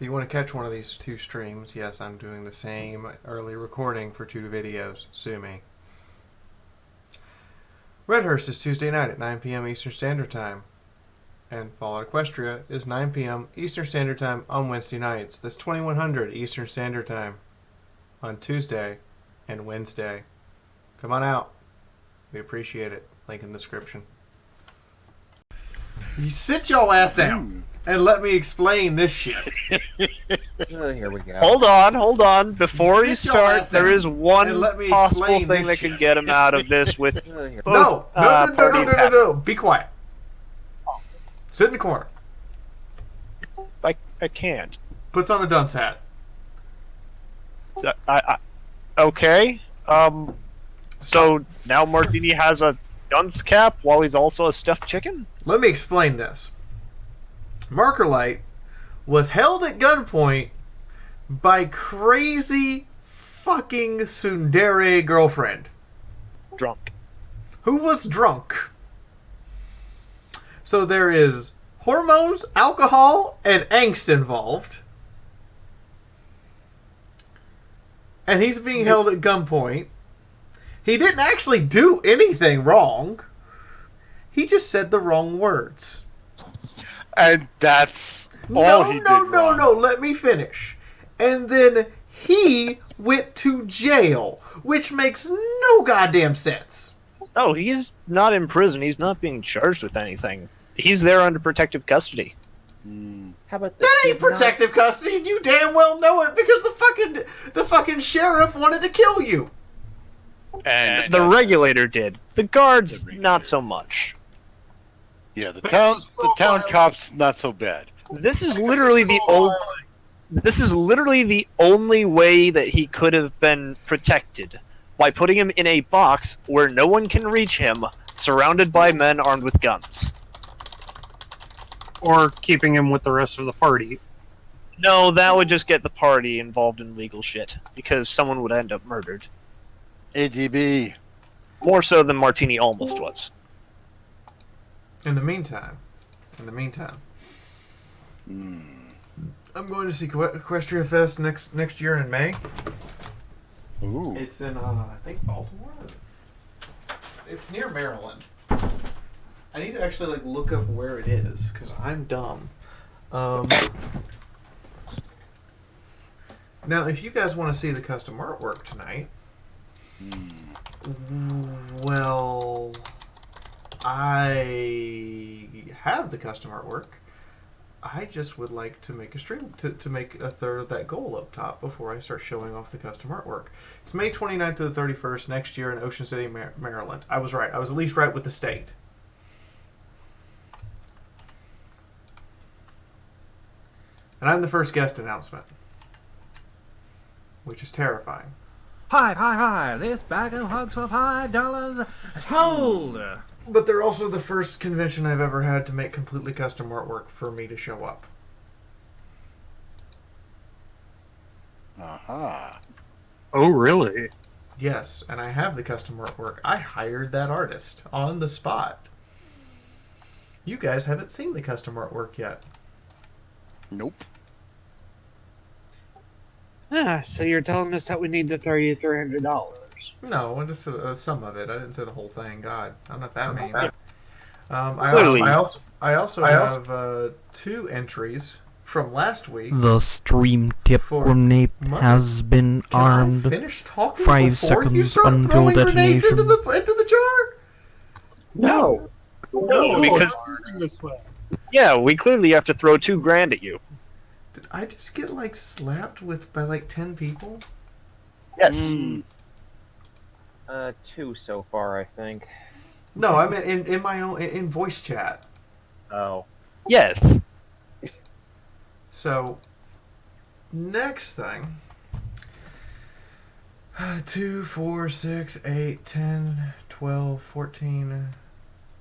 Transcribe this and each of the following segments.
If you want to catch one of these two streams, yes, I'm doing the same early recording for two videos. Sue me. Redhurst is Tuesday night at 9 p.m. Eastern Standard Time. And Fallout Equestria is 9 p.m. Eastern Standard Time on Wednesday nights. That's 2100 Eastern Standard Time on Tuesday and Wednesday. Come on out. We appreciate it. Link in the description. You sit your ass down and let me explain this shit. Here we go. Hold on. Before you start, there is one possible thing that could get him out of this with No. Be quiet. Sit in the corner. I can't. Puts on a dunce hat. Okay. So now Martini has a dunce cap while he's also a stuffed chicken? Let me explain this. Markerlight was held at gunpoint by crazy fucking tsundere girlfriend. Drunk. Who was drunk. So there is hormones, alcohol, and angst involved. And he's being held at gunpoint. He didn't actually do anything wrong. He just said the wrong words. And that's all he did wrong. No, let me finish. And then he went to jail, which makes no goddamn sense. Oh, he is not in prison. He's not being charged with anything. He's there under protective custody. How about this? That ain't protective custody, and you damn well know it because the fucking sheriff wanted to kill you. And The regulator did. The guards, not so much. yeah, the town cops not so bad. This is literally the only way that he could have been protected, by putting him in a box where no one can reach him, surrounded by men armed with guns. Or keeping him with the rest of the party. No, that would just get the party involved in legal shit, because someone would end up murdered. ADB. More so than Martini almost was. In the meantime, I'm going to see Equestria Fest next year in May. Ooh. It's in I think Baltimore. It's near Maryland. I need to actually look up where it is because I'm dumb. Now, if you guys want to see the custom artwork tonight, well, I have the custom artwork. I just would like to make a stream to make a third of that goal up top before I start showing off the custom artwork. It's May 29th to the 31st next year in Ocean City, Maryland. I was right. I was at least right with the state. And I'm the first guest announcement, which is terrifying. Hi, this bag of hugs for $5 hold. But they're also the first convention I've ever had to make completely custom artwork for me to show up. Aha. Oh, really? Yes, and I have the custom artwork. I hired that artist on the spot. You guys haven't seen the custom artwork yet. Nope. So you're telling us that we need to throw you $300? No, just some of it. I didn't say the whole thing. God, I'm not that mean. I also have 2 entries from last week. The stream tip grenade has been armed. Finish talking 5 before you seconds start until throwing grenades detonation. into the jar? No. No, because this way. yeah, we clearly have to throw $2,000 at you. Did I just get slapped by 10 people? Yes. 2 so far, I think. No, I meant in my own in voice chat. Oh. Yes. So next thing. 2, 4, 6, 8, 10, 12, 14,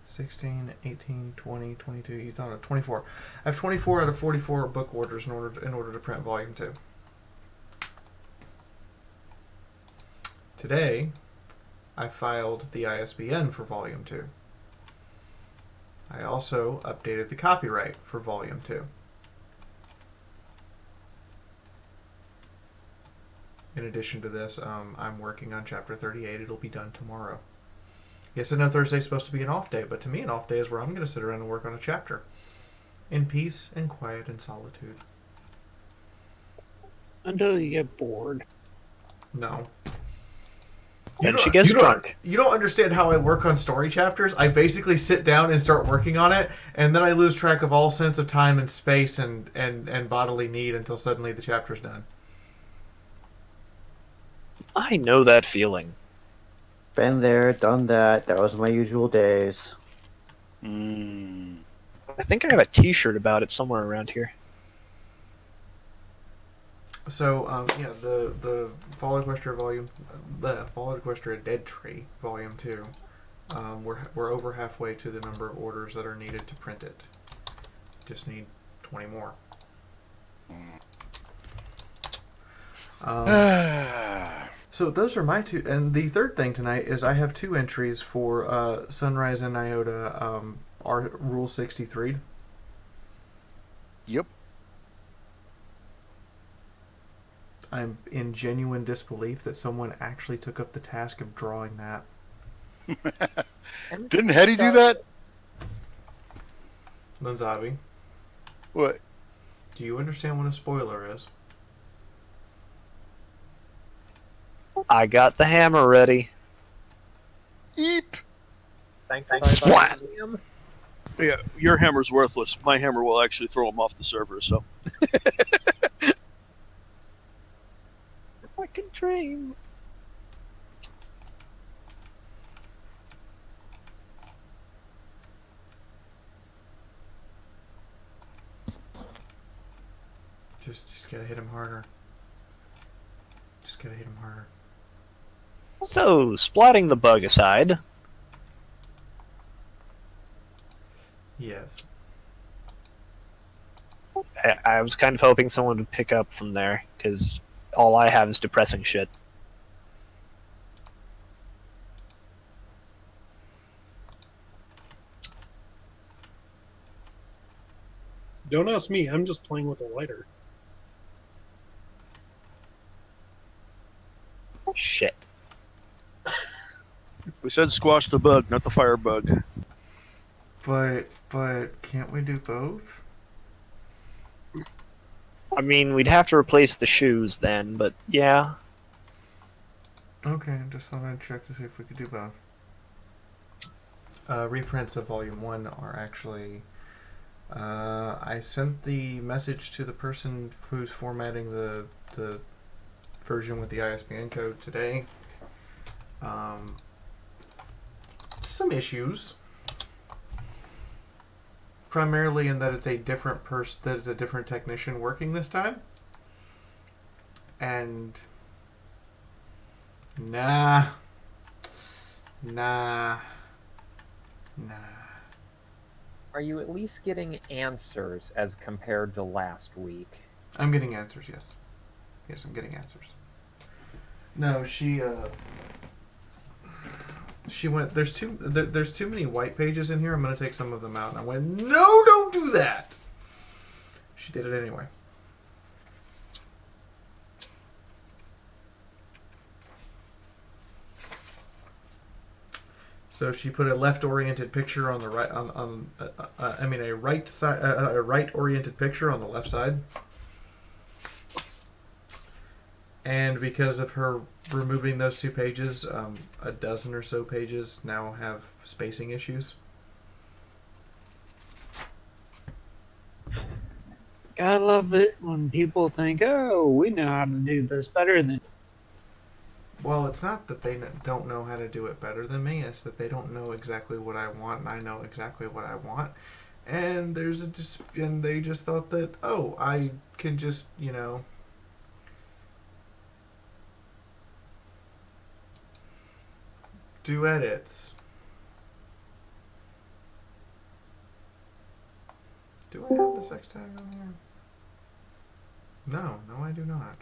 16, 18, 20, 22, you thought of 24. I have 24 out of 44 book orders in order to print volume 2. Today, I filed the ISBN for volume 2. I also updated the copyright for volume 2. in addition to this, I'm working on chapter 38. It'll be done tomorrow. Yes, I know Thursday's supposed to be an off day, but to me, an off day is where I'm going to sit around and work on a chapter in peace and quiet and solitude. Until you get bored. No. And she gets drunk. You don't understand how I work on story chapters. I basically sit down and start working on it, and then I lose track of all sense of time and space and bodily need until suddenly the chapter's done. I know that feeling. Been there, done that. That was my usual days. Mm. I think I have a T-shirt about it somewhere around here. So, the Fall Equestria volume, the Fall Equestria Dead Tree Volume 2, we're over halfway to the number of orders that are needed to print it. Just need 20 more. So those are my two, and the third thing tonight is I have 2 entries for Sunrise and Iota Rule 63. Yep. I'm in genuine disbelief that someone actually took up the task of drawing that. Didn't Hetty do that? Lunzabi, What? do you understand what a spoiler is? I got the hammer ready. Eep. Thank Splat! Yeah, your hammer's worthless. My hammer will actually throw him off the server, so. I can dream. Just gotta hit him harder. Just gotta hit him harder. So, splatting the bug aside, Yes. I was kind of hoping someone would pick up from there, because all I have is depressing shit. Don't ask me. I'm just playing with a lighter. Shit. We said squash the bug, not the fire bug. But can't we do both? I mean, we'd have to replace the shoes then, but yeah. Okay, just thought I'd check to see if we could do both. Reprints of Volume 1 are actually... I sent the message to the person who's formatting the version with the ISBN code today. Some issues. Primarily in that it's a different that is a different technician working this time. And nah. Are you at least getting answers as compared to last week? I'm getting answers, yes. Yes, I'm getting answers. No, she went, there's too many white pages in here. I'm going to take some of them out. And I went, no, don't do that. She did it anyway. So she put a left-oriented picture on the right, a right side, a right-oriented picture on the left side. And because of her removing those 2 pages, a dozen or so pages now have spacing issues. I love it when people think, oh, we know how to do this better than... Well, it's not that they don't know how to do it better than me. It's that they don't know exactly what I want, and I know exactly what I want. And and they just thought that, oh, I can just, do edits. Do I have the sex tag on here? No, I do not.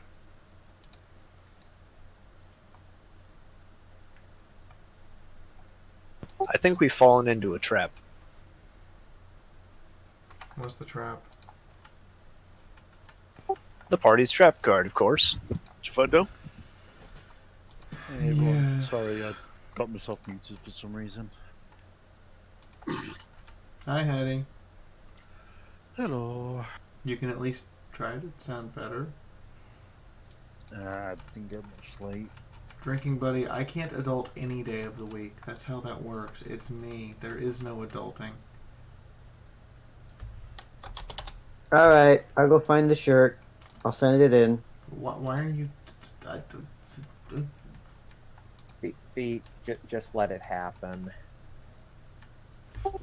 I think we've fallen into a trap. What's the trap? The party's trap card, of course. Did you find out? Hey everyone, Yes. sorry I got myself muted for some reason. Hi, Hattie. Hello. You can at least try to sound better. I didn't get much sleep. Drinking buddy, I can't adult any day of the week. That's how that works. It's me. There is no adulting. Alright, I'll go find the shirt. I'll send it in. Why are you... Just let it happen.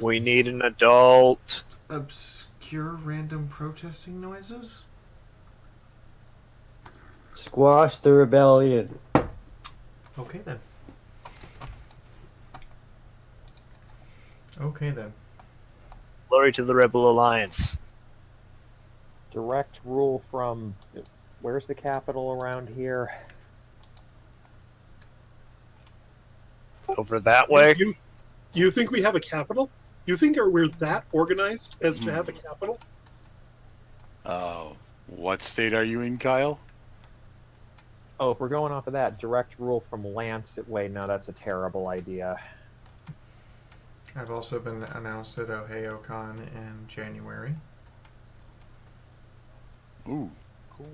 We need an adult. Obscure random protesting noises? Squash the rebellion. Okay then. Okay then. Glory to the Rebel Alliance. Direct rule from... Where's the capital around here? Over that way. You think we have a capital? You think we're that organized as to have a capital? What state are you in, Kyle? Oh, if we're going off of that, direct rule from Lancet. Wait, no, that's a terrible idea. I've also been announced at OhioCon in January. Ooh, cool.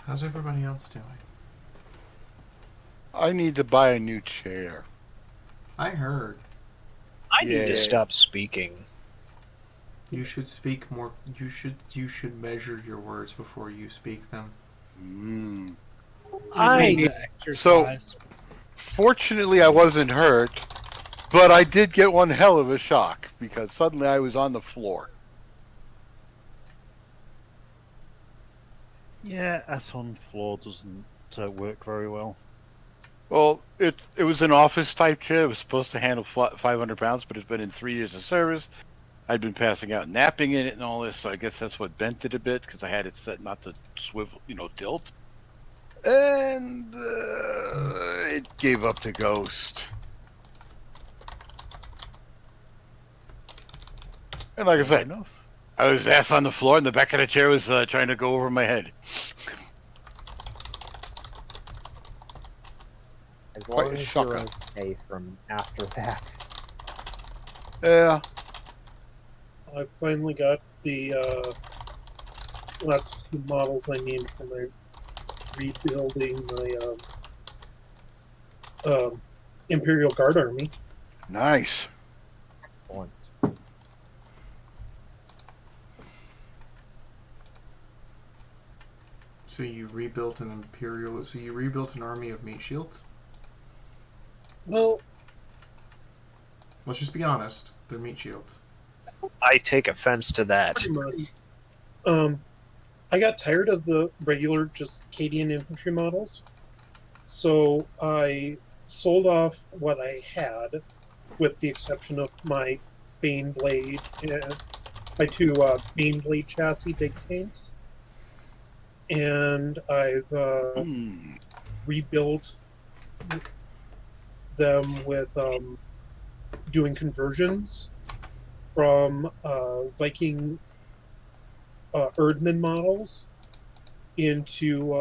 How's everybody else doing? I need to buy a new chair. I heard. I need Yeah. to stop speaking. You should speak more. You should measure your words before you speak them. Mm. I Fortunately, I wasn't hurt, but I did get one hell of a shock because suddenly I was on the floor. Yeah, us on the floor doesn't work very well. Well, it was an office type chair. It was supposed to handle 500 pounds, but it's been in 3 years of service. I'd been passing out napping in it and all this, so I guess that's what bent it a bit because I had it set not to swivel, tilt. And it gave up to ghost. And like I said, I was ass on the floor and the back of the chair was trying to go over my head. As Quite long a as shocker. you're okay from after that. Yeah. I finally got the last two models I need for my rebuilding my Imperial Guard army. Nice. Excellent. So you rebuilt an imperial. So you rebuilt an army of meat shields. Well, Let's just be honest. They're meat shields. I take offense to that. pretty much. I got tired of the regular, just Cadian infantry models, so I sold off what I had, with the exception of my Baneblade, my two Baneblade chassis big paints, and I've rebuilt them with doing conversions from Viking Erdman models into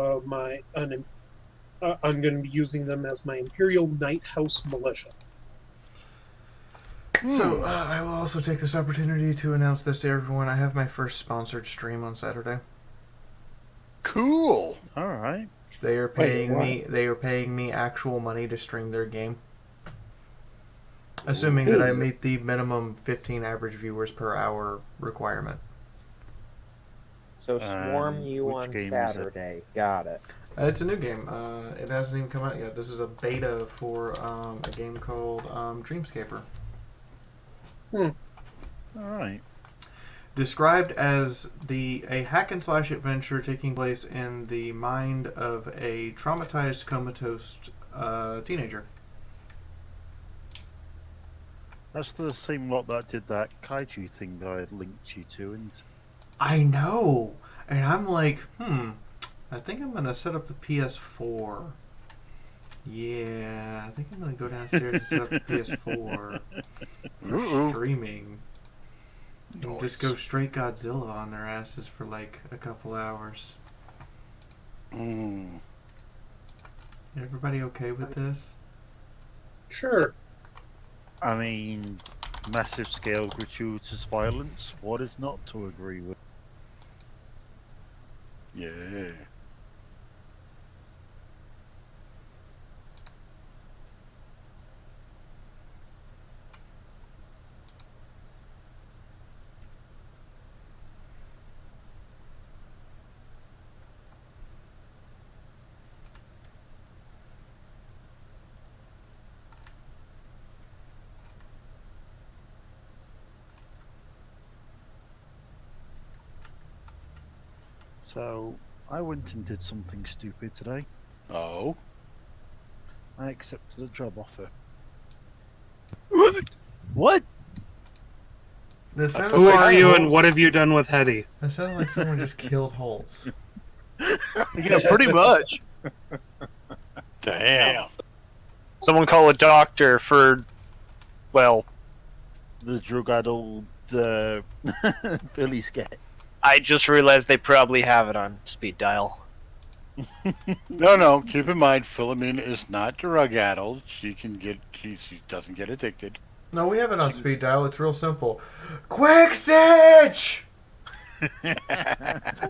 I'm going to be using them as my Imperial Night House Militia. So I will also take this opportunity to announce this to everyone. I have my first sponsored stream on Saturday. Cool. All right. They are paying me. They are paying me actual money to stream their game. Assuming that I meet the minimum 15 average viewers per hour requirement. So swarm you which on game is it? Saturday. Got it. It's a new game. It hasn't even come out yet. This is a beta for a game called Dreamscaper. All right. Described as a hack and slash adventure taking place in the mind of a traumatized, comatose teenager. That's the same lot that did that kaiju thing that I had linked you to, and I know, and I'm like, I think I'm gonna set up the PS4. Yeah, I think I'm gonna go downstairs and set up the PS4 for streaming. And just go straight Godzilla on their asses for like a couple hours. Everybody okay with this? Sure. I mean, massive scale gratuitous violence. What is not to agree with? Yeah. So, I went and did something stupid today. Oh? I accepted a job offer. What? Who are you and what have you done with Hetty? That sounded like someone just killed Holtz. Yeah, pretty much. Damn. Someone call a doctor for, well, The drug-addled Filly Scout. I just realized they probably have it on speed dial. No, keep in mind, Philomene is not drug-addled. She doesn't get addicted. No, we have it on speed dial. It's real simple. Quick stitch!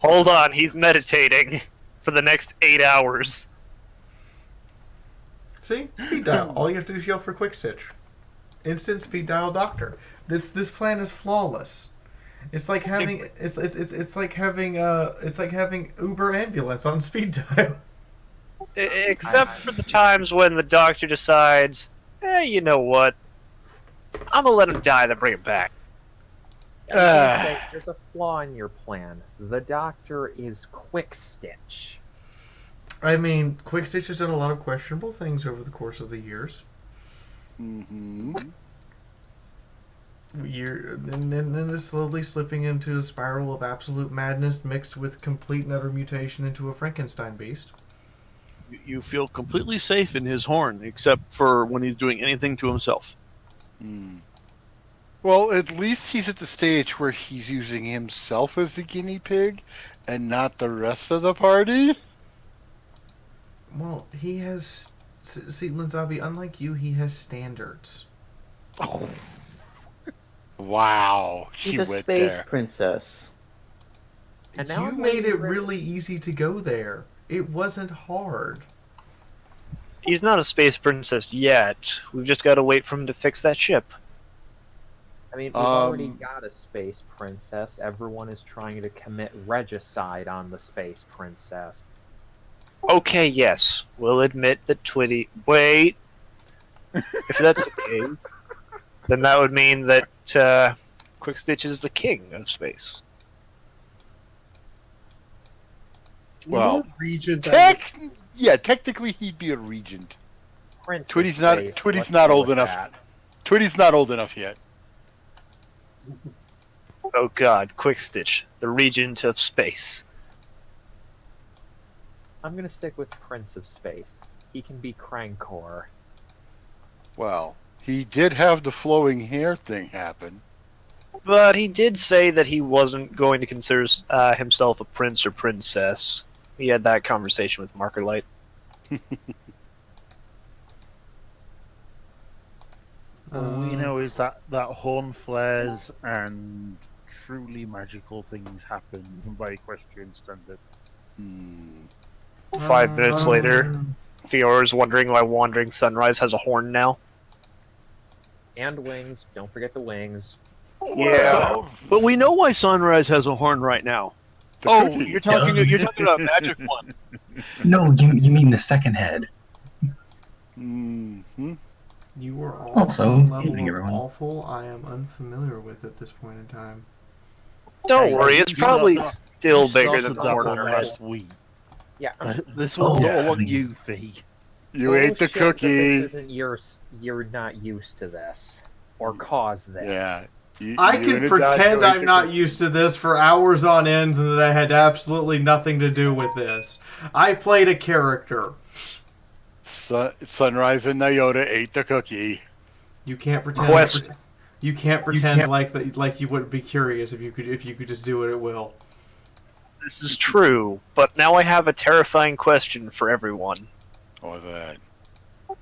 Hold on, he's meditating for the next 8 hours. See? Speed dial. All you have to do is yell for quick stitch. Instant speed dial doctor. This plan is flawless. It's like having it's like having Uber ambulance on speed dial. Except for the times when the doctor decides, you know what? I'm gonna let him die, then bring him back. I was gonna say, there's a flaw in your plan. The doctor is Quick Stitch. I mean, Quick Stitch has done a lot of questionable things over the course of the years. Mm-hmm. And then is slowly slipping into a spiral of absolute madness mixed with complete and utter mutation into a Frankenstein beast. You feel completely safe in his horn, except for when he's doing anything to himself. Well, at least he's at the stage where he's using himself as the guinea pig and not the rest of the party. Well, he has... See, Linzabi, unlike you, he has standards. Oh. Wow. She's a space princess. And now You made it really easy to go there. It wasn't hard. He's not a space princess yet. We've just got to wait for him to fix that ship. I mean, we've already got a space princess. Everyone is trying to commit regicide on the space princess. Okay, yes. We'll admit that Twitty... Wait! If that's the case, then that would mean that Quick Stitch is the king of space. Well, Regent. technically he'd be a regent. Princess Twitty's not old enough. That. Twitty's not old enough yet. Oh god, Quick Stitch, the regent of space. I'm gonna stick with Prince of Space. He can be Crankor. Well, he did have the flowing hair thing happen. But he did say that he wasn't going to consider himself a prince or princess. He had that conversation with Markerlight. All we know is that horn flares and truly magical things happen by equestrian standard. 5 minutes later, Fiora's wondering why Wandering Sunrise has a horn now. And wings. Don't forget the wings. Yeah. But we know why Sunrise has a horn right now. You're talking about Magic One. No, you mean the second head. Mm-hmm. You were all Also, some level evening, of everyone. awful I am unfamiliar with at this point in time. Don't worry, it's probably still You bigger than started the that horn on one her head. last week. Yeah. This Oh, one's yeah, all I on mean- you, Fee. You ate the Bullshit that cookie. This isn't you're not used to this or cause this. Yeah. I can pretend I'm not used to this for hours on end and that I had absolutely nothing to do with this. I played a character. Sunrise and Nyota ate the cookie. You can't pretend. Question. You can't pretend like you wouldn't be curious if you could just do it at will. This is true, but now I have a terrifying question for everyone. Or that.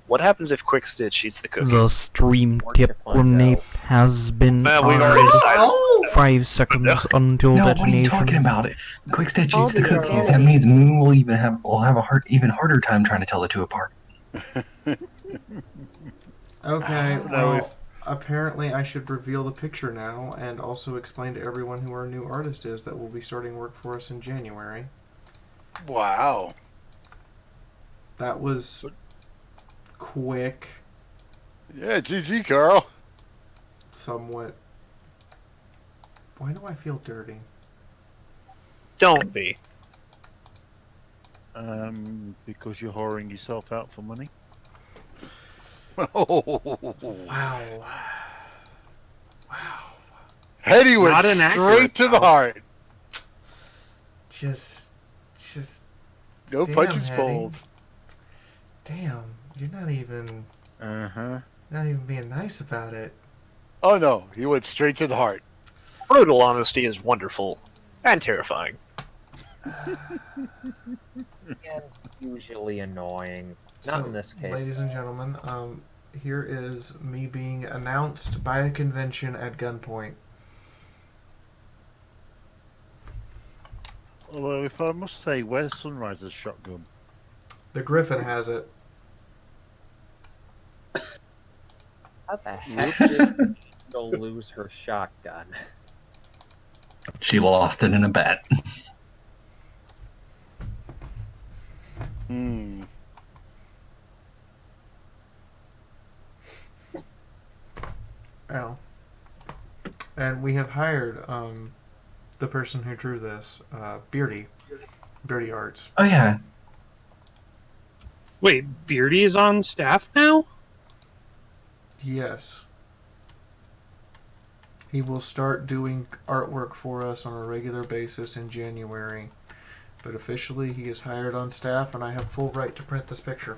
What happens if Quick Stitch eats the cookies? The stream Where'd you tip find grenade out? has been Well, we've fired. already decided. Oh! 5 seconds until No, what are detonation. you talking about? Quick Stitch All eats the the cookies. insanity. That means Moon will have a even harder time trying to tell the two apart. Okay, No, well, apparently I should reveal the picture now and also explain to everyone who our new artist is that will be starting work for us in January. Wow. That was quick, Yeah, GG, Carl. somewhat. Why do I feel dirty? Don't be. Because you're whoring yourself out for money. Wow. Hetty went Not straight inaccurate, to the though. heart. Just. No Damn, punches Hetty. pulled. Damn, you're not even being nice about it. Oh no, he went straight to the heart. Brutal honesty is wonderful and terrifying. And usually annoying. Not So, in this case. ladies and gentlemen, here is me being announced by a convention at gunpoint. Although, if I must say, where's Sunrise's shotgun? The Griffin has it. How the heck did she lose her shotgun? She lost it in a bet. Hmm. Oh. And we have hired the person who drew this, Beardy Arts. Oh yeah. Wait, Beardy is on staff now? Yes. He will start doing artwork for us on a regular basis in January. But officially, he is hired on staff, and I have full right to print this picture.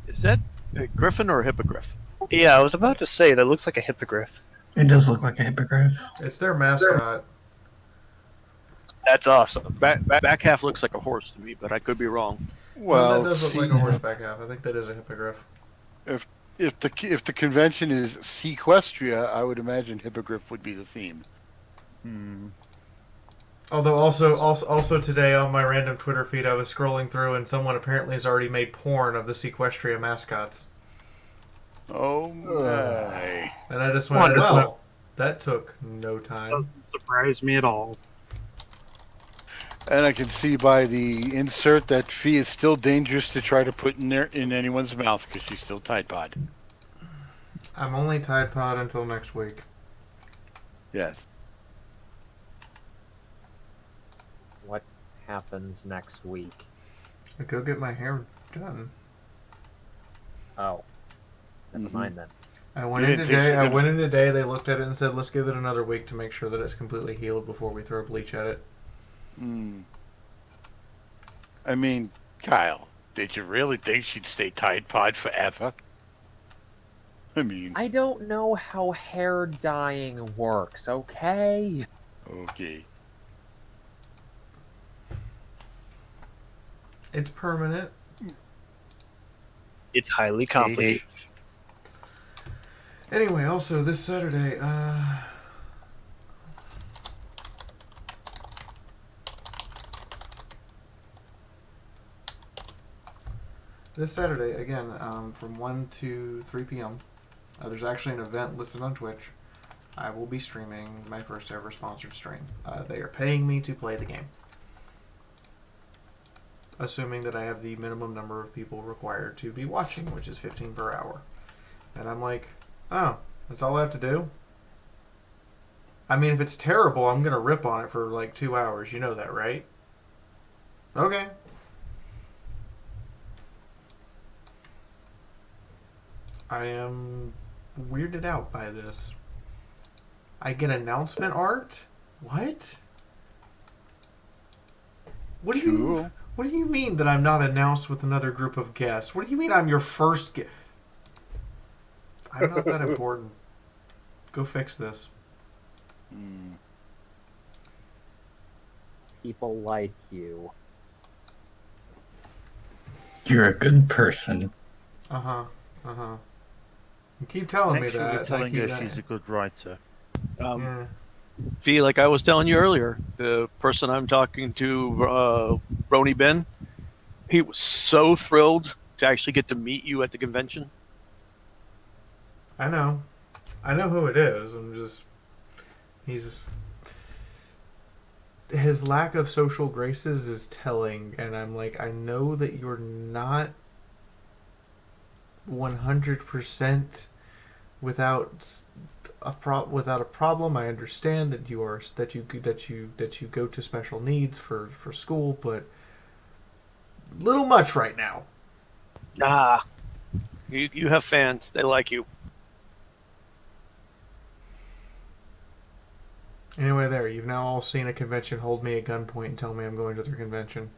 Is that a griffin or a hippogriff? Yeah, I was about to say, that looks like a hippogriff. It does look like a hippogriff. It's their mascot. That's awesome. Back half looks like a horse to me, but I could be wrong. Well, that does look see, like a horseback half. I think that is a hippogriff. if the convention is Sequestria, I would imagine hippogriff would be the theme. Although also today on my random Twitter feed, I was scrolling through, and someone apparently has already made porn of the Sequestria mascots. Oh my! And I just went, well, that took no time. Doesn't surprise me at all. And I can see by the insert that Fee is still dangerous to try to put in anyone's mouth because she's still Tide Pod. I'm only Tide Pod until next week. Yes. What happens next week? I go get my hair done. Oh. Never mind then. I went in today. They looked at it and said, "Let's give it another week to make sure that it's completely healed before we throw bleach at it." I mean, Kyle, did you really think she'd stay Tide Pod forever? I mean... I don't know how hair dyeing works, okay? Okay. It's permanent. It's highly complicated. Anyway, also this Saturday, again, from 1 to 3 p.m., there's actually an event listed on Twitch. I will be streaming my first ever sponsored stream. They are paying me to play the game. Assuming that I have the minimum number of people required to be watching, which is 15 per hour. And I'm like, oh, that's all I have to do? I mean, if it's terrible, I'm gonna rip on it for like 2 hours. You know that, right? Okay. I am weirded out by this. I get announcement art? What? What do you mean that I'm not announced with another group of guests? What do you mean I'm your first guest? I'm not that important. Go fix this. People like you. You're a good person. You keep telling me Actually, that. you're telling her that. she's a good writer. Yeah. Fee, like I was telling you earlier, the person I'm talking to, Brony Ben, he was so thrilled to actually get to meet you at the convention. I know who it is. His lack of social graces is telling, and I'm like, I know that you're not 100% without a problem. I understand that you go to special needs for school, but little much right now. Ah, you have fans. They like you. Anyway, there, you've now all seen a convention hold me at gunpoint and tell me I'm going to their convention.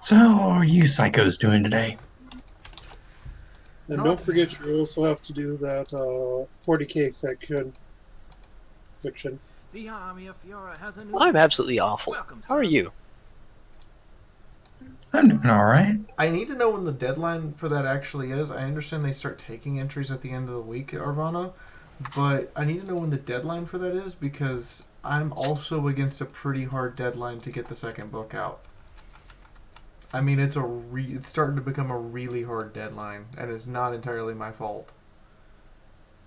So how are you psychos doing today? And don't forget, you also have to do that 40k fiction. The army of Fiaura has a new... I'm absolutely awful. How are you? I'm doing alright. I need to know when the deadline for that actually is. I understand they start taking entries at the end of the week at Arvana, but I need to know when the deadline for that is because I'm also against a pretty hard deadline to get the second book out. I mean, it's starting to become a really hard deadline, and it's not entirely my fault.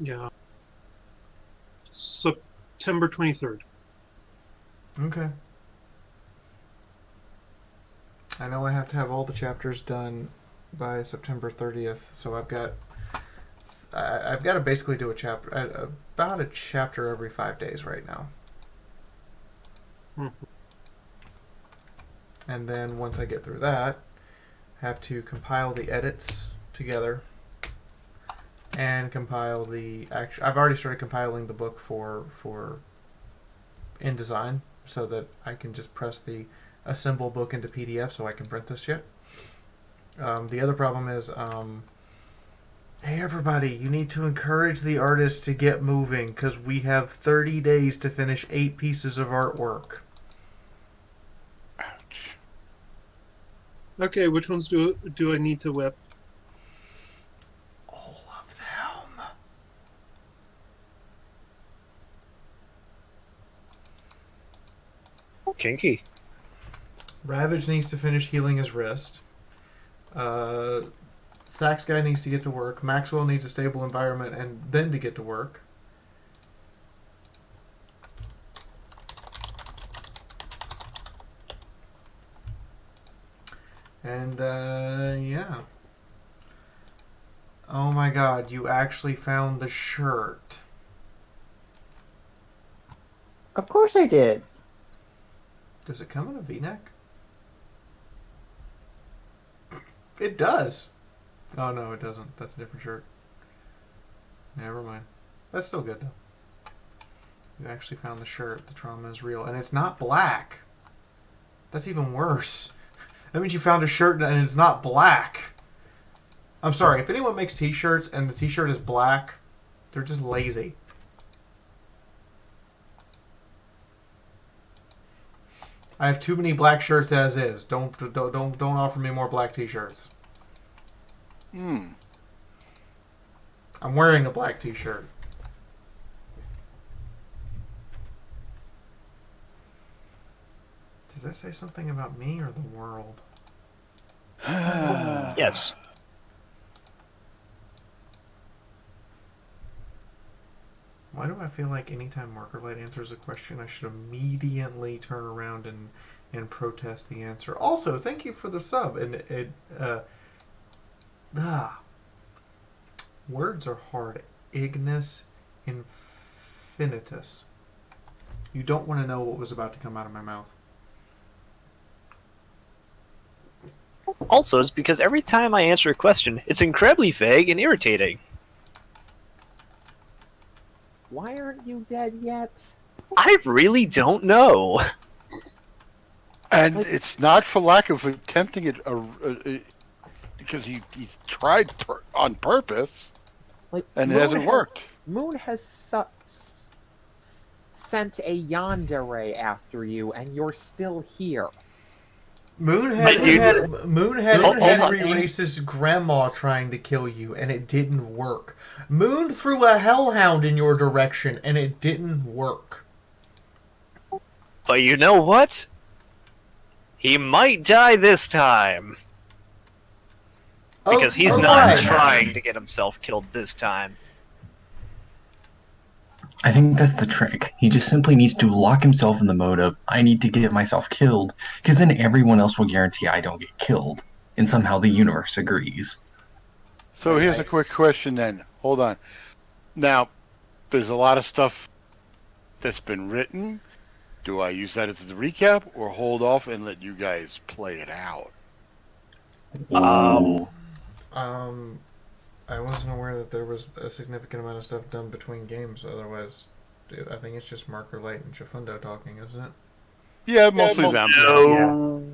Yeah. September 23rd. Okay. I know I have to have all the chapters done by September 30th, so I've got to basically do about a chapter every 5 days right now. And then once I get through that, I have to compile the edits together and compile the I've already started compiling the book for InDesign so that I can just press the assemble book into PDF so I can print this shit. The other problem is, hey everybody, you need to encourage the artists to get moving because we have 30 days to finish 8 pieces of artwork. Okay, which ones do I need to whip? All of them. Oh, kinky. Ravage needs to finish healing his wrist. Sax guy needs to get to work. Maxwell needs a stable environment and then to get to work. And, yeah. Oh my god, you actually found the shirt. Of course I did. Does it come in a V-neck? It does. Oh no, it doesn't. That's a different shirt. Never mind. That's still good though. You actually found the shirt. The trauma is real. And it's not black. That's even worse. That means you found a shirt and it's not black. I'm sorry, if anyone makes t-shirts and the t-shirt is black, they're just lazy. I have too many black shirts as is. Don't offer me more black t-shirts. I'm wearing a black t-shirt. Did that say something about me or the world? Yes. Why do I feel like anytime Markerlight answers a question, I should immediately turn around and protest the answer? Also, thank you for the sub. And words are hard. Ignis infinitus. You don't want to know what was about to come out of my mouth. Also, it's because every time I answer a question, it's incredibly vague and irritating. Why aren't you dead yet? I really don't know. And it's not for lack of attempting it, because he's tried on purpose, and it hasn't worked. Moon has sent a yandere after you, and you're still here. Moon had Henry Racist grandma trying to kill you, and it didn't work. Moon threw a hellhound in your direction, and it didn't work. But you know what? He might die this time. Because he's not trying to get himself killed this time. I think that's the trick. He just simply needs to lock himself in the mode of, I need to get myself killed, because then everyone else will guarantee I don't get killed. And somehow the universe agrees. So here's a quick question then. Hold on. Now, there's a lot of stuff that's been written. Do I use that as the recap, or hold off and let you guys play it out? I wasn't aware that there was a significant amount of stuff done between games. Otherwise, I think it's just Markerlight and Chifundo talking, isn't it? Yeah, mostly them. No,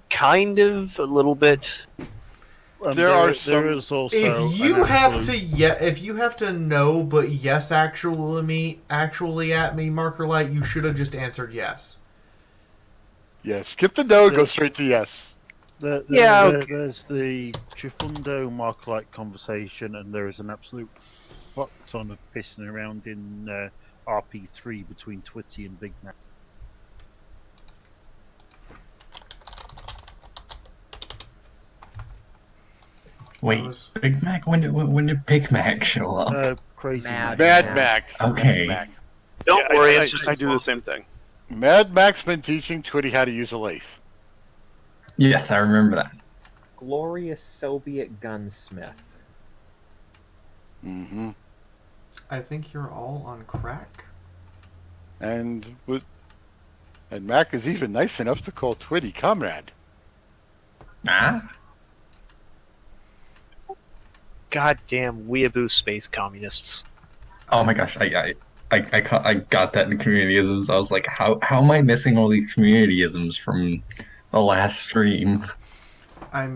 kind of, a little bit. There is also if you have to know but yes actually at me, Markerlight, you should have just answered yes. Yeah, skip the no, go straight to yes. There's the Chifundo Markerlight conversation, and there is an absolute fuck ton of pissing around in RP3 between Twitty and Big Mac. Wait, Big Mac? When did Big Mac show up? Crazy Mad Mac. Okay. Mac. Don't worry, I do the same thing. Mad Mac's been teaching Twitty how to use a lathe. Yes, I remember that. Glorious Soviet gunsmith. Mm-hmm. I think you're all on crack. And Mac is even nice enough to call Twitty comrade. Ah? Goddamn weeaboo space communists. Oh my gosh, I got that in communityisms. I was like, how am I missing all these communityisms from the last stream? I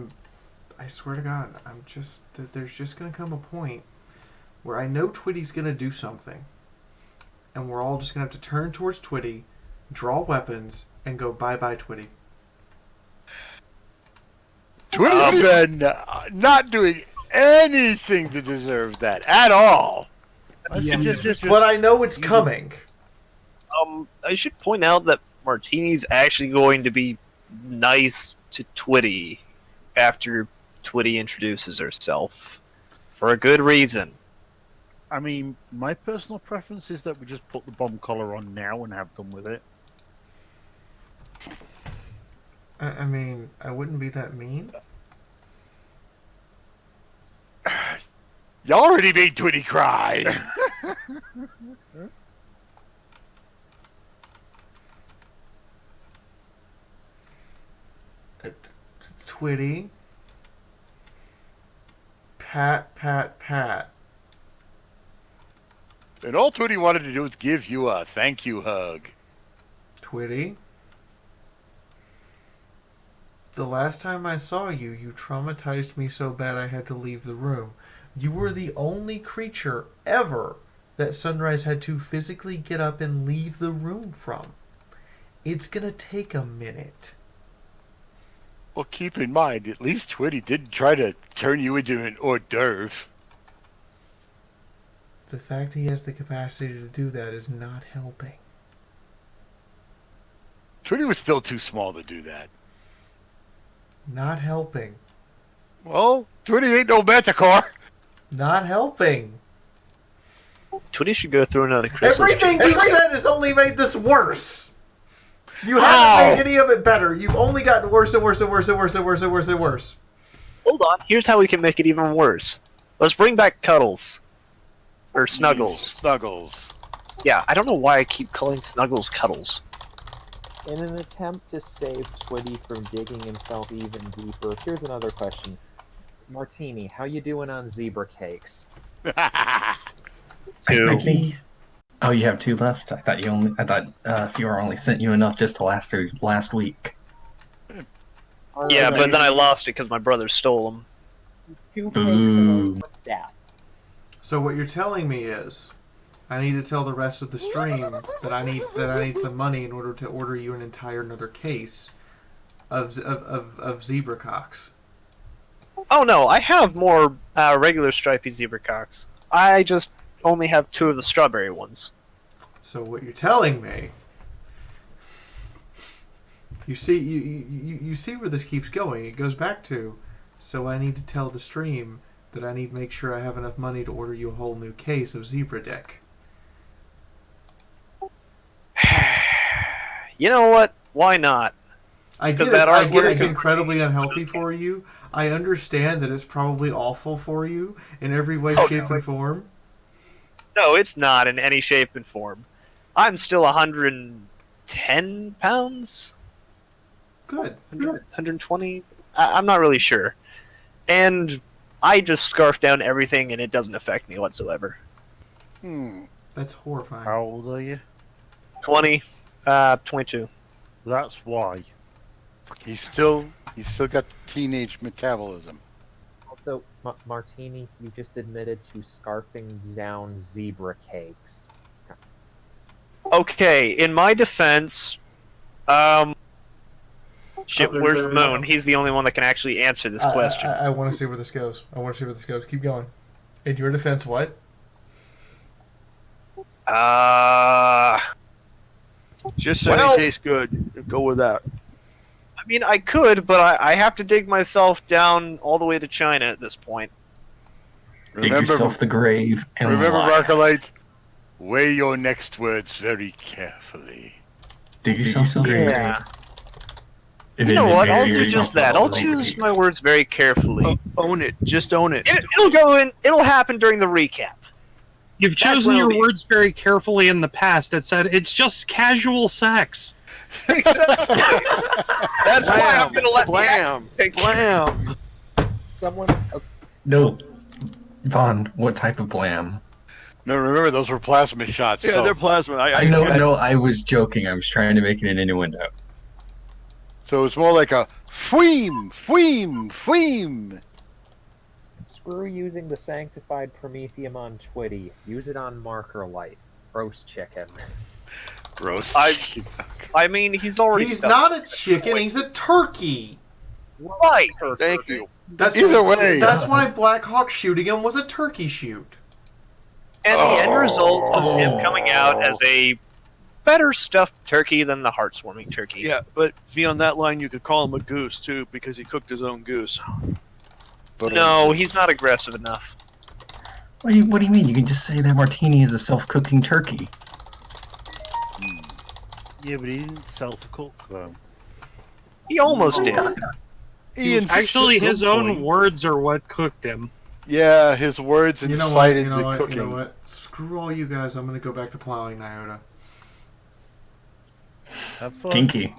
swear to God, there's just gonna come a point where I know Twitty's gonna do something, and we're all just gonna have to turn towards Twitty, draw weapons, and go bye-bye, Twitty. Twitty's been not doing anything to deserve that at all. But I know it's coming. I should point out that Martini's actually going to be nice to Twitty after Twitty introduces herself. For a good reason. I mean, my personal preference is that we just put the bomb collar on now and have done with it. I mean, I wouldn't be that mean. You already made Twitty cry. Twitty. Pat, pat, pat. And all Twitty wanted to do was give you a thank you hug. Twitty. The last time I saw you, you traumatized me so bad I had to leave the room. You were the only creature ever that Sunrise had to physically get up and leave the room from. It's gonna take a minute. Well, keep in mind, at least Twitty didn't try to turn you into an hors d'oeuvre. The fact he has the capacity to do that is not helping. Twitty was still too small to do that. Not helping. Well, Twitty ain't no Manticore. Not helping. Twitty should go through another Christmas Everything tree. you said has only made this worse. You haven't made any of it better. You've only gotten worse and worse and worse and worse and worse and worse and worse. Hold on. Here's how we can make it even worse. Let's bring back Cuddles. Or Snuggles. Snuggles. Yeah, I don't know why I keep calling Snuggles Cuddles. In an attempt to save Twitty from digging himself even deeper, here's another question. Martini, how you doing on zebra cakes? I think oh, you have 2 left. I thought Fiaura only sent you enough just to last through last week. Yeah, but then I lost it because my brother stole them. 2 cakes and death. So what you're telling me is, I need to tell the rest of the stream that I need some money in order to order you an entire another case of zebra cocks. Oh no, I have more regular stripy zebra cocks. I just only have 2 of the strawberry ones. So what you're telling me, you see where this keeps going. It goes back to, so I need to tell the stream that I need to make sure I have enough money to order you a whole new case of zebra dick. You know what? Why not? I get it's incredibly unhealthy for you. I understand that it's probably awful for you in every way, shape, and form. No, it's not in any shape and form. I'm still 110 pounds? Good. 120? I'm not really sure. And I just scarf down everything and it doesn't affect me whatsoever. That's horrifying. How old are you? 22. That's why. He's still got teenage metabolism. Also, Martini, you just admitted to scarfing down zebra cakes. Okay, in my defense, shit, where's Ramon? He's the only one that can actually answer this question. I want to see where this goes. Keep going. In your defense, what? Just so it tastes good. Go with that. I mean, I could, but I have to dig myself down all the way to China at this point. Dig yourself the grave and remember, lie. Markolite, weigh your next words very carefully. Dig yourself the grave. Yeah. You know what? I'll do just that. I'll choose my words very carefully. Own it. Just own it. It'll go in. It'll happen during the recap. You've chosen your words very carefully in the past. It said it's just casual sex. That's why I'm gonna let Blam. Blam. Someone. No, Vaughn. What type of blam? No, remember those were plasma shots. Yeah, so. they're plasma. I know. No, I was joking. I was trying to make it an innuendo. So it's more like a fweem, fweem, fweem. Screw using the sanctified Prometheum on Twitty. Use it on Marker Light. Roast chicken. Roast chicken. I mean, he's already. He's not a chicken. He's a turkey. Right. Thank you. Either way. That's why Black Hawk shooting him was a turkey shoot. And the end result was him coming out as a better stuffed turkey than the heart-swarming turkey. Yeah, but on that line, you could call him a goose too, because he cooked his own goose. But, no, he's not aggressive enough. What do you mean? You can just say that Martini is a self-cooking turkey. Yeah, but he didn't self-cook though. He almost did. Actually, his own words are what cooked him. Yeah, his words incited the cooking. You know what? Screw all you guys. I'm going to go back to plowing Nyota. Have fun. Kinky.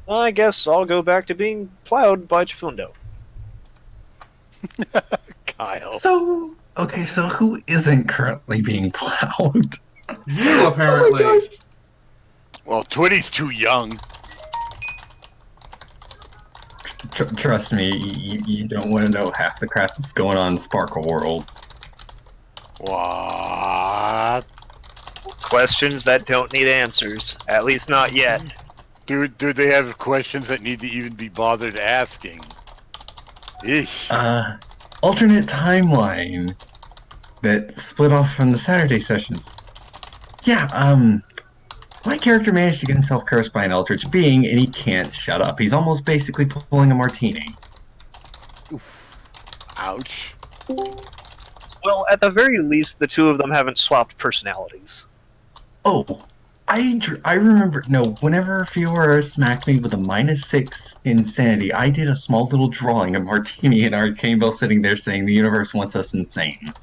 Well, I guess I'll go back to being plowed by Chifundo. Kyle. So who isn't currently being plowed? You, apparently. Oh well, Twitty's too young. Trust me, you don't want to know half the crap that's going on in Sparkle World. What? Questions that don't need answers. At least not yet. Do they have questions that need to even be bothered asking? Eesh. Alternate timeline that split off from the Saturday sessions. Yeah, my character managed to get himself cursed by an eldritch being, and he can't shut up. He's almost basically pulling a martini. Oof. Ouch. What Well, at the very least, the two of them haven't swapped personalities. Oh, I remember. No, whenever Fiaura smacked me with a -6 insanity, I did a small little drawing of Martini and Arcane Bell sitting there saying the universe wants us insane.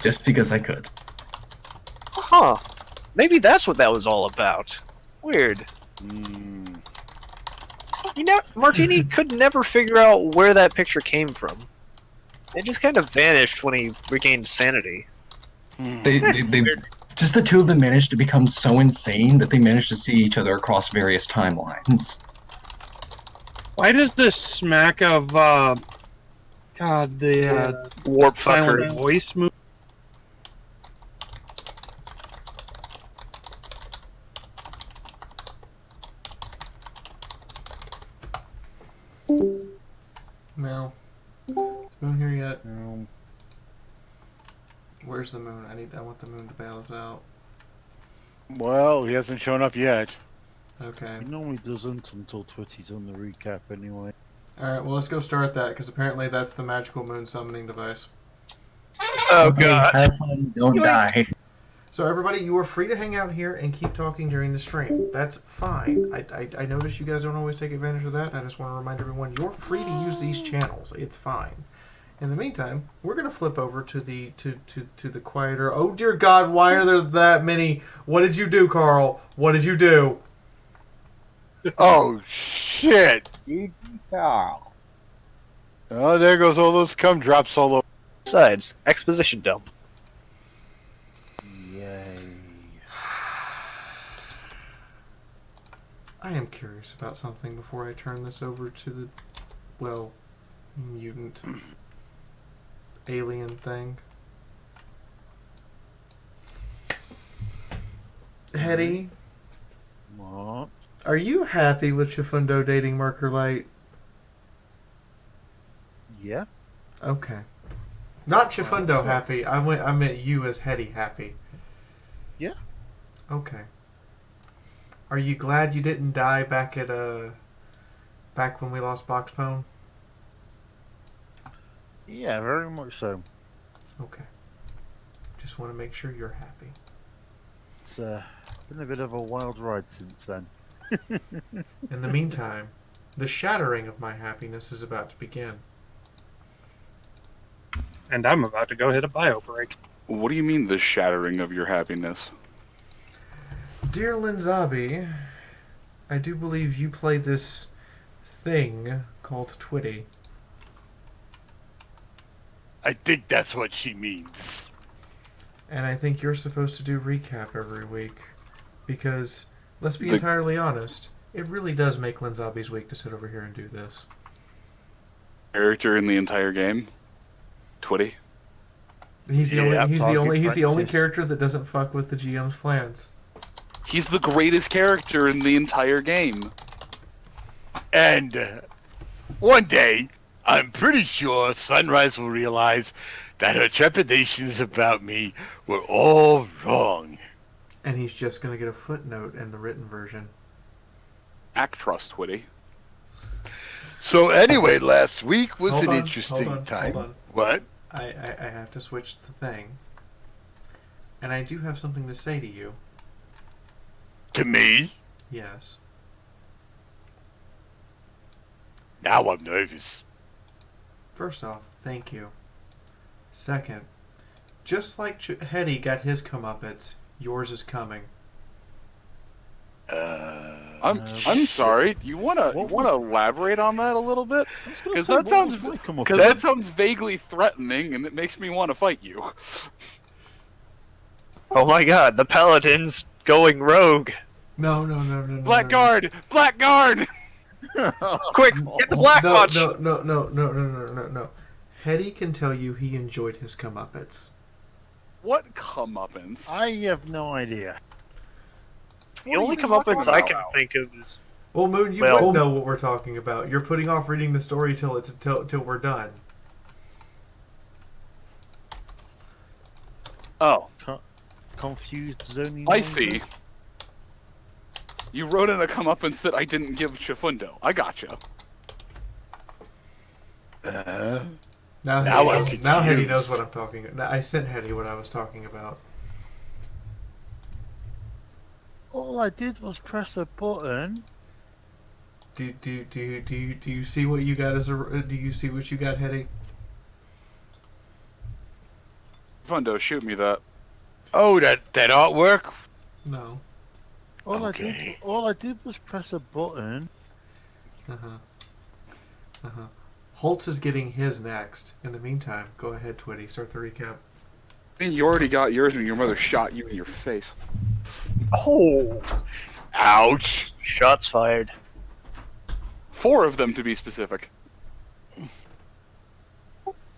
Just because I could. Huh. Maybe that's what that was all about. Weird. You know, Martini could never figure out where that picture came from. It just kind of vanished when he regained sanity. They just the two of them managed to become so insane that they managed to see each other across various timelines. Why does this smack of God the warp silent fucker voice move? No. Is Moon here yet? No. Where's the moon? I want the moon to bail us out. Well, he hasn't shown up yet. Okay. He normally doesn't until Twitty's on the recap anyway. Alright, well let's go start that, because apparently that's the magical moon summoning device. Oh Okay, god. have fun, don't die. So everybody, you are free to hang out here and keep talking during the stream. That's fine. I notice you guys don't always take advantage of that. I just want to remind everyone, you're free to use these channels. It's fine. In the meantime, we're going to flip over to the the quieter. Oh dear God, why are there that many? What did you do, Carl? What did you do? Oh shit! Carl. Oh, there goes all those cum drops all over. Besides, exposition dump. Yay. I am curious about something before I turn this over to the, well, mutant alien thing. Hetty, What? are you happy with Chifundo dating Marker Light? Yeah. Okay. Not Chifundo happy. I meant you as Hetty happy. Yeah. Okay. Are you glad you didn't die back at back when we lost Boxpone? Yeah, very much so. Okay. Just want to make sure you're happy. It's been a bit of a wild ride since then. In the meantime, the shattering of my happiness is about to begin. And I'm about to go hit a bio break. What do you mean the shattering of your happiness? Dear Linzabi, I do believe you play this thing called Twitty. I think that's what she means. And I think you're supposed to do recap every week. Because, let's be entirely honest, it really does make Linzabi's week to sit over here and do this. Character in the entire game? Twitty? He's the only character that doesn't fuck with the GM's plans. He's the greatest character in the entire game. And one day, I'm pretty sure Sunrise will realize that her trepidations about me were all wrong. And he's just going to get a footnote in the written version. Act trust, Twitty. So anyway, last week was an interesting time. Hold on. What? I have to switch the thing. And I do have something to say to you. To me? Yes. Now I'm nervous. First off, thank you. Second, just like Hetty got his comeuppance, yours is coming. I'm sorry. Do you wanna elaborate on that a little bit? Because that sounds vaguely threatening, and it makes me want to fight you. Oh my god, the paladin's going rogue. No. Blackguard! Blackguard! Quick, get the Black Watch! No. Hetty can tell you he enjoyed his comeuppance. What comeuppance? I have no idea. The only comeuppance I can think of is... Well, Moon, you wouldn't know what we're talking about. You're putting off reading the story till we're done. Oh. Confused zoning. I see. You wrote in a comeuppance that I didn't give Chifundo. I gotcha. Now Hetty knows what I'm talking about. I sent Hetty what I was talking about. All I did was press a button. Do you see what you got do you see what you got, Hetty? Fundo, shoot me that. Oh, that artwork? No. All I did was press a button. Holtz is getting his next. In the meantime, go ahead, Twitty. Start the recap. You already got yours when your mother shot you in your face. Oh! Ouch! Shots fired. 4 of them, to be specific.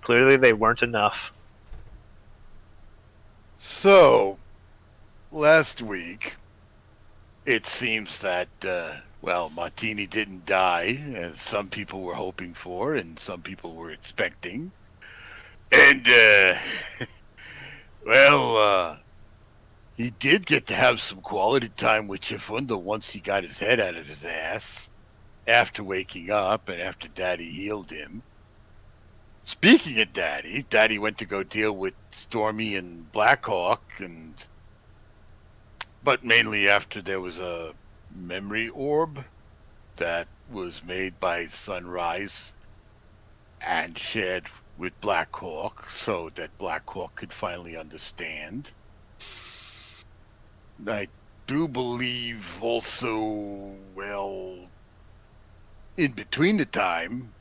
Clearly they weren't enough. So, last week, it seems that, Martini didn't die, as some people were hoping for and some people were expecting. And, he did get to have some quality time with Chifundo once he got his head out of his ass, after waking up and after Daddy healed him. Speaking of Daddy went to go deal with Stormy and Blackhawk, but mainly after there was a memory orb that was made by Sunrise and shared with Blackhawk so that Blackhawk could finally understand. I do believe also, in between the time,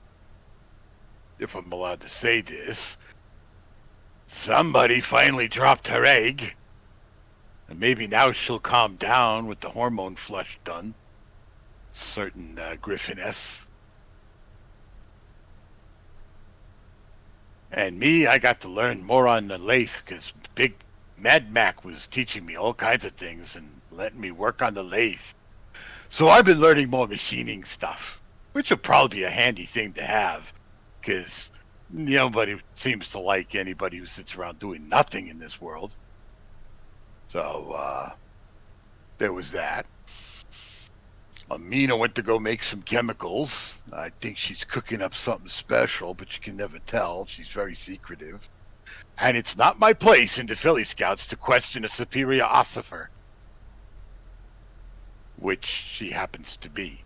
if I'm allowed to say this, somebody finally dropped her egg. And maybe now she'll calm down with the hormone flush done. Certain Griffiness. And me, I got to learn more on the lathe because Big Mad Mac was teaching me all kinds of things and letting me work on the lathe. So I've been learning more machining stuff, which will probably be a handy thing to have because nobody seems to like anybody who sits around doing nothing in this world. So, there was that. Amina went to go make some chemicals. I think she's cooking up something special, but you can never tell. She's very secretive. And it's not my place in the Filly Scouts to question a superior ossifer. Which she happens to be.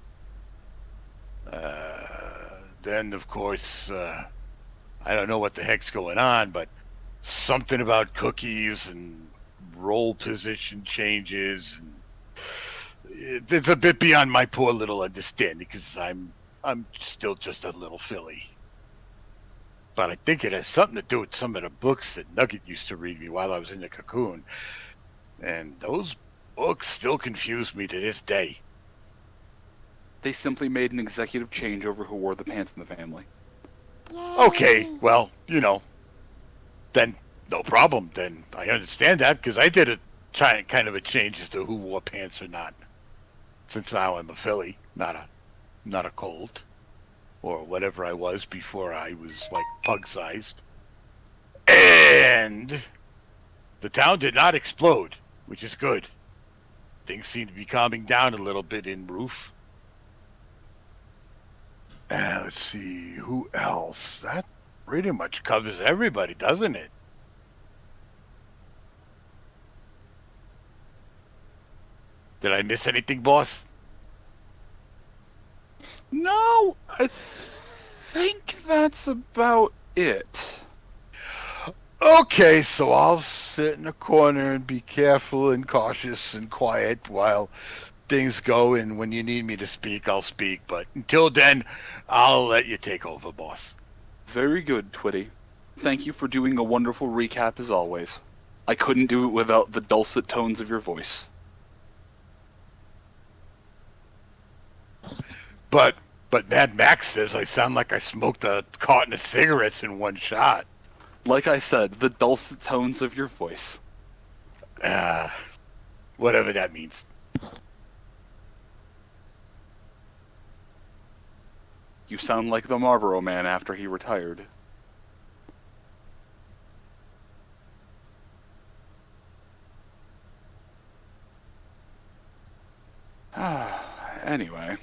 Then, of course, I don't know what the heck's going on, but something about cookies and role position changes, and it's a bit beyond my poor little understanding because I'm still just a little filly. But I think it has something to do with some of the books that Nugget used to read me while I was in the cocoon, and those books still confuse me to this day. They simply made an executive change over who wore the pants in the family. Okay, well, then no problem. Then I understand that because I did a kind of a change as to who wore pants or not. Since now I'm a filly, not a colt, or whatever I was before I was like pug-sized. And the town did not explode, which is good. Things seem to be calming down a little bit in Roof. Let's see, who else? That pretty much covers everybody, doesn't it? Did I miss anything, boss? No, I think that's about it. Okay, so I'll sit in a corner and be careful and cautious and quiet while things go, and when you need me to speak, I'll speak. But until then, I'll let you take over, boss. Very good, Twitty. Thank you for doing a wonderful recap as always. I couldn't do it without the dulcet tones of your voice. But Mad Max says I sound like I smoked a carton of cigarettes in one shot. Like I said, the dulcet tones of your voice. Whatever that means. You sound like the Marlboro Man after he retired. Anyway.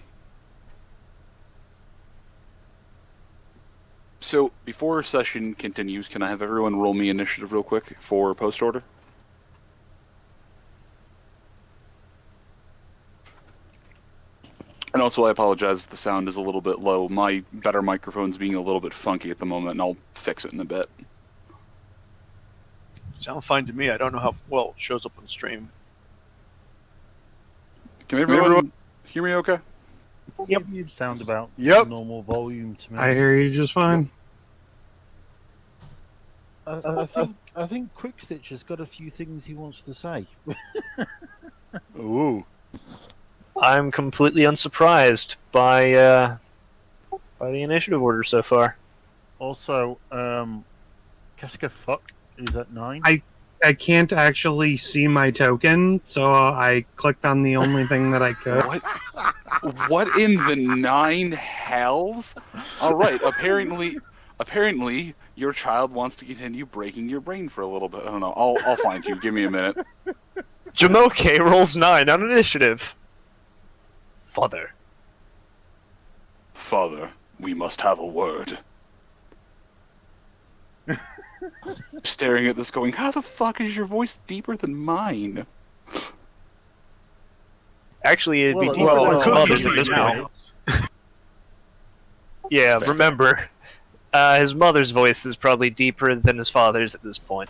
So before session continues, can I have everyone roll me initiative real quick for post order? And also, I apologize if the sound is a little bit low. My better microphone's being a little bit funky at the moment, and I'll fix it in a bit. Sound fine to me. I don't know how well it shows up on stream. Can everyone hear me okay? Yep. You'd sound about normal volume to me. I hear you just fine. I think Quickstitch has got a few things he wants to say. Ooh. I'm completely unsurprised by the initiative order so far. Also, Casca fuck is at 9. I can't actually see my token, so I clicked on the only thing that I could. What in the 9 hells? All right, apparently, your child wants to continue breaking your brain for a little bit. I don't know. I'll find you. Give me a minute. Jamoke rolls 9 on initiative. Father, we must have a word. Staring at this going, how the fuck is your voice deeper than mine? Actually, it'd be deeper than his mother's at this point. Yeah, remember, his mother's voice is probably deeper than his father's at this point.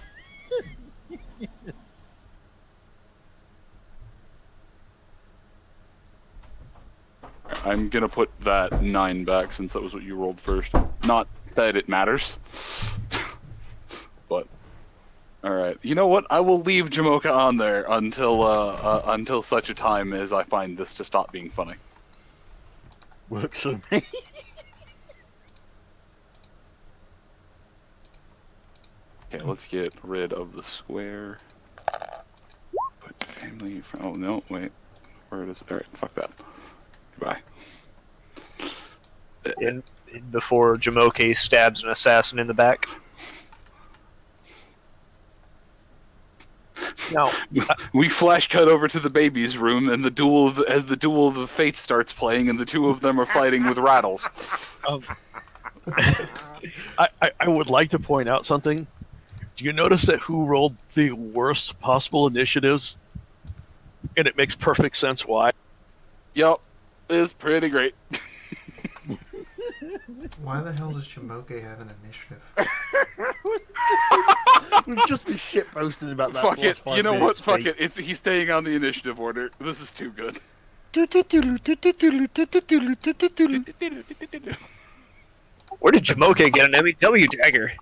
I'm gonna put that 9 back since that was what you rolled first. Not that it matters. But alright. You know what? I will leave Jamoka on there until such a time as I find this to stop being funny. Works for me. Okay, let's get rid of the square. Put family from. Oh no, wait. Where it is? Alright, fuck that. Goodbye. And before Jamoke stabs an assassin in the back. No. We flash cut over to the baby's room, and the duel of the fates starts playing, and the two of them are fighting with rattles. I would like to point out something. Do you notice that who rolled the worst possible initiatives? And it makes perfect sense why. Yup. It's pretty great. Why the hell does Jamoke have an initiative? We've just been shit posted about that. Fuck it. You know what? Fuck it. He's staying on the initiative order. This is too good. Where did Jamoke get an MEW dagger?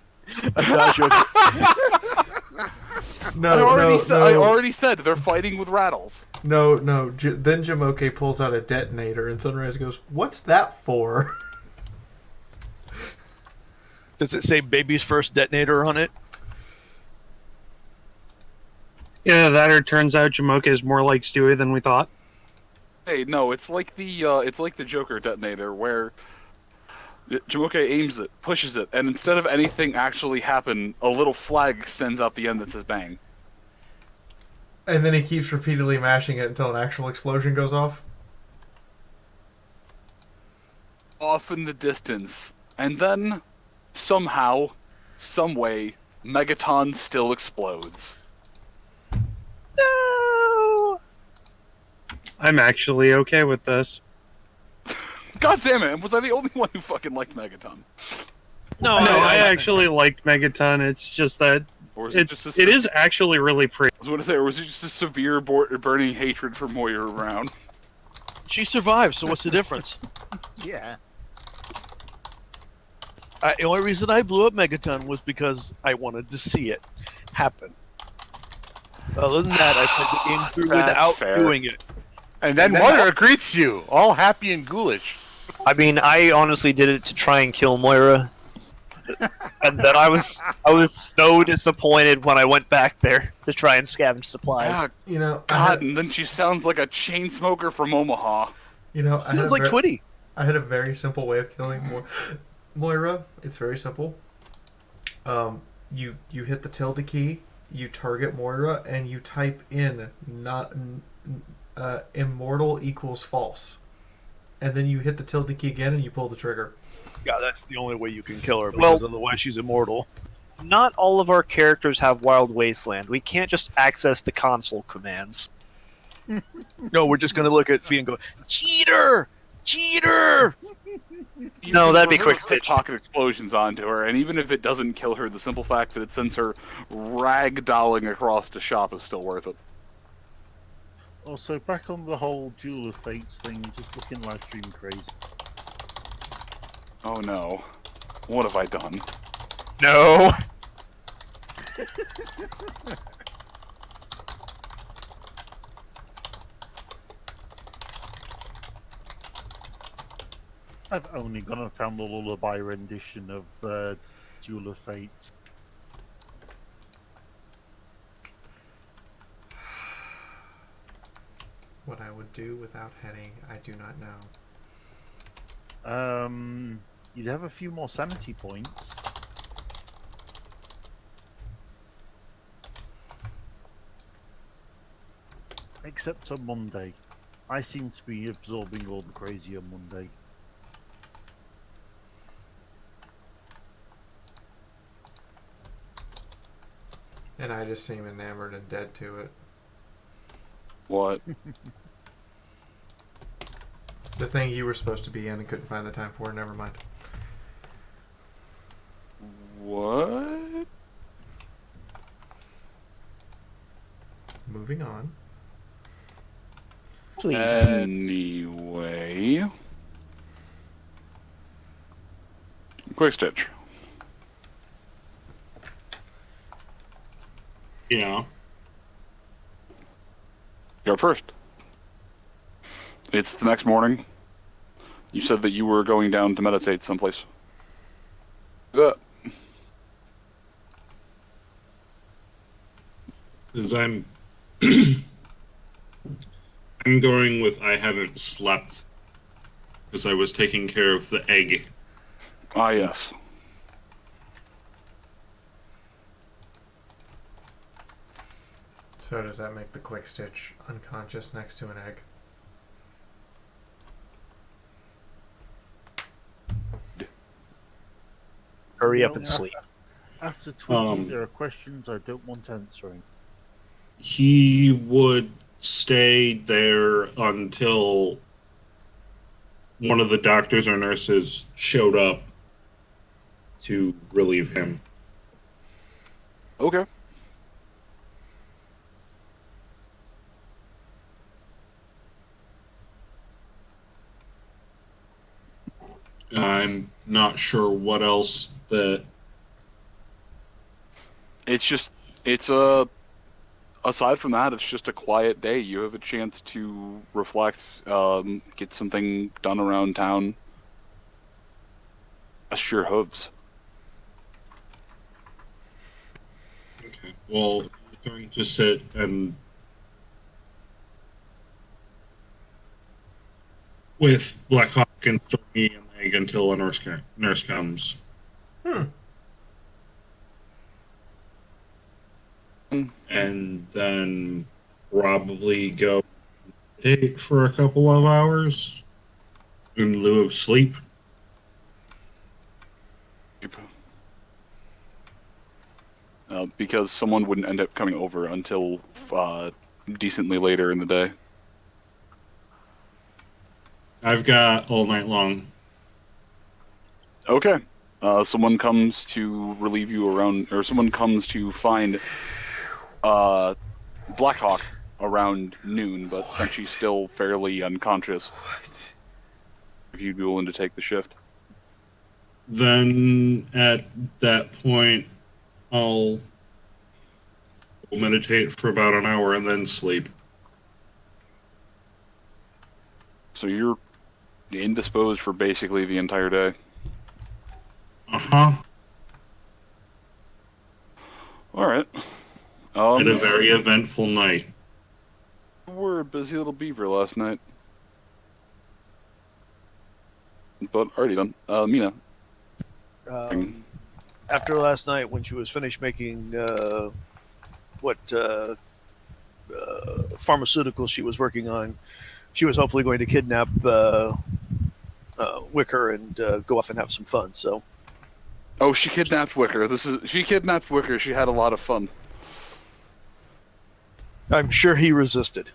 I already said they're fighting with rattles. No. Then Jamoke pulls out a detonator, and Sunrise goes, "What's that for?" Does it say baby's first detonator on it? Yeah, that or turns out Jamoke is more like Stewie than we thought. Hey, no, it's like the Joker detonator where Jamoke aims it, pushes it, and instead of anything actually happen, a little flag extends out the end that says bang. And then he keeps repeatedly mashing it until an actual explosion goes off. Off in the distance. And then, somehow, someway, Megaton still explodes. No! I'm actually okay with this. God damn it! Was I the only one who fucking liked Megaton? No, I actually liked Megaton. It's just that it is actually really pretty. I was going to say, or was it just a severe burning hatred for Moira around? She survived, so what's the difference? Yeah. The only reason I blew up Megaton was because I wanted to see it happen. Other than that, I played the game through without doing it. And then Moira greets you, all happy and ghoulish. I mean, I honestly did it to try and kill Moira. And then I was so disappointed when I went back there to try and scavenge supplies. Yeah, God, and then she sounds like a chain smoker from Omaha. You know, I like Twitty. I had a very simple way of killing Moira. It's very simple. You hit the tilde key, you target Moira, and you type in immortal equals false. and then you hit the tilde key again and you pull the trigger. Yeah, that's the only way you can kill her, because otherwise she's immortal. Not all of our characters have Wild Wasteland. We can't just access the console commands. No, we're just going to look at Fee and go, cheater! Cheater! No, that'd be quick stitch. stitch. Pocket explosions onto her, and even if it doesn't kill her, the simple fact that it sends her ragdolling across the shop is still worth it. Also, back on the whole Duel of Fates thing, just looking live stream crazy. Oh no. What have I done? No! I've only gone and found the lullaby rendition of Duel of Fates. What I would do without heading, I do not know. You'd have a few more sanity points. Except on Monday. I seem to be absorbing all the crazy on Monday. And I just seem enamored and dead to it. What? The thing you were supposed to be in and couldn't find the time for, never mind. What? Moving on. Please. Anyway. Quick stitch. Yeah. Go first. It's the next morning. You said that you were going down to meditate someplace. Since I'm I'm going with I haven't slept because I was taking care of the egg. Ah, yes. So does that make the quick stitch unconscious next to an egg? Hurry up and sleep. After tweeting, there are questions I don't want answering. He would stay there until one of the doctors or nurses showed up to relieve him. Okay. I'm not sure what else that... Aside from that, it's just a quiet day. You have a chance to reflect, get something done around town. Rest your hooves. Okay, well, he's going to sit and... with Black Hawk and Stormy and Egg until a nurse comes. And then probably go date for a couple of hours in lieu of sleep. Because someone wouldn't end up coming over until decently later in the day. I've got all night long. Okay. Someone comes to relieve you around, or someone comes to find Blackhawk around noon, but since she's still fairly unconscious, if you'd be willing to take the shift. Then at that point, I'll meditate for about an hour and then sleep. So you're indisposed for basically the entire day. Uh-huh. Alright. Had a very eventful night. We're a busy little beaver last night. But already done. Mina. After last night, when she was finished making pharmaceuticals she was working on, she was hopefully going to kidnap Wicker and go off and have some fun. So. Oh, she kidnapped Wicker. She kidnapped Wicker. She had a lot of fun. I'm sure he resisted.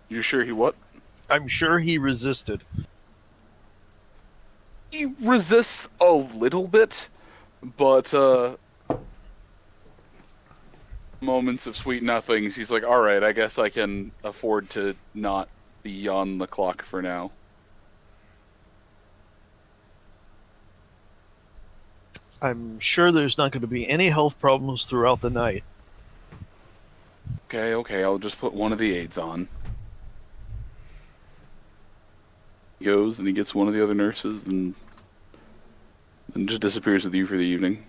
You sure he what? I'm sure he resisted. He resists a little bit, but moments of sweet nothings, he's like, alright, I guess I can afford to not be on the clock for now. I'm sure there's not going to be any health problems throughout the night. Okay, I'll just put one of the aides on. He goes and he gets one of the other nurses and just disappears with you for the evening.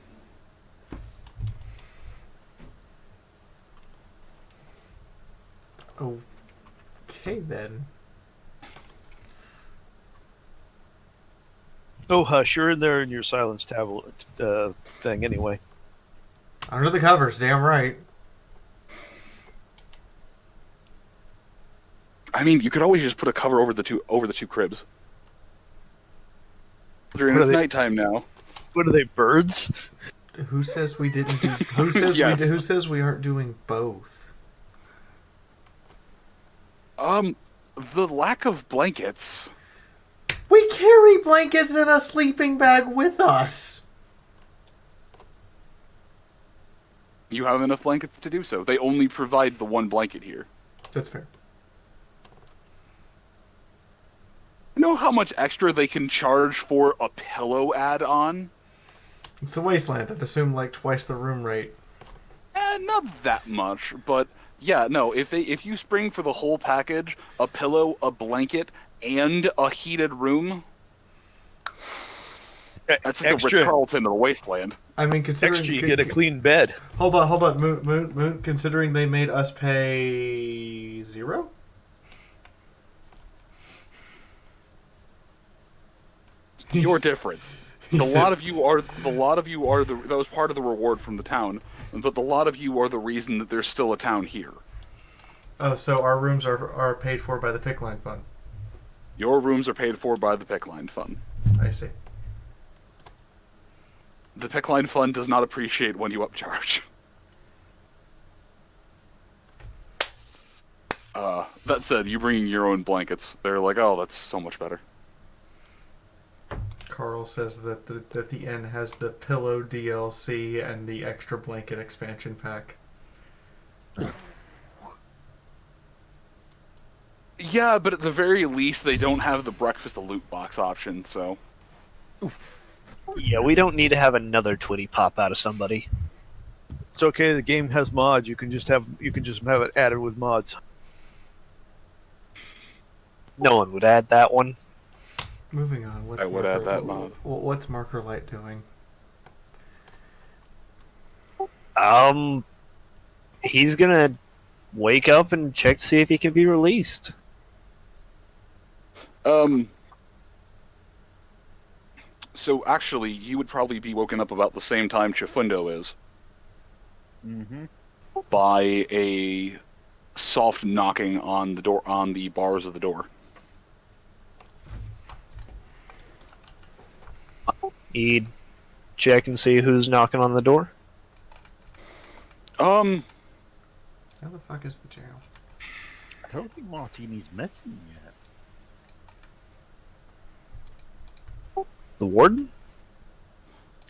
Okay, then. Oh, hush, you're in there in your silence tablet thing anyway. Under the covers, damn right. I mean, you could always just put a cover over the two cribs. It's nighttime now. What are they, birds? Who says we didn't do? Who says Yes. who says we aren't doing both? The lack of blankets. We carry blankets in a sleeping bag with us. You have enough blankets to do so. They only provide the one blanket here. That's fair. You know how much extra they can charge for a pillow add-on? It's the wasteland. I'd assume like twice the room rate. Not that much, but yeah, no. If you spring for the whole package, a pillow, a blanket, and a heated room, that's like the Ritz-Carlton of the wasteland. I mean, considering Extra, you get a clean bed. Hold on, Moon. Considering they made us pay 0. You're different. A lot of you are that was part of the reward from the town, but the lot of you are the reason that there's still a town here. Oh, so our rooms are paid for by the Pickline Fund. Your rooms are paid for by the Pickline Fund. I see. The Pickline Fund does not appreciate when you upcharge. That said, you bringing your own blankets, they're like, oh, that's so much better. Carl says that the inn has the pillow DLC and the extra blanket expansion pack. Yeah, but at the very least, they don't have the breakfast loot box option, so... Yeah, we don't need to have another Twitty pop out of somebody. It's okay. The game has mods. You can just have it added with mods. No one would add that one. Moving on. I would add that mod. What's Marker Light doing? He's gonna wake up and check to see if he can be released. So actually, you would probably be woken up about the same time Chifundo is. Mm-hmm. By a soft knocking on the door, on the bars of the door. He'd check and see who's knocking on the door. How the fuck is the jail? I don't think Martini's met him yet. The warden?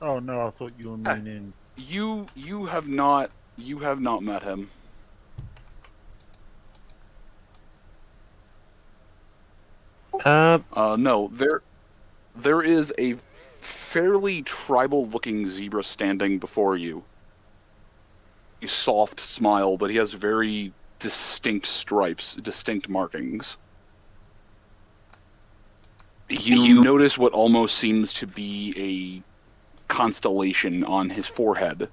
Oh no, I thought you were meaning. You have not met him. No, there is a fairly tribal-looking zebra standing before you. A soft smile, but he has very distinct stripes, distinct markings. You notice what almost seems to be a constellation on his forehead.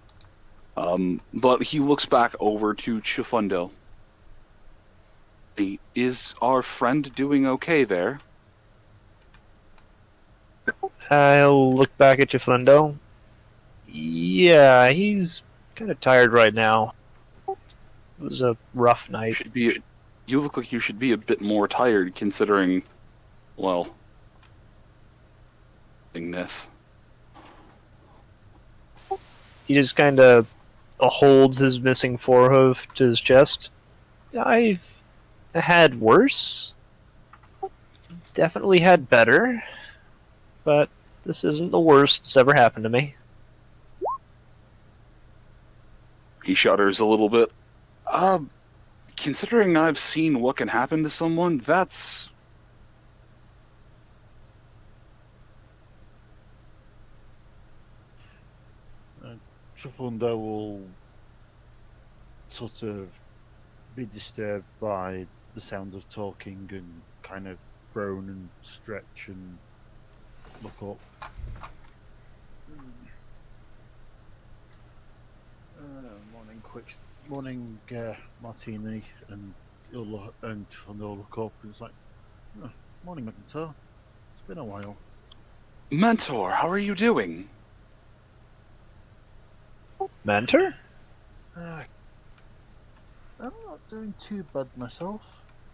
But he looks back over to Chifundo. Is our friend doing okay there? I'll look back at Chifundo. Yeah, he's kind of tired right now. It was a rough night. You look like you should be a bit more tired, considering, well, This. He just kind of holds his missing forehoof to his chest. I've had worse. Definitely had better. But this isn't the worst that's ever happened to me. He shudders a little bit. Considering I've seen what can happen to someone, that's... Chifundo will sort of be disturbed by the sound of talking and kind of groan and stretch and look up. Morning, Martini, and Chifundo will look up and it's like, oh, morning, Magneto. It's been a while. Mentor, how are you doing? Mentor? I'm not doing too bad myself.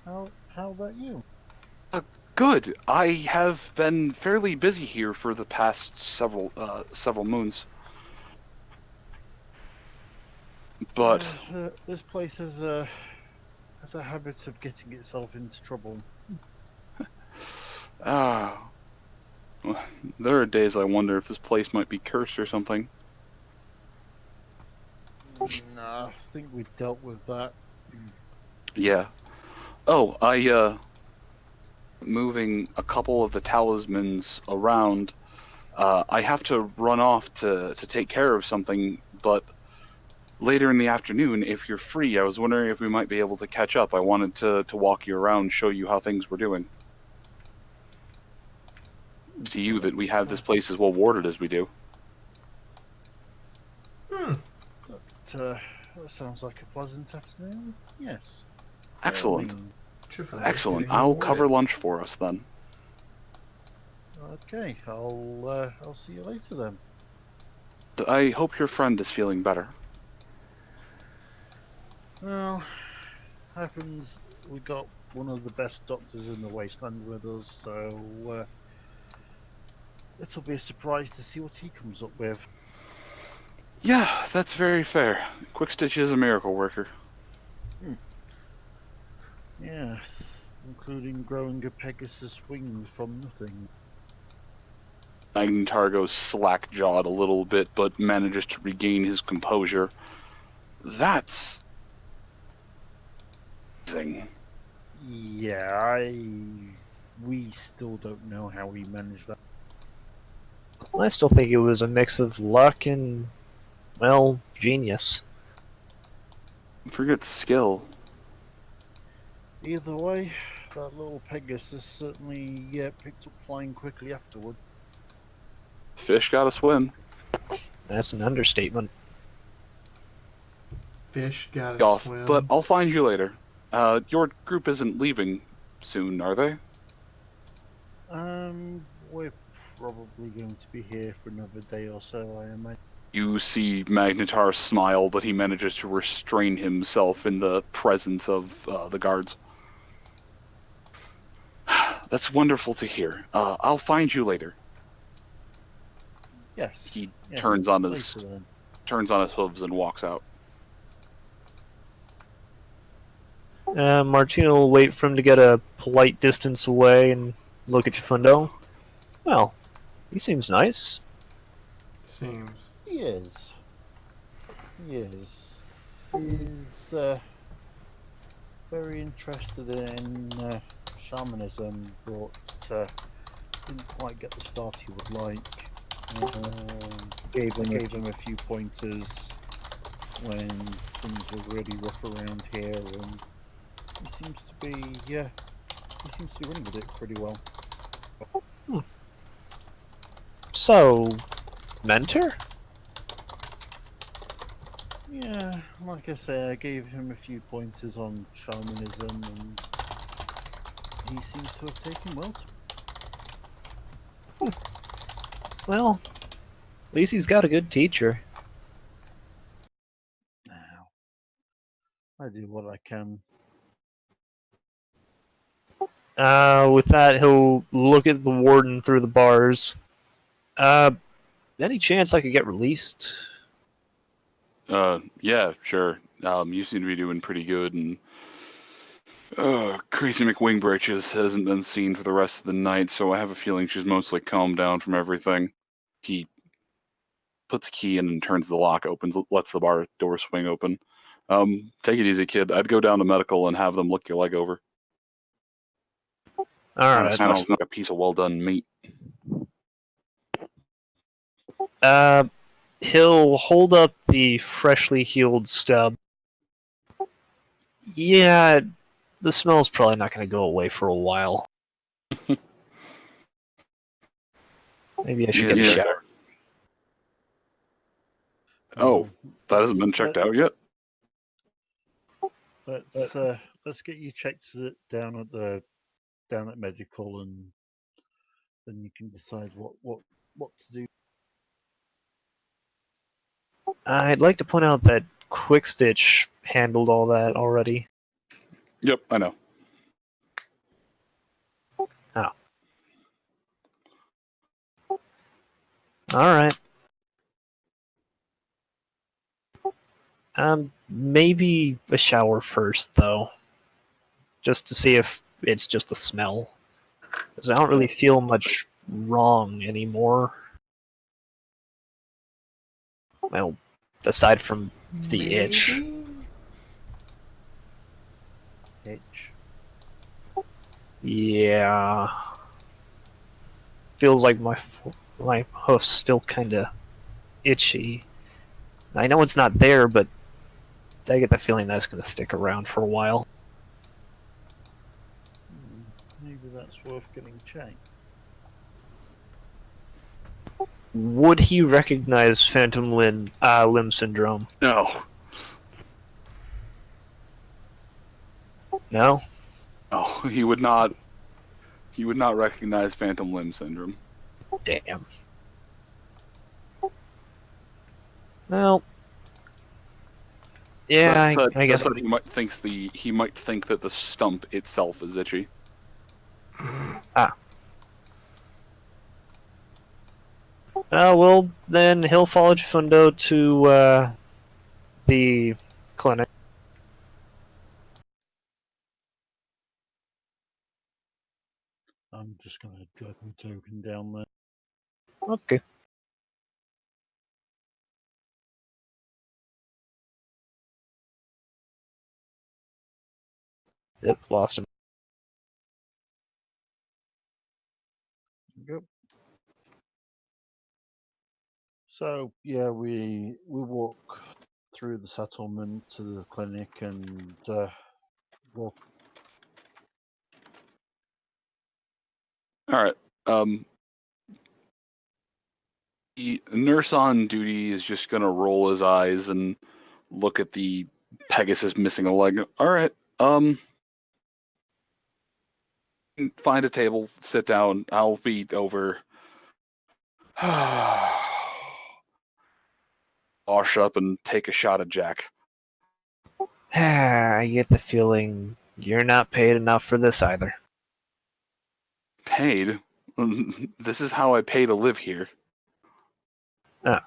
How about you? Good. I have been fairly busy here for the past several moons. But this place has a habit of getting itself into trouble. Well, there are days I wonder if this place might be cursed or something. Nah, I think we dealt with that. Yeah. Moving a couple of the talismans around. I have to run off to take care of something, but later in the afternoon, if you're free, I was wondering if we might be able to catch up. I wanted to walk you around, show you how things were doing. To you that we have this place as well warded as we do. That sounds like a pleasant afternoon. Yes. Excellent. Excellent. getting I'll rewarded. cover lunch for us then. Okay, I'll see you later then. I hope your friend is feeling better. Well, happens we got one of the best doctors in the wasteland with us, so it'll be a surprise to see what he comes up with. Yeah, that's very fair. Quick Stitch is a miracle worker. Yes, including growing a Pegasus wing from nothing. Magnetar goes slack-jawed a little bit, but manages to regain his composure. That's... amazing. Yeah, we still don't know how we managed that. I still think it was a mix of luck and, well, genius. Forget skill. Either way, that little Pegasus certainly picked up flying quickly afterward. Fish gotta swim. That's an understatement. Fish gotta Golf, swim. but I'll find you later. Your group isn't leaving soon, are they? We're probably going to be here for another day or so, I imagine. You see Magnetar smile, but he manages to restrain himself in the presence of the guards. That's wonderful to hear. I'll find you later. Yes. He yes, turns on later his then. hooves and walks out. Martino will wait for him to get a polite distance away and look at Chifundo. Well, he seems nice. Seems. He is. He is. He's very interested in shamanism, but didn't quite get the start he would like. Gave him a few pointers when things were really rough around here, and he seems to be running with it pretty well. So, mentor? Yeah, like I say, I gave him a few pointers on shamanism, and he seems to have taken well to it. Well, at least he's got a good teacher. Now, I do what I can. With that, he'll look at the warden through the bars. Any chance I could get released? Yeah, sure. You seem to be doing pretty good, and Crazy McWingbritches hasn't been seen for the rest of the night, so I have a feeling she's mostly calmed down from everything. He puts a key in and turns the lock, opens, lets the bar door swing open. Take it easy, kid. I'd go down to medical and have them look your leg over. All right. Smells like a piece of well-done meat. He'll hold up the freshly healed stub. Yeah, the smell's probably not going to go away for a while. Maybe I should get a shower. Oh, that hasn't been checked out yet? Let's get you checked down at medical, and then you can decide what to do. I'd like to point out that Quick Stitch handled all that already. Yep, I know. Oh. Alright. Maybe a shower first, though. Just to see if it's just the smell. Because I don't really feel much wrong anymore. Well, aside from the itch. Itch? Yeah. Feels like my hoof's still kind of itchy. I know it's not there, but I get the feeling that's going to stick around for a while. Maybe that's worth getting checked. Would he recognize phantom limb syndrome? No. No? Oh, he would not. He would not recognize phantom limb syndrome. Damn. Well. Yeah, I guess. He might think that the stump itself is itchy. Ah. Well, then he'll follow Jafundo to the clinic. I'm just going to drag my token down there. Okay. Yep, lost him. Yep. So yeah, we walk through the settlement to the clinic and walk. All right. The nurse on duty is just gonna roll his eyes and look at the Pegasus missing a leg. All right. Find a table, sit down. I'll be over. Wash up and take a shot at Jack. I get the feeling you're not paid enough for this either. Paid? This is how I pay to live here. Oh.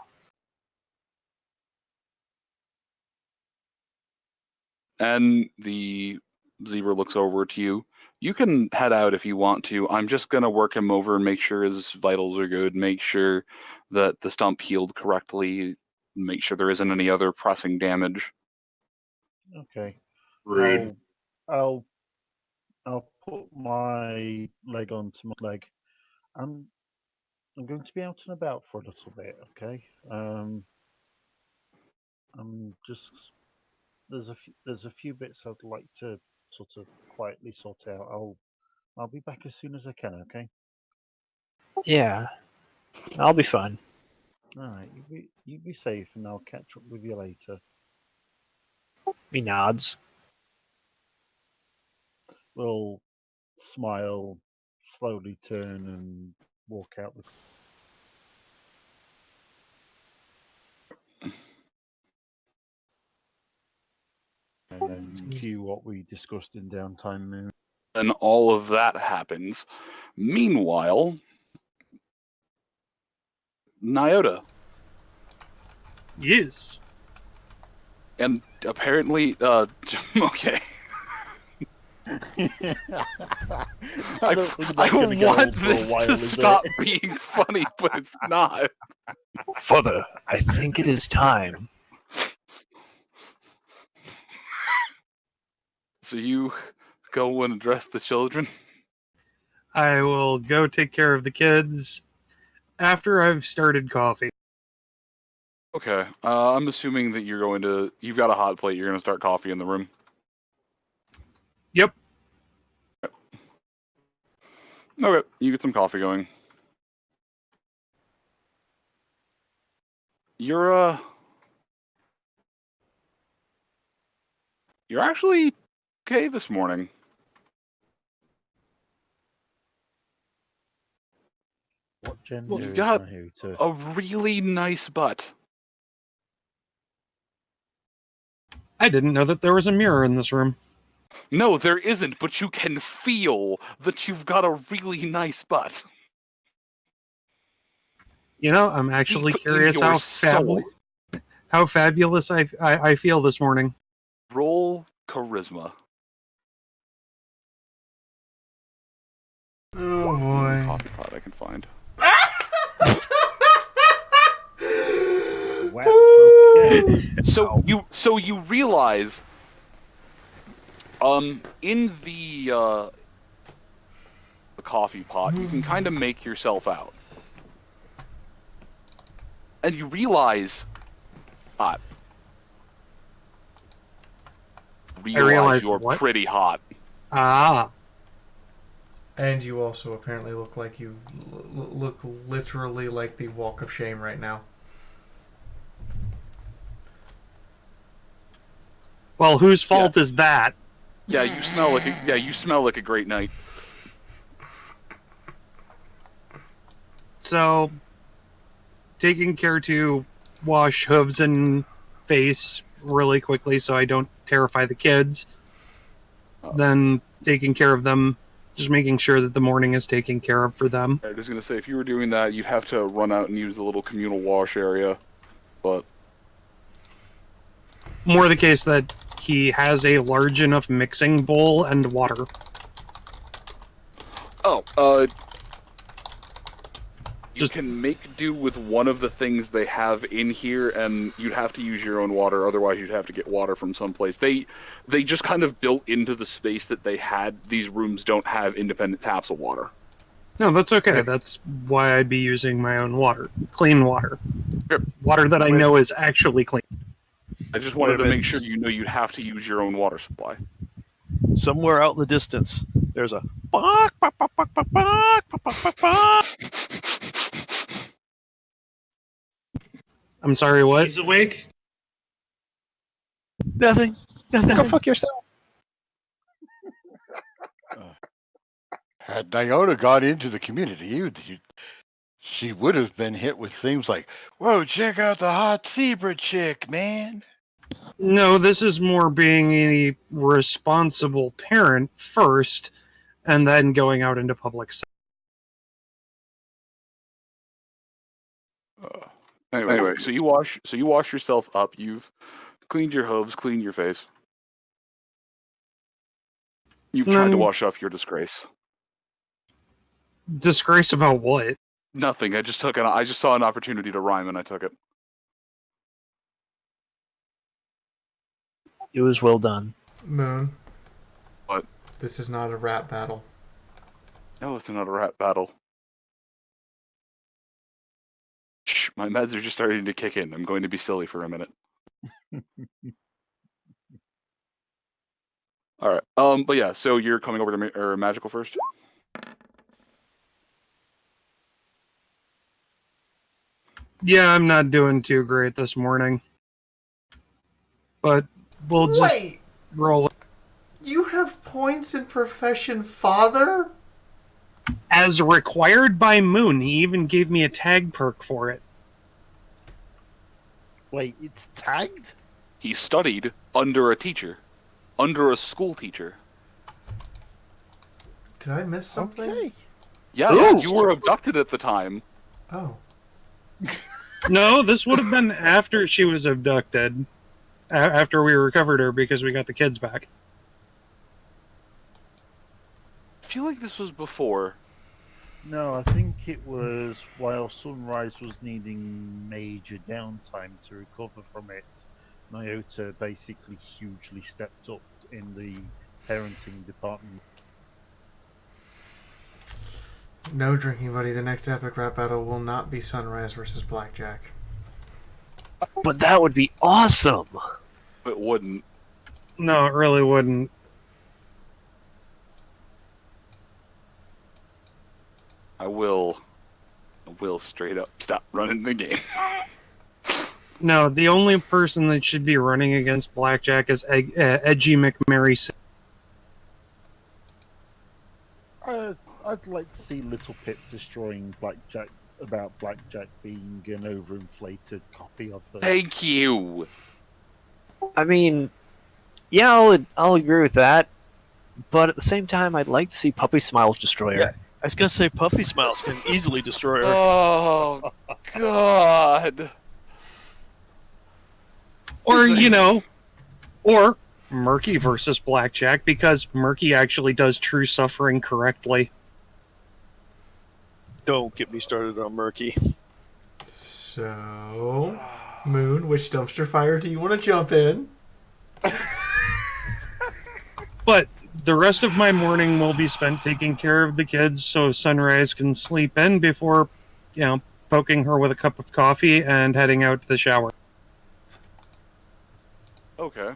And the zebra looks over to you. You can head out if you want to. I'm just going to work him over and make sure his vitals are good, make sure that the stump healed correctly, make sure there isn't any other pressing damage. Okay. Rude. I'll put my leg onto my leg. I'm going to be out and about for a little bit, okay? I'm just there's a few bits I'd like to sort of quietly sort out. I'll be back as soon as I can, okay? Yeah, I'll be fine. All right, you be safe, and I'll catch up with you later. He nods. We'll smile, slowly turn, and walk out the. And cue what we discussed in downtime moon. And all of that happens. Meanwhile, Nyota. Yes. And apparently, okay. I want this to stop being funny, but it's not. Father, I think it is time. So you go and address the children? I will go take care of the kids after I've started coffee. Okay. I'm assuming that you've got a hot plate. You're going to start coffee in the room. Yep. Okay. You get some coffee going. You're actually okay this morning. What gender Well, you've is got Nahuta? a really nice butt. I didn't know that there was a mirror in this room. No, there isn't, but you can feel that you've got a really nice butt. You know, I'm actually Deep in curious your soul. how fabulous I feel this morning. Roll charisma. Oh boy. Coffee pot I can find. Wow. Okay. So you realize, in the coffee pot, you can kind of make yourself out, and you realize, hot. realize you're what? pretty hot. Ah. And you also apparently look like you look literally like the walk of shame right now. Well, whose fault is that? Yeah, you smell like a great night. So, taking care to wash hooves and face really quickly so I don't terrify the kids. Then taking care of them, just making sure that the morning is taken care of for them. I was gonna say, if you were doing that, you'd have to run out and use the little communal wash area, but More the case that he has a large enough mixing bowl and water. you can make do with one of the things they have in here, and you'd have to use your own water. Otherwise, you'd have to get water from someplace. They just kind of built into the space that they had. These rooms don't have independent taps of water. No, that's okay. That's why I'd be using my own water. Clean water. Water that I know is actually clean. I just wanted to make sure you know you'd have to use your own water supply. Somewhere out in the distance, there's a I'm sorry, what? He's awake. Nothing. Go fuck yourself. Had Nyota gone into the community, she would have been hit with things like, "Whoa, check out the hot zebra chick, man." No, this is more being a responsible parent first, and then going out into public. Anyway, so you wash yourself up. You've cleaned your hooves, cleaned your face. You've tried to wash off your disgrace. Disgrace about what? Nothing. I just saw an opportunity to rhyme, and I took it. It was well done. Moon. What? This is not a rap battle. No, it's not a rap battle. Shh, my meds are just starting to kick in. I'm going to be silly for a minute. All right. But yeah. So you're coming over to magical first. Yeah, I'm not doing too great this morning. But we'll just roll it. You have points in profession father? As required by Moon, he even gave me a tag perk for it. Wait, it's tagged? He studied under a teacher. Under a school teacher. Did I miss something? Okay. Yeah, you were abducted at the time. Oh. No, this would have been after she was abducted. After we recovered her because we got the kids back. I feel like this was before. No, I think it was while Sunrise was needing major downtime to recover from it. Nyota basically hugely stepped up in the parenting department. No, drinking buddy. The next epic rap battle will not be Sunrise versus Blackjack. But that would be awesome. It wouldn't. No, it really wouldn't. I will straight up stop running the game. No, the only person that should be running against Blackjack is Edgy McMary. I'd like to see Little Pip destroying Blackjack about Blackjack being an overinflated copy of her. Thank you. I mean, yeah, I'll agree with that. But at the same time, I'd like to see Puppy Smiles destroy her. Yeah, I was gonna say Puffy Smiles can easily destroy her. Oh God. Or, you know, or Murky versus Blackjack, because Murky actually does true suffering correctly. Don't get me started on Murky. So, Moon, which dumpster fire do you want to jump in? But the rest of my morning will be spent taking care of the kids so Sunrise can sleep in before, you know, poking her with a cup of coffee and heading out to the shower. Okay.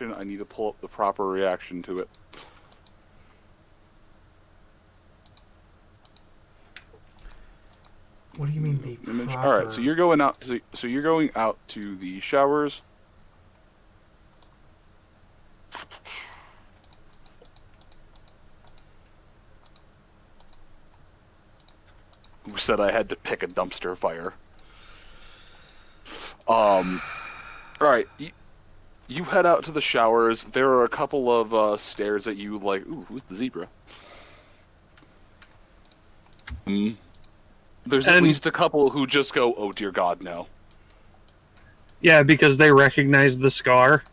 I need to pull up the proper reaction to it. What do you mean the Image. proper... All right, so you're going out. So you're going out to the showers. Who said I had to pick a dumpster fire? All right. You head out to the showers. There are a couple of stairs that you like. Ooh, who's the zebra? There's at least a couple who just go, "Oh dear God, no." Yeah, because they recognize the scar.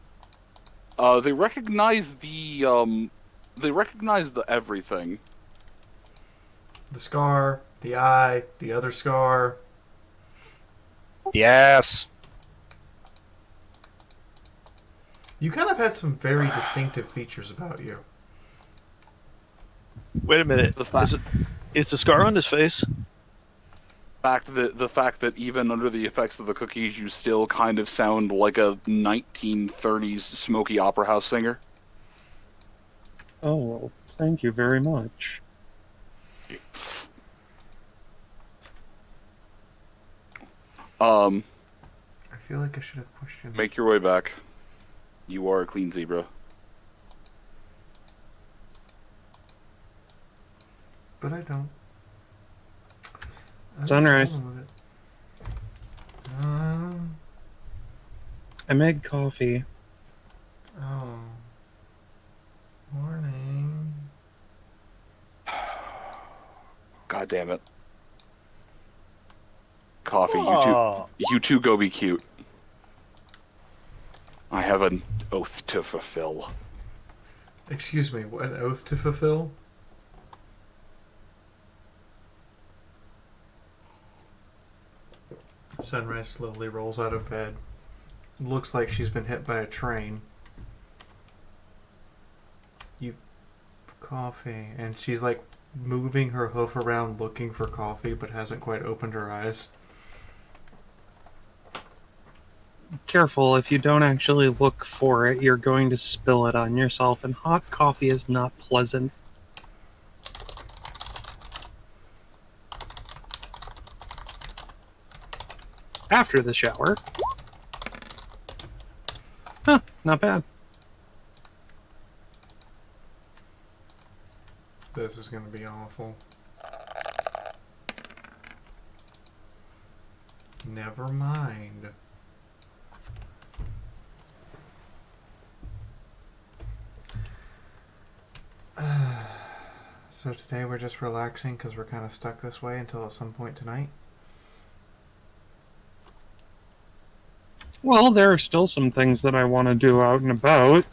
They recognize the everything. The scar, the eye, the other scar. Yes. You kind of had some very distinctive features about you. Wait a minute. Is the scar on his face? The fact that even under the effects of the cookies, you still kind of sound like a 1930s smoky opera house singer. Oh, well, thank you very much. I feel like I should have questioned. Make your way back. You are a clean zebra. But I don't. Sunrise. I made coffee. Oh. Morning. God damn it. Coffee, you two go be cute. I have an oath to fulfill. Excuse me, what, an oath to fulfill? Sunrise slowly rolls out of bed. Looks like she's been hit by a train. Coffee. And she's like moving her hoof around looking for coffee but hasn't quite opened her eyes. Careful, if you don't actually look for it, you're going to spill it on yourself, and hot coffee is not pleasant. After the shower. Huh, not bad. This is going to be awful. Never mind. So today we're just relaxing because we're kind of stuck this way until at some point tonight. Well, there are still some things that I want to do out and about.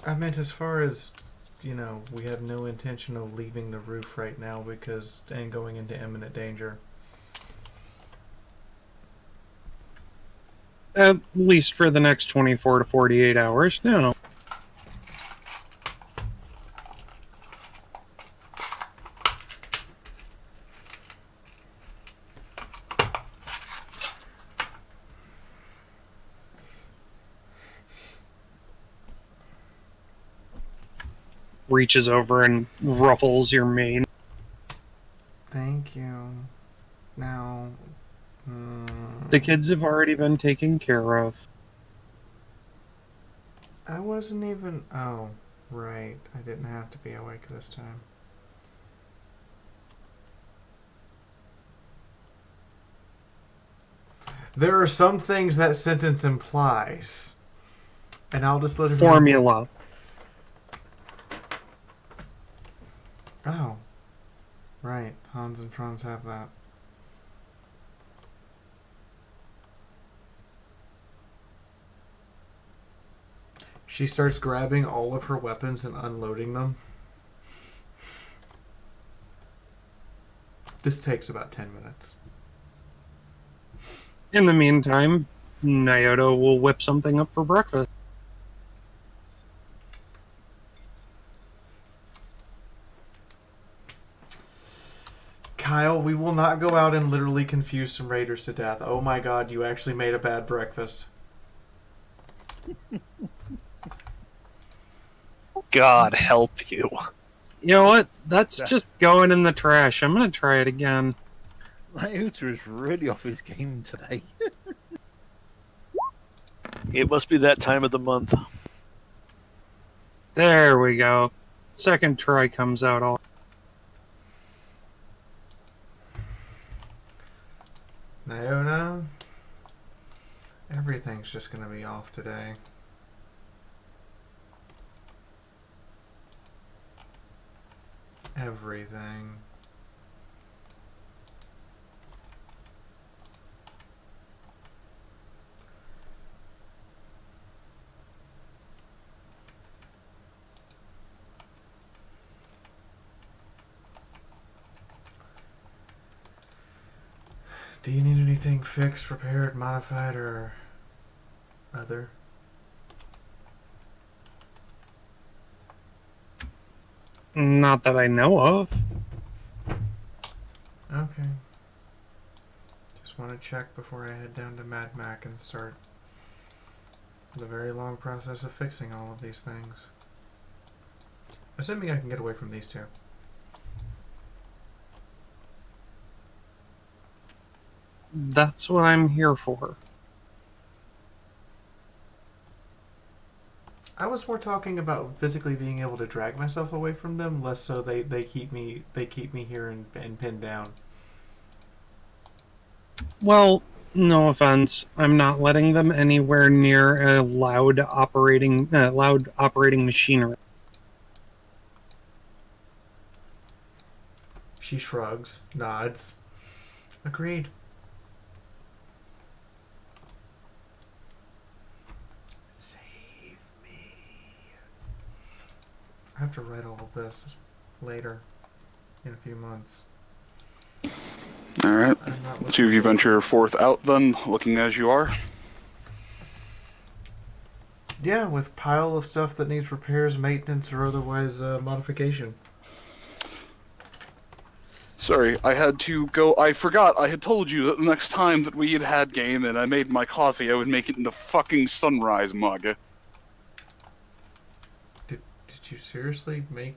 I meant as far as, you know, we have no intention of leaving the roof right now and going into imminent danger. At least for the next 24 to 48 hours, no. Reaches over and ruffles your mane. Thank you. Now, The kids have already been taken care of. I wasn't even... Oh, right. I didn't have to be awake this time. There are some things that sentence implies. And I'll just let it... Formula. Oh. Right. Hans and Franz have that. She starts grabbing all of her weapons and unloading them. This takes about 10 minutes. In the meantime, Nyota will whip something up for breakfast. Kyle, we will not go out and literally confuse some raiders to death. Oh my god, you actually made a bad breakfast. God help you. You know what? That's just going in the trash. I'm going to try it again. Nyota is really off his game today. It must be that time of the month. There we go. Second try comes out all. Nyota, everything's just going to be off today. Everything. Do you need anything fixed, repaired, modified, or other? Not that I know of. Okay. Just want to check before I head down to Mad Mac and start the very long process of fixing all of these things. Assuming I can get away from these two. That's what I'm here for. I was more talking about physically being able to drag myself away from them, less so they keep me here and pinned down. Well, no offense. I'm not letting them anywhere near a loud operating machinery. She shrugs, nods. Agreed. I have to write all of this later, in a few months. Alright. Two of you venture forth out then, looking as you are. Yeah, with pile of stuff that needs repairs, maintenance, or otherwise modification. Sorry, I had to go. I forgot. I had told you that the next time that we had game and I made my coffee, I would make it in the fucking sunrise mug. Did you seriously make?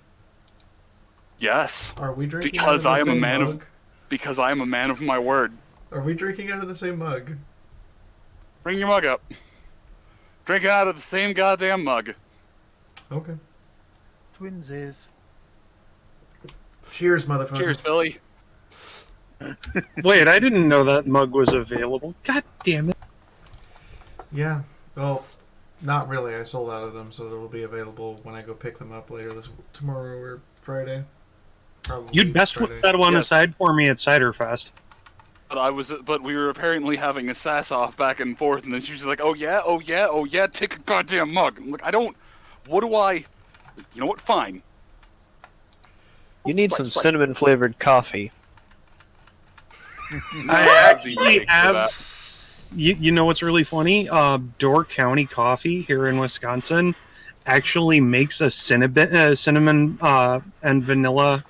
Yes. Are we drinking because out I of am the a same man mug? because I am a man of my word. Are we drinking out of the same mug? Bring your mug up. Drink out of the same goddamn mug. Okay. Twinsies. Cheers, motherfucker. Cheers, Philly. Wait, I didn't know that mug was available. God damn it. Yeah. Well, Not really. I sold out of them, so it'll be available when I go pick them up later tomorrow or Friday. Probably You'd best Friday. put that one aside for me at Cider Fest. But we were apparently having a sass off back and forth, and then she was like, "Oh yeah, take a goddamn mug." I'm like, what do I? You know what? Fine. You need some cinnamon flavored coffee. I actually have. You know what's really funny? Door County Coffee here in Wisconsin actually makes a cinnamon and vanilla,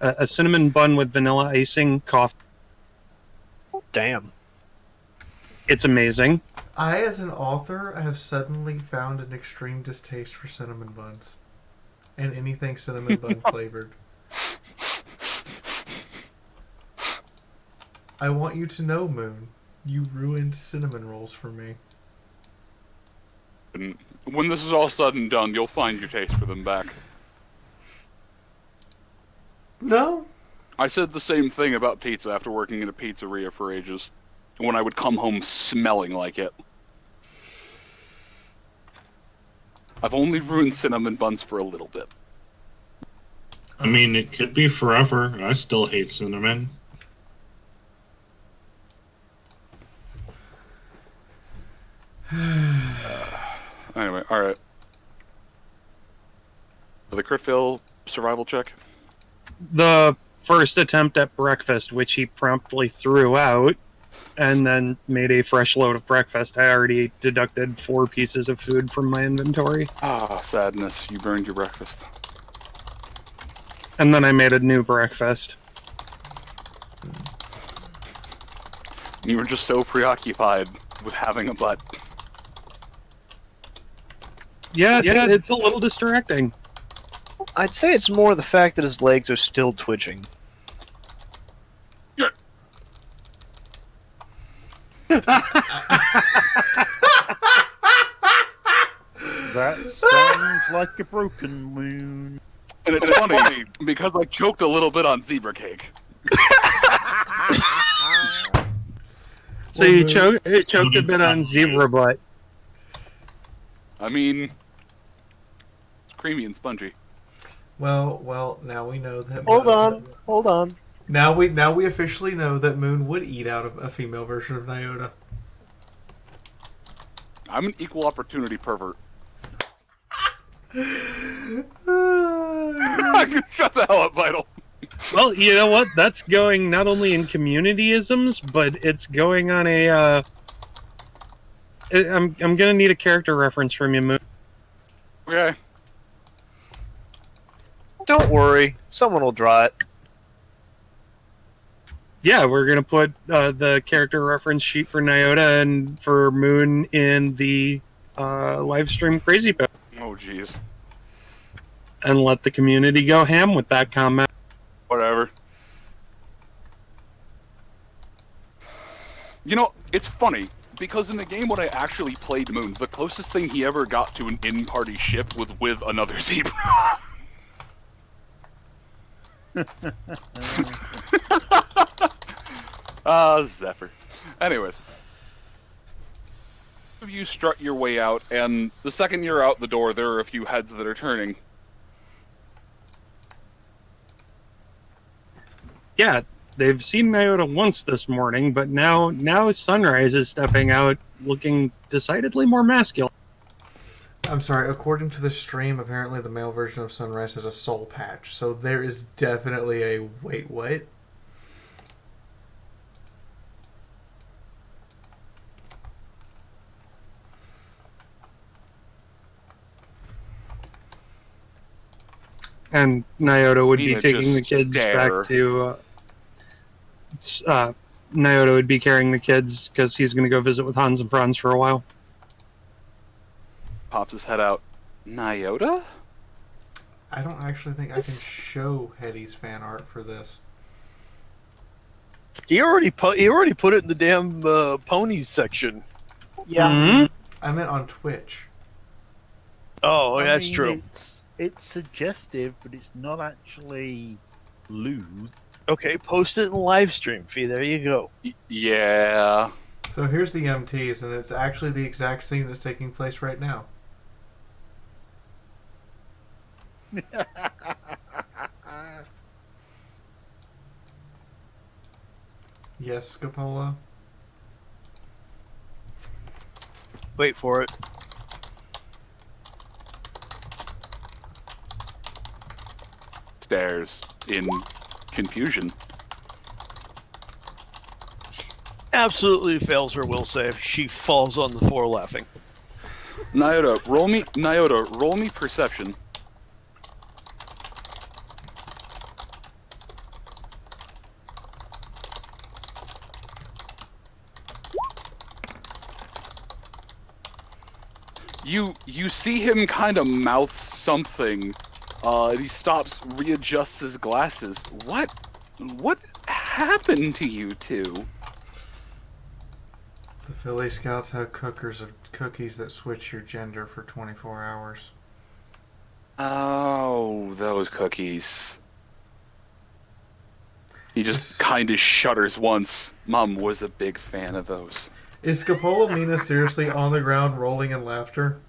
a cinnamon bun with vanilla icing coffee. Damn. It's amazing. I, as an author, have suddenly found an extreme distaste for cinnamon buns. And anything cinnamon bun flavored. I want you to know, Moon, you ruined cinnamon rolls for me. And when this is all said and done, you'll find your taste for them back. No. I said the same thing about pizza after working in a pizzeria for ages. When I would come home smelling like it. I've only ruined cinnamon buns for a little bit. I mean, it could be forever. I still hate cinnamon. Anyway, alright. The crit fail survival check? The first attempt at breakfast, which he promptly threw out, and then made a fresh load of breakfast. I already deducted 4 pieces of food from my inventory. Ah, sadness. You burned your breakfast. And then I made a new breakfast. You were just so preoccupied with having a butt. Yeah, it's a little distracting. I'd say it's more the fact that his legs are still twitching. That sounds like a broken moon. And it's funny, because I choked a little bit on zebra cake. So you choked a bit on zebra butt. I mean, it's creamy and spongy. Well, now we know that. Hold on. Now we officially know that Moon would eat out of a female version of Nyota. I'm an equal opportunity pervert. Shut the hell up, Vital. Well, you know what? That's going not only in communityisms, but it's going on a. I'm gonna need a character reference from you, Moon. Okay. Don't worry, someone will draw it. Yeah, we're gonna put the character reference sheet for Nyota and for Moon in the live stream Crazy Pit. Oh, jeez. And let the community go ham with that comment. Whatever. You know, it's funny, because in the game when I actually played Moon, the closest thing he ever got to an in-party ship was with another zebra. Zephyr. Anyways. You strut your way out, and the second you're out the door, there are a few heads that are turning. Yeah, they've seen Nyota once this morning, but now Sunrise is stepping out looking decidedly more masculine. I'm sorry, according to the stream, apparently the male version of Sunrise has a soul patch, so there is definitely a wait, what? And Nyota would be Nina taking the just kids stare. back to. Nyota would be carrying the kids because he's going to go visit with Hans and Franz for a while. Pops his head out. Nyota? I don't actually think I can show Hetty's fan art for this. He already put it in the damn ponies section. Yeah. Mm-hmm. I meant on Twitch. Oh, I that's mean, true. It's suggestive, but it's not actually lewd. Okay, post it in the live stream, Fee. There you go. Yeah. So here's the MTs, and it's actually the exact scene that's taking place right now. Yes, Scopola? Wait for it. Stares in confusion. Absolutely fails her will save. She falls on the floor laughing. Nyota, roll me perception. You see him kind of mouth something. And he stops, readjusts his glasses. What happened to you two? The Filly Scouts have cookers of cookies that switch your gender for 24 hours. Oh, those cookies. He just kind of shudders once. Mom was a big fan of those. Is Scopola Mina seriously on the ground rolling in laughter?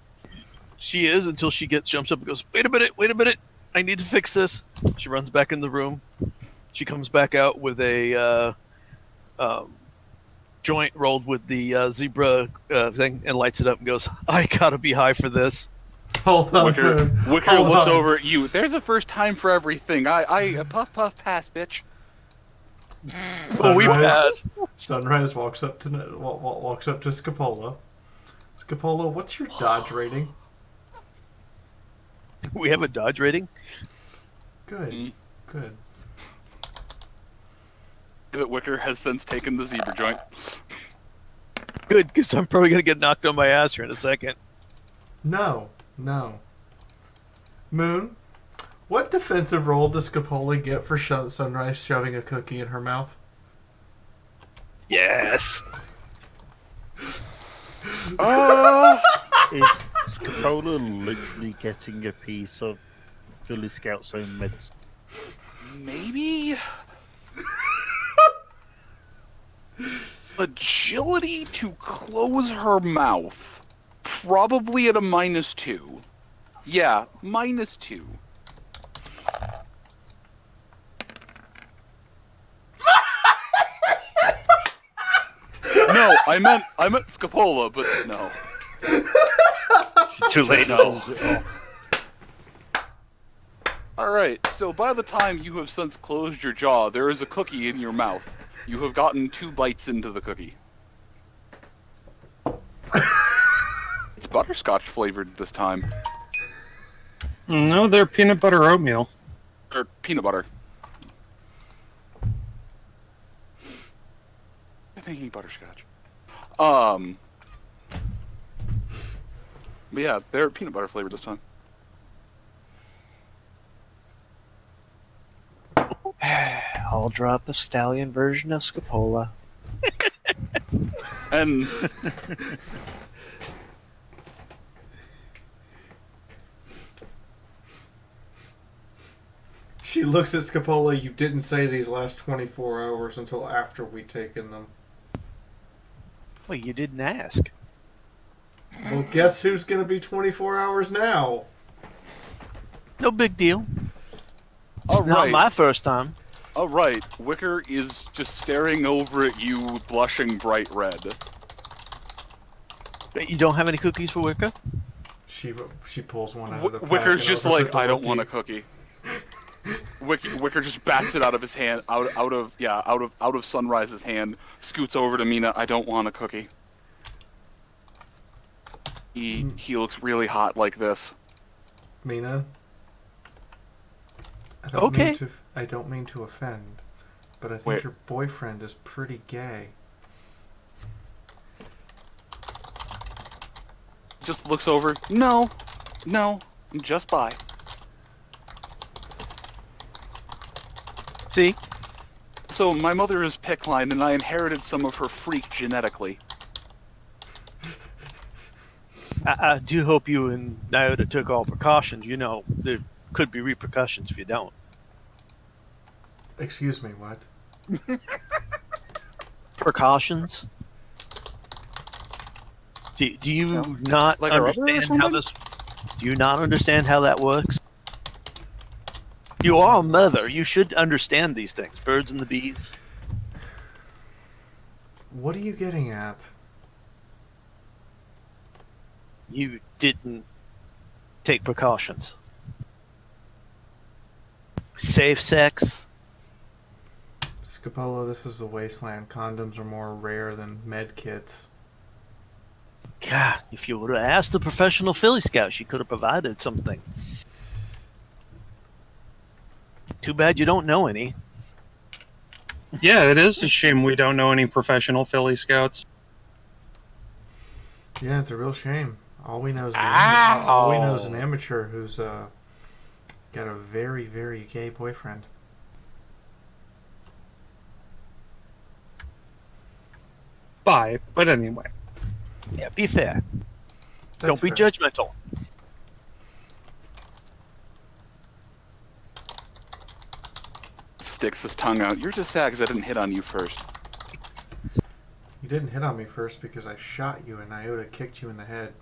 She is until she jumps up and goes, wait a minute, I need to fix this. She runs back in the room. She comes back out with a joint rolled with the zebra thing and lights it up and goes, I gotta be high for this. Hold on. Wicker looks over at you. There's a first time for everything. I puff pass, bitch. Sunrise walks up to Scopola. Scopola, what's your dodge rating? We have a dodge rating? Good. Good. Wicker has since taken the zebra joint. Good, because I'm probably going to get knocked on my ass here in a second. No. Moon, what defensive roll does Scopola get for Sunrise shoving a cookie in her mouth? Yes. Is Scopola literally getting a piece of Filly Scout's own medicine? Maybe? Agility to close her mouth. Probably at a -2. Yeah, -2. No, I meant Scopola, but no. Too late. No. Alright, so by the time you have since closed your jaw, there is a cookie in your mouth. You have gotten 2 bites into the cookie. It's butterscotch flavored this time. No, they're peanut butter oatmeal. Or peanut butter. I'm thinking butterscotch. But yeah, they're peanut butter flavored this time. I'll drop a stallion version of Scopola. And she looks at Scopola. You didn't say these last 24 hours until after we'd taken them. Well, you didn't ask. Well, guess who's going to be 24 hours now? No big deal. It's not my first time. Alright, Wicker is just staring over at you, blushing bright red. You don't have any cookies for Wicker? She pulls one out of the pack. Wicker's just like, I don't want a cookie. Wicker just bats it out of his hand, out of Sunrise's hand, scoots over to Mina. I don't want a cookie. He looks really hot like this. Mina? I don't mean to offend, but I think your boyfriend is pretty gay. Just looks over. No, I'm just bi. See? So my mother is pickline, and I inherited some of her freak genetically. I do hope you and Nyota took all precautions. You know, there could be repercussions if you don't. Excuse me, what? Precautions? Do you not Like a rubber or understand how something? this? Do you not understand how that works? You are a mother. You should understand these things. Birds and the bees. What are you getting at? You didn't take precautions. Safe sex. Scapolo, this is the wasteland. Condoms are more rare than med kits. God, if you would have asked the professional Filly Scout, she could have provided something. Too bad you don't know any. Yeah, it is a shame we don't know any professional Filly Scouts. Yeah, it's a real shame. All we know is an amateur who's got a very, very gay boyfriend. Bye, but anyway. Yeah, be fair. That's Don't be fair. judgmental. Sticks his tongue out. You're just sad because I didn't hit on you first. You didn't hit on me first because I shot you and Iota kicked you in the head.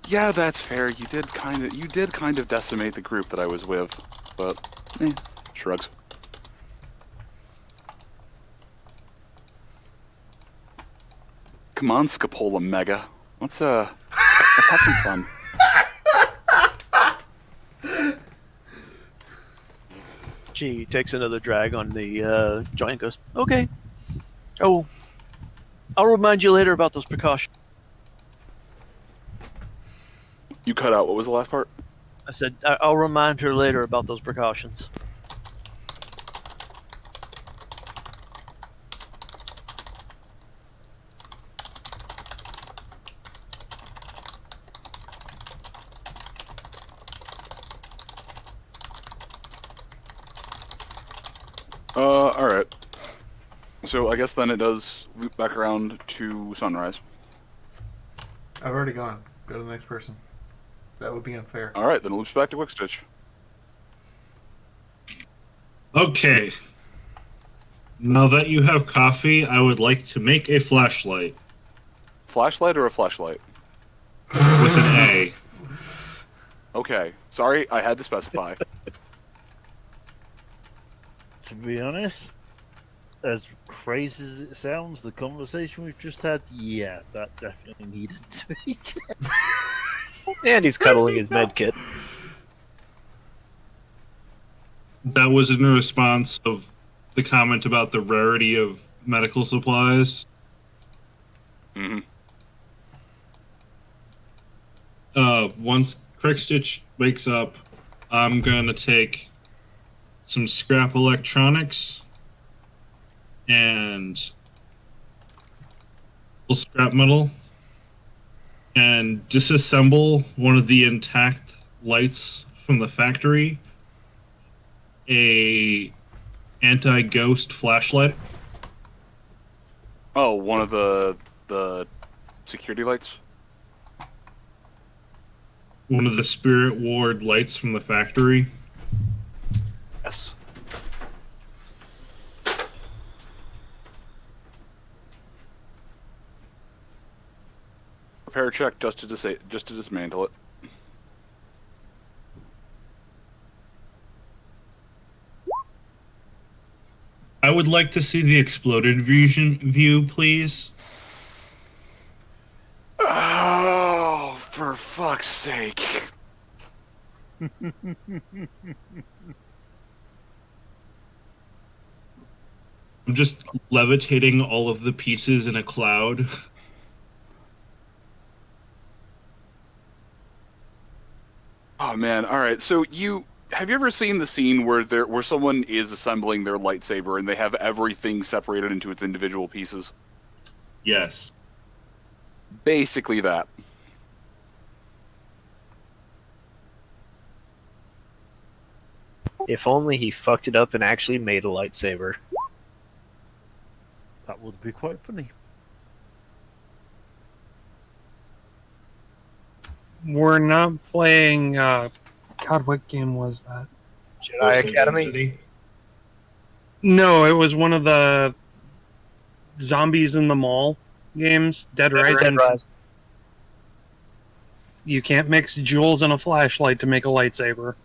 Yeah, that's fair. You did kind of decimate the group that I was with, but shrugs. Come on, Scapola Mega. Let's have some fun. She takes another drag on the joint and goes, okay. Oh, I'll remind you later about those precautions. You cut out. What was the last part? I said, I'll remind her later about those precautions. Alright. So I guess then it does loop back around to sunrise. I've already gone. Go to the next person. That would be unfair. Alright, then it loops back to Quick Stitch. Okay. Now that you have coffee, I would like to make a flashlight. Flashlight or a flashlight? With an A. Okay. Sorry, I had to specify. To be honest, as crazy as it sounds, the conversation we've just had, yeah, that definitely needed to be. And he's cuddling his med kit. That was in response of the comment about the rarity of medical supplies. Mm-hmm. Once Quick Stitch wakes up, I'm gonna take some scrap electronics and scrap metal and disassemble one of the intact lights from the factory, a anti-ghost flashlight. Oh, one of the security lights? One of the spirit ward lights from the factory. Yes. Repair check just to dismantle it. I would like to see the exploded view, please. Oh, for fuck's sake. I'm just levitating all of the pieces in a cloud. Oh man, alright, so have you ever seen the scene where someone is assembling their lightsaber and they have everything separated into its individual pieces? Yes. Basically that. If only he fucked it up and actually made a lightsaber. That would be quite funny. We're not playing. God, what game was that? Jedi Academy? No, it was one of the zombies in the mall. games, Dead Rising. You can't mix jewels and a flashlight to make a lightsaber.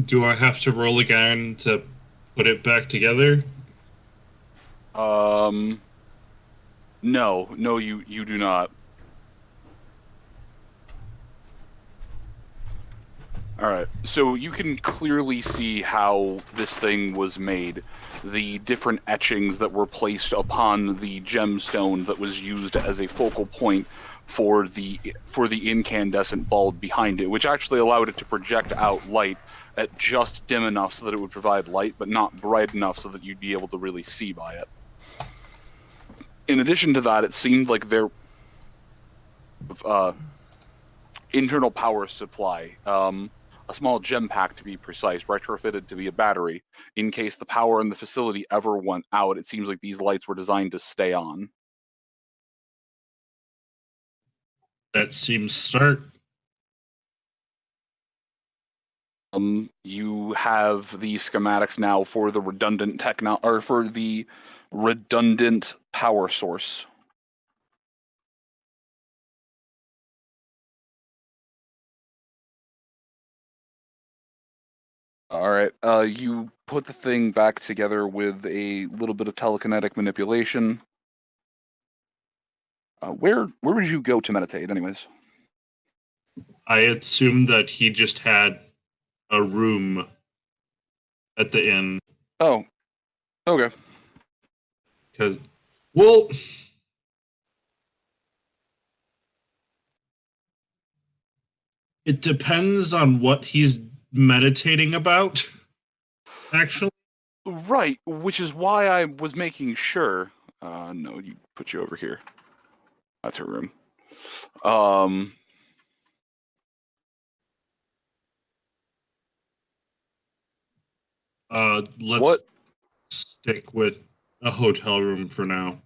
Do I have to roll again to put it back together? No, you do not. Alright, so you can clearly see how this thing was made. The different etchings that were placed upon the gemstone that was used as a focal point for the incandescent bulb behind it, which actually allowed it to project out light at just dim enough so that it would provide light, but not bright enough so that you'd be able to really see by it. In addition to that, it seemed like their internal power supply, a small gem pack to be precise, retrofitted to be a battery, in case the power in the facility ever went out. It seems like these lights were designed to stay on. That seems smart. You have the schematics now for the redundant for the redundant power source. All right. You put the thing back together with a little bit of telekinetic manipulation. Where would you go to meditate, anyways? I assumed that he just had a room at the inn. Oh, okay. Because, well, it depends on what he's meditating about, actually. Right, which is why I was making sure. No, you put you over here. That's her room. Let's stick with a hotel room for now.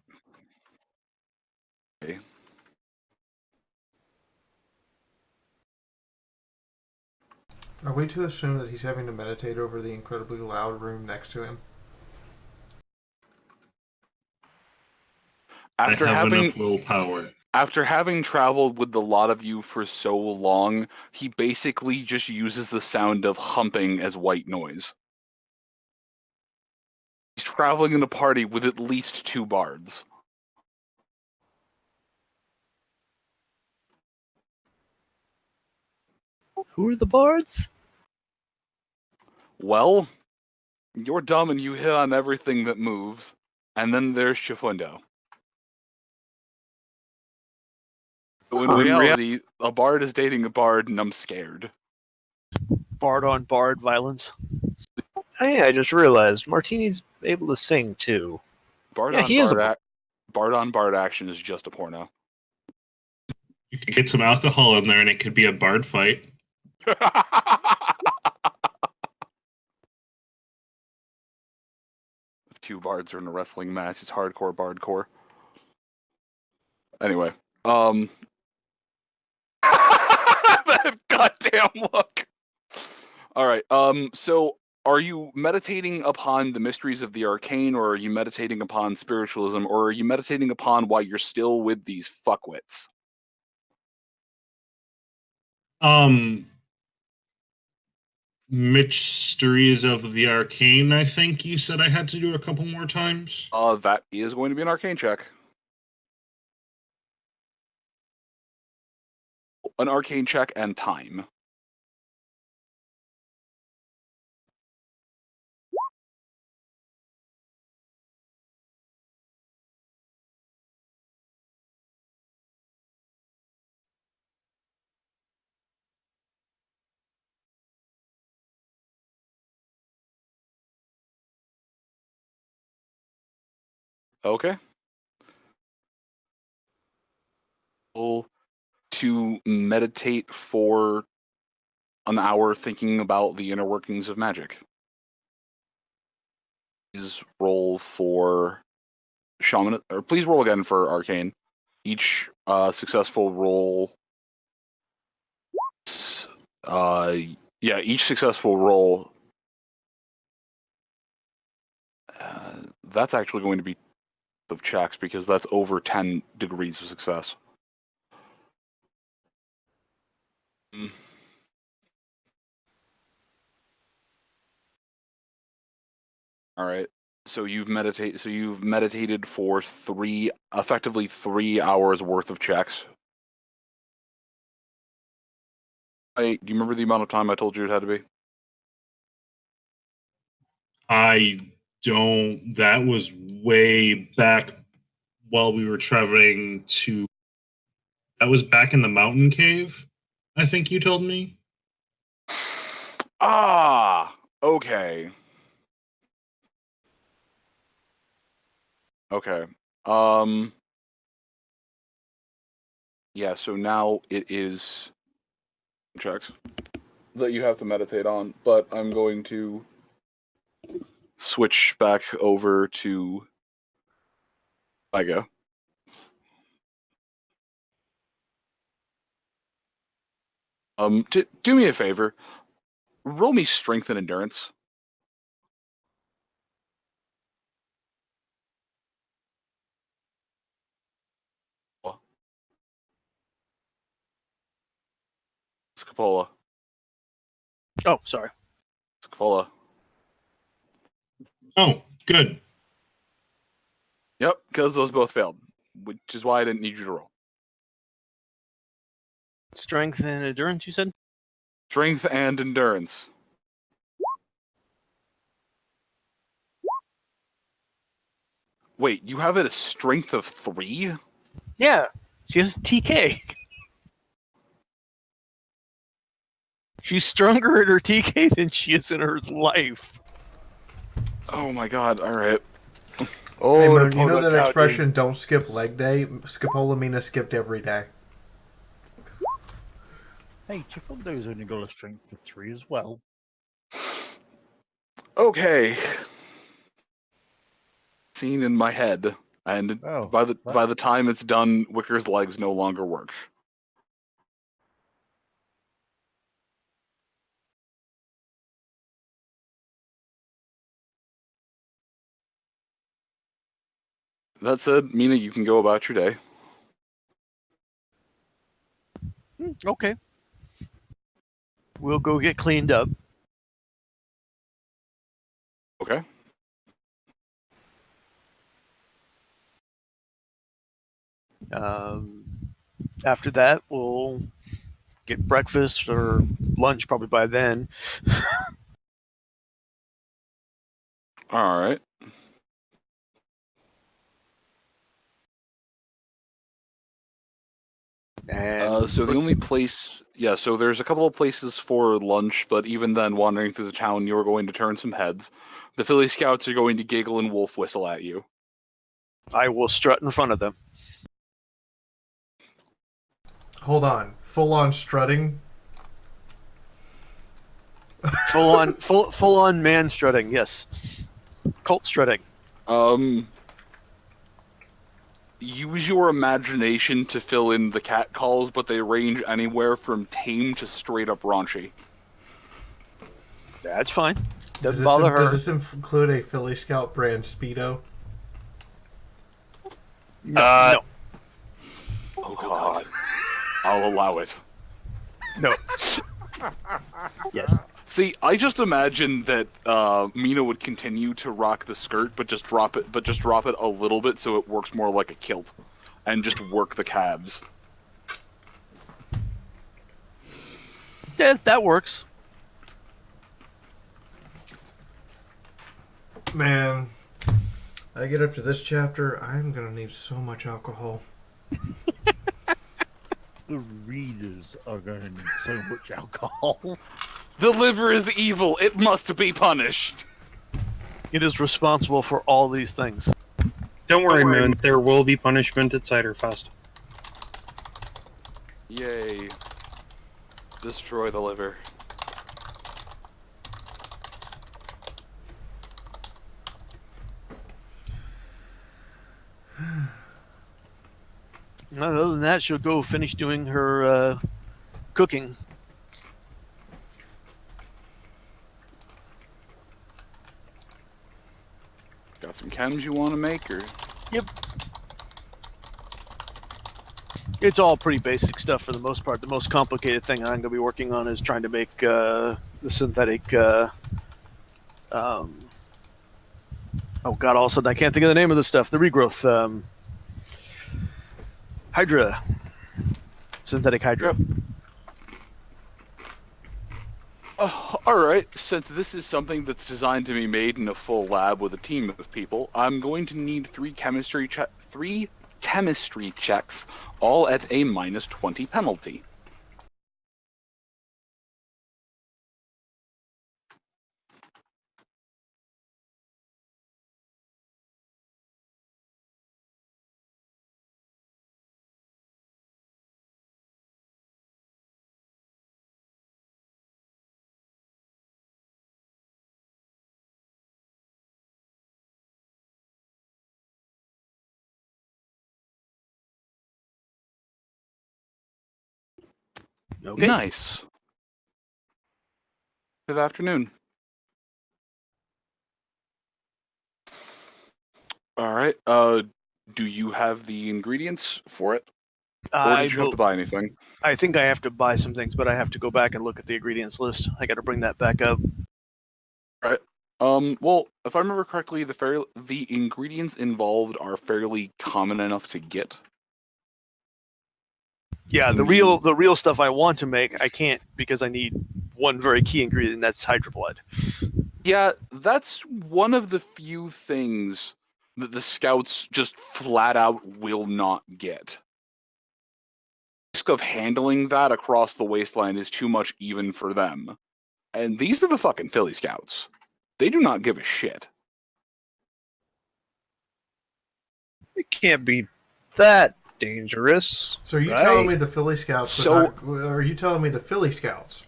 Okay. Are we to assume that he's having to meditate over the incredibly loud room next to him? After I have having enough willpower. After having traveled with the lot of you for so long, he basically just uses the sound of humping as white noise. He's traveling in a party with at least 2 bards. Who are the bards? Well, you're dumb and you hit on everything that moves. And then there's Chifundo. So in reality, a bard is dating a bard, and I'm scared. Bard on bard violence. Hey, I just realized Martini's able to sing too. Bard on bard action is just a porno. You could get some alcohol in there and it could be a bard fight. If 2 bards are in a wrestling match, it's hardcore bardcore. Anyway, that goddamn look. All right. So are you meditating upon the mysteries of the arcane, or are you meditating upon spiritualism, or are you meditating upon why you're still with these fuckwits? Mysteries of the arcane, I think you said I had to do a couple more times. That is going to be an arcane check. An arcane check and time. Okay. To meditate for an hour thinking about the inner workings of magic. Please roll for shaman, or please roll again for arcane. Each successful roll, you Yeah, each successful roll. That's actually going to be of checks because that's over 10 degrees of success. All right. So you've meditated for effectively 3 hours worth of checks. Hey, do you remember the amount of time I told you it had to be? I don't. That was way back while we were traveling to. That was back in the mountain cave, I think you told me. Ah, okay. Okay. Yeah, so now it is checks that you have to meditate on, but I'm going to switch back over to Iga. Do me a favor. Roll me strength and endurance. Scapola. Oh, sorry. Scapola. Oh, good. Yep, because those both failed, which is why I didn't need you to roll. Strength and endurance, you said? Strength and endurance. Wait, you have it a strength of 3? Yeah, she has TK. She's stronger at her TK than she is in her life. Oh my god, alright. Oh, Hey, to Moon, pull you know that couch expression, don't skip leg day? Scopolamina skipped every day. Hey, Chifundo's only got a strength of 3 as well. Okay. Scene in my head, and by the time it's done, Wicker's legs no longer work. That said, Mina, you can go about your day. Okay. We'll go get cleaned up. Okay. After that, we'll get breakfast or lunch probably by then. All right. So the only place, so there's a couple of places for lunch, but even then, wandering through the town, you're going to turn some heads. The Filly Scouts are going to giggle and wolf whistle at you. I will strut in front of them. Hold on. Full on strutting? Full on man strutting, yes. Cult strutting. Use your imagination to fill in the cat calls, but they range anywhere from tame to straight up raunchy. That's fine. Does bother her. Does this include a Filly Scout brand Speedo? No. Oh god. I'll allow it. No. Yes. See, I just imagine that Mina would continue to rock the skirt, but just drop it a little bit so it works more like a kilt, and just work the calves. Yeah, that works. Man, I get up to this chapter, I'm gonna need so much alcohol. The readers are going to need so much alcohol. The liver is evil. It must be punished. It is responsible for all these things. Don't worry, Moon. There will be punishment at Ciderfest. Yay. Destroy the liver. Other than that, she'll go finish doing her cooking. got some chems you want to make, or? Yep. It's all pretty basic stuff for the most part. The most complicated thing I'm going to be working on is trying to make the synthetic. Oh God! All of a sudden, I can't think of the name of the stuff. The regrowth Hydra, synthetic Hydra. Alright, since this is something that's designed to be made in a full lab with a team of people, I'm going to need three chemistry checks, all at a -20 penalty. Okay. Nice. Good afternoon. Alright, do you have the ingredients for it? Or did you have to buy anything? I think I have to buy some things, but I have to go back and look at the ingredients list. I got to bring that back up. Alright. Well, if I remember correctly, the ingredients involved are fairly common enough to get. Yeah, the real stuff I want to make, I can't because I need one very key ingredient, and that's Hydra blood. Yeah, that's one of the few things that the scouts just flat out will not get. The risk of handling that across the wasteland is too much even for them. And these are the fucking Filly Scouts. They do not give a shit. It can't be that dangerous. So are you right? telling me the Filly Scouts are you telling me the Filly Scouts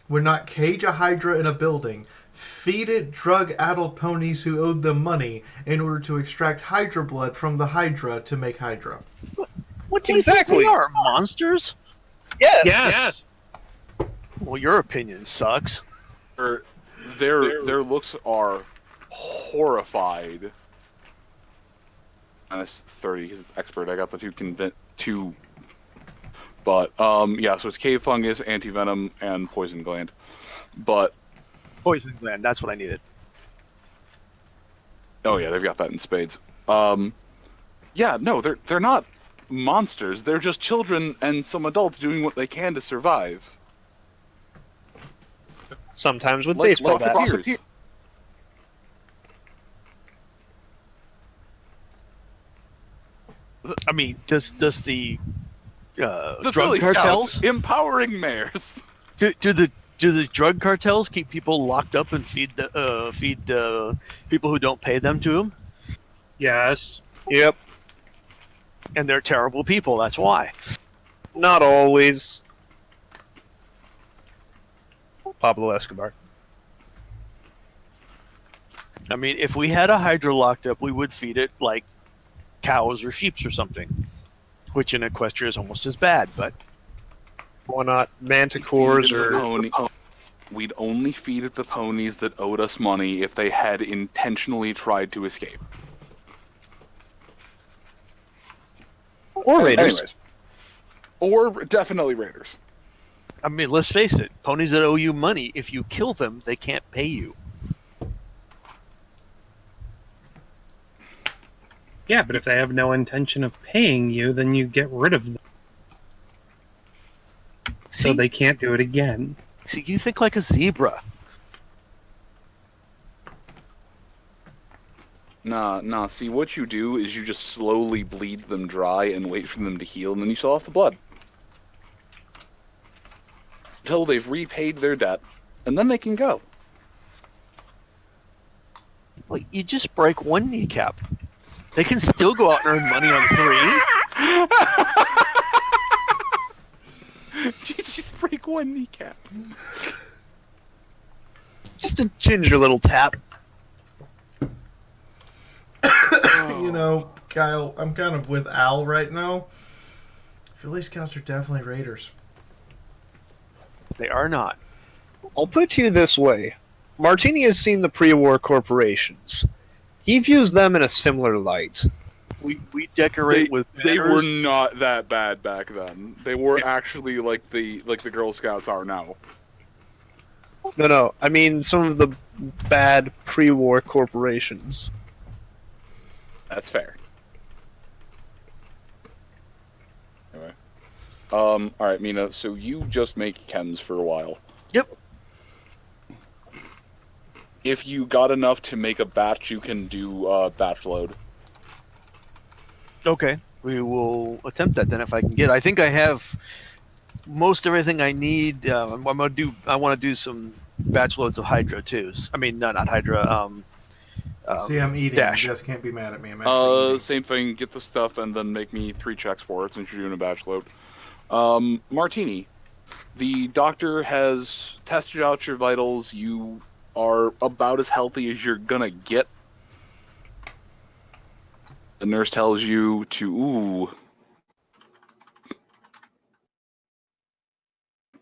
would not cage a Hydra in a building, feed it drug-addled ponies who owed them money in order to extract Hydra blood from the Hydra to make Hydra? What do you think they are? Monsters? Yes. Well, your opinion sucks. Their looks are horrified. Minus 30 because it's expert. I got the two. But yeah, so it's cave fungus, anti-venom, and poison gland. But poison gland, that's what I needed. Oh yeah, they've got that in spades. Yeah, no, they're not monsters. They're just children and some adults doing what they can to survive. Sometimes with baseball bats. I mean, does the drug Filly cartels Scouts, empowering mayors? Do the drug cartels keep people locked up and feed people who don't pay them to them? Yes. Yep. And they're terrible people. That's why. Not always. Pablo Escobar. I mean, if we had a Hydra locked up, we would feed it like cows or sheep or something, which in Equestria is almost as bad. But why not manticores or? We'd only feed it the ponies that owed us money if they had intentionally tried to escape. Or raiders. Anyways. Or definitely raiders. I mean, let's face it, ponies that owe you money, if you kill them, they can't pay you. Yeah, but if they have no intention of paying you, then you get rid of them. So they can't do it again. See, you think like a zebra. Nah, see, what you do is you just slowly bleed them dry and wait for them to heal, and then you saw off the blood. Until they've repaid their debt, and then they can go. Well, you just break one kneecap. They can still go out and earn money on 3. You just break one kneecap. Just a ginger little tap. You know, Kyle, I'm kind of with Al right now. Filly Scouts are definitely raiders. They are not. I'll put you this way. Martini has seen the pre-war corporations. He views them in a similar light. We decorate with They were banners. not that bad back then. They were actually like the Girl Scouts are now. No. I mean, some of the bad pre-war corporations. That's fair. Anyway. Alright, Mina, so you just make chems for a while. Yep. If you got enough to make a batch, you can do batch load. Okay, we will attempt that then if I can get. I think I have most everything I need. I want to do some batch loads of Hydra too. I mean, no, not Hydra. See, I'm eating. Dash. You guys can't be mad at me. I'm actually eating. Same thing. Get the stuff and then make me 3 checks for it since you're doing a batch load. Martini, the doctor has tested out your vitals. You are about as healthy as you're gonna get. The nurse tells you to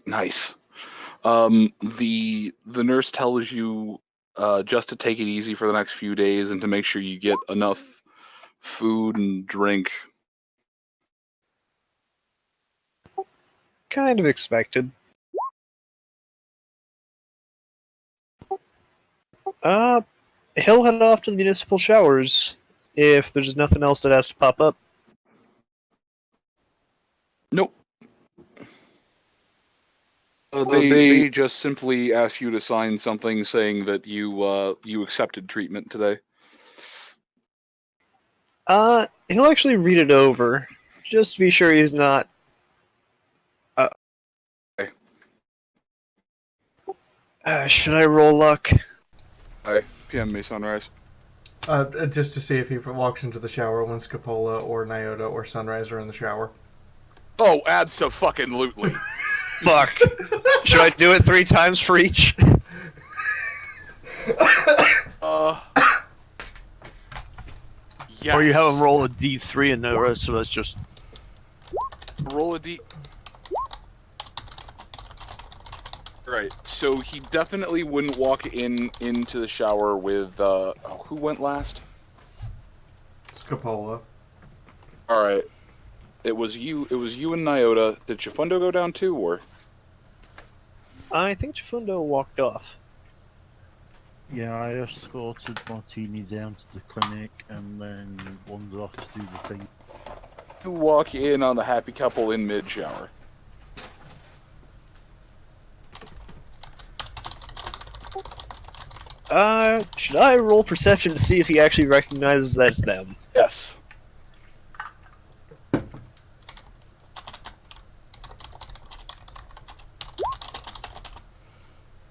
nice. The nurse tells you just to take it easy for the next few days and to make sure you get enough food and drink. Kind of expected. He'll head off to the municipal showers if there's nothing else that has to pop up. Nope. They just simply ask you to sign something saying that you accepted treatment today. He'll actually read it over, just to be sure he's not. Okay. Should I roll luck? Hi, PM me Sunrise. Just to see if he walks into the shower when Scapola or Nyota or Sunrise are in the shower. Oh, abso-fucking-lutely. Fuck. Should I do it 3 times for each? Yes. Or you have him roll a D3 and the rest of us just roll a D. Right. So he definitely wouldn't walk into the shower with who went last? Scapola. All right. It was you and Nyota. Did Chifundo go down too, or? I think Chifundo walked off. Yeah, I escorted Martini down to the clinic and then wandered off to do the thing. You walk in on the happy couple in mid-shower. Should I roll perception to see if he actually recognizes that's them? Yes.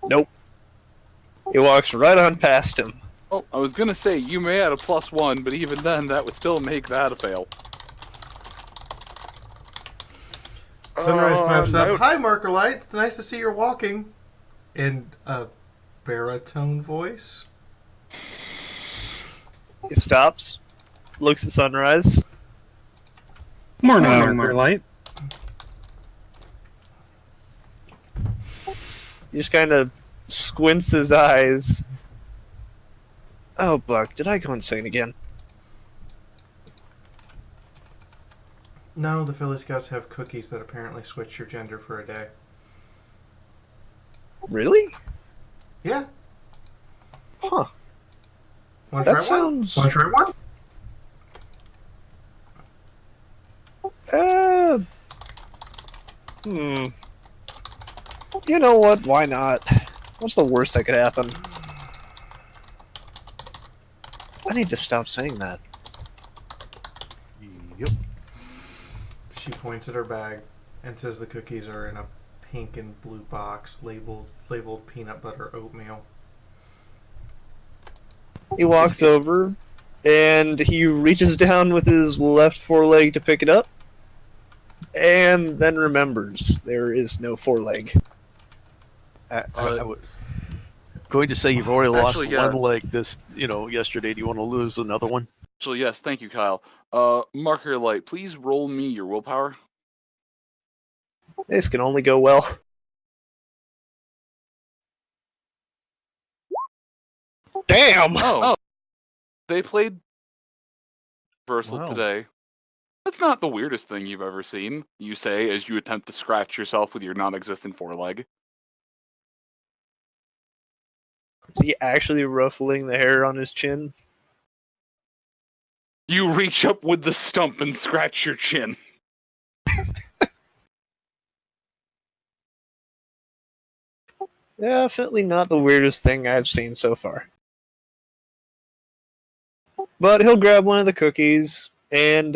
Nope. He walks right on past him. Oh, I was gonna say, you may add a +1, but even then, that would still make that a fail. Sunrise pipes up. Hi, Marker Light. It's nice to see you're walking. In a baritone voice. He stops, looks at Sunrise. Morning, Marker Light. He just kind of squints his eyes. Oh, Buck, did I go insane again? No, the Filly Scouts have cookies that apparently switch your gender for a day. Really? Yeah. Huh. Want to try sounds... one? Want to try one? You know what? Why not? What's the worst that could happen? I need to stop saying that. Yep. She points at her bag and says the cookies are in a pink and blue box labeled peanut butter oatmeal. He walks over and he reaches down with his left foreleg to pick it up and then remembers there is no foreleg. I was going to say you've already lost Actually, yeah. one leg yesterday. Do you want to lose another one? So yes, thank you, Kyle. Marker Light, please roll me your willpower. This can only go well. Damn! Oh. They played Versal Wow. today. That's not the weirdest thing you've ever seen, you say as you attempt to scratch yourself with your non-existent foreleg. Is he actually ruffling the hair on his chin? You reach up with the stump and scratch your chin. Definitely not the weirdest thing I've seen so far. But he'll grab one of the cookies and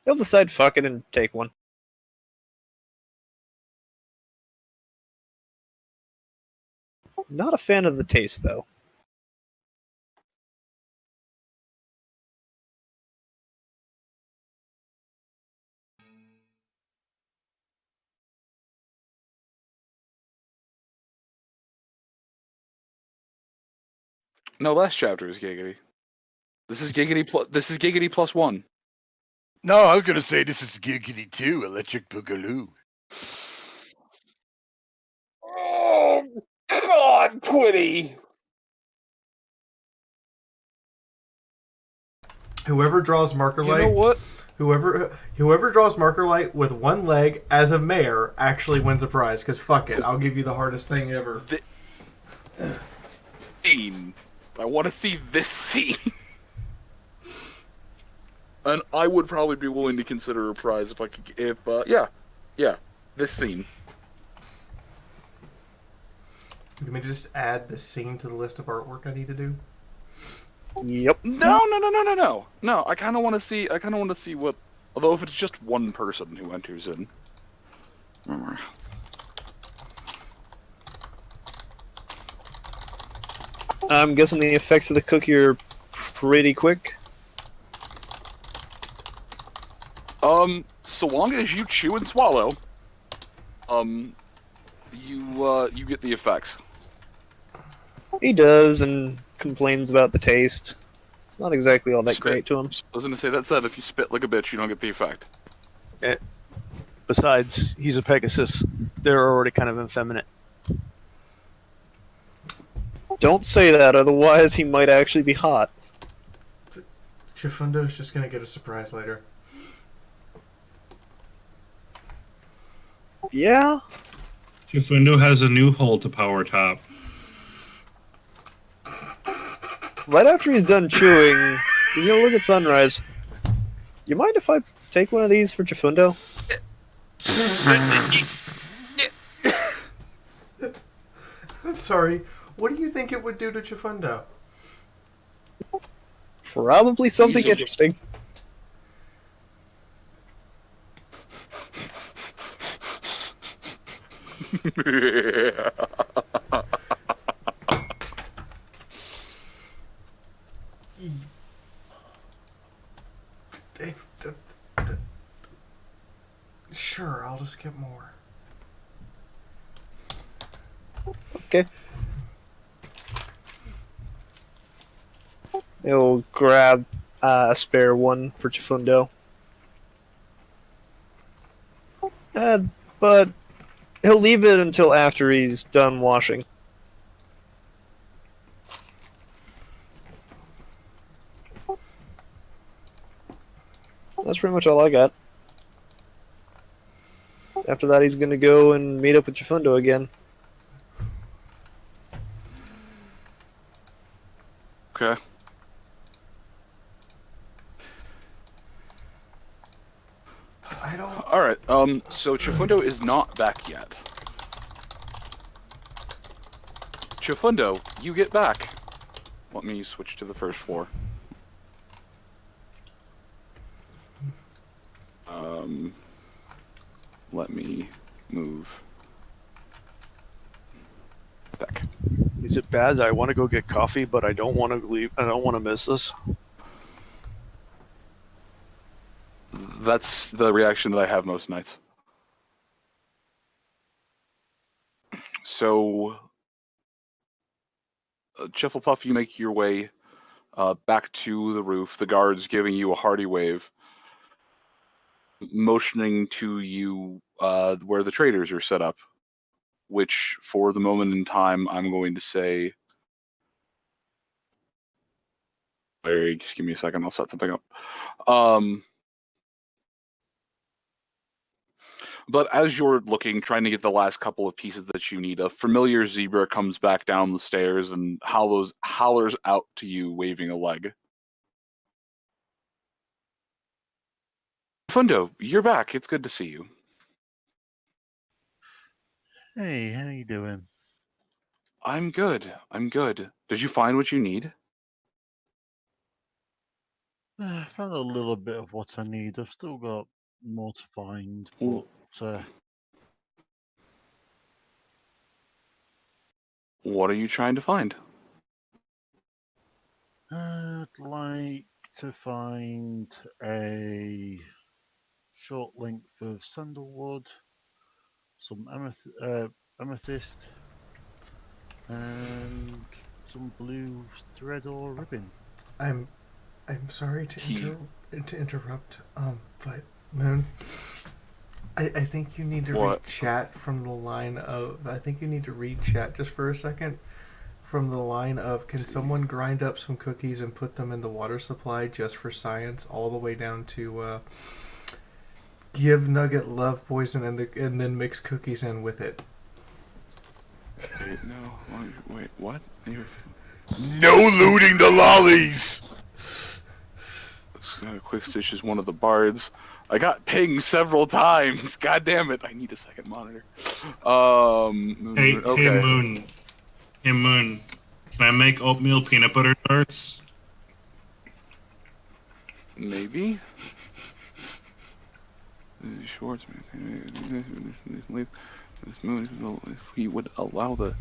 he'll decide fuck it and take one. Not a fan of the taste though. No, last chapter is Giggity. This is Giggity plus 1. No, I was gonna say this is Giggity 2, Electric Boogaloo. Oh God, Twitty! Whoever draws marker light. You know what? Whoever draws marker light with one leg as a mayor actually wins a prize. Because fuck it, I'll give you the hardest thing ever. Scene. I want to see this scene. And I would probably be willing to consider a prize if I could. Yeah, this scene. Can we just add this scene to the list of artwork I need to do? Yep. No. I kind of want to see. What. Although if it's just one person who enters in. I'm guessing the effects of the cookie are pretty quick. So long as you chew and swallow, you get the effects. He does, and complains about the taste. It's not exactly all that great to him. I was gonna say, that said, if you spit like a bitch, you don't get the effect. Besides, he's a Pegasus. They're already kind of effeminate. Don't say that, otherwise he might actually be hot. Chifundo's just gonna get a surprise later. Yeah? Chifundo has a new hole to power top. Right after he's done chewing, he's gonna look at Sunrise. You mind if I take one of these for Chifundo? I'm sorry. What do you think it would do to Chifundo? Probably something interesting. Sure, I'll just get more. Okay. He'll grab a spare one for Chifundo. But he'll leave it until after he's done washing. That's pretty much all I got. After that, he's gonna go and meet up with Chifundo again. Okay. I don't. All right. So Chifundo is not back yet. Chifundo, you get back. Let me switch to the first floor. Let me move back. Is it bad that I want to go get coffee, but I don't want to leave? I don't want to miss this. That's the reaction that I have most nights. So, Chifflepuff, you make your way back to the roof, the guards giving you a hearty wave, motioning to you where the traders are set up, which for the moment in time, I'm going to say Larry, just give me a second. I'll set something up. But as you're looking, trying to get the last couple of pieces that you need, a familiar zebra comes back down the stairs and hollers out to you, waving a leg. Fundo, you're back. It's good to see you. Hey, how you doing? I'm good. Did you find what you need? I found a little bit of what I need. I've still got more to find, but what are you trying to find? I'd like to find a short length of sandalwood, some amethyst, and some blue thread or ribbon. I'm sorry to interrupt, but Moon, I think you need to read chat from the line of. I think you need to read chat just for a second. From the line of, can someone grind up some cookies and put them in the water supply just for science, all the way down to give Nugget love poison and then mix cookies in with it. Wait, no, wait, what? No looting the lollies! Quick Stitch is one of the bards. I got pinged several times. God damn it! I need a second monitor. Hey, okay. Hey Moon, can I make oatmeal peanut butter tarts? Maybe. Schwartz, if we would allow the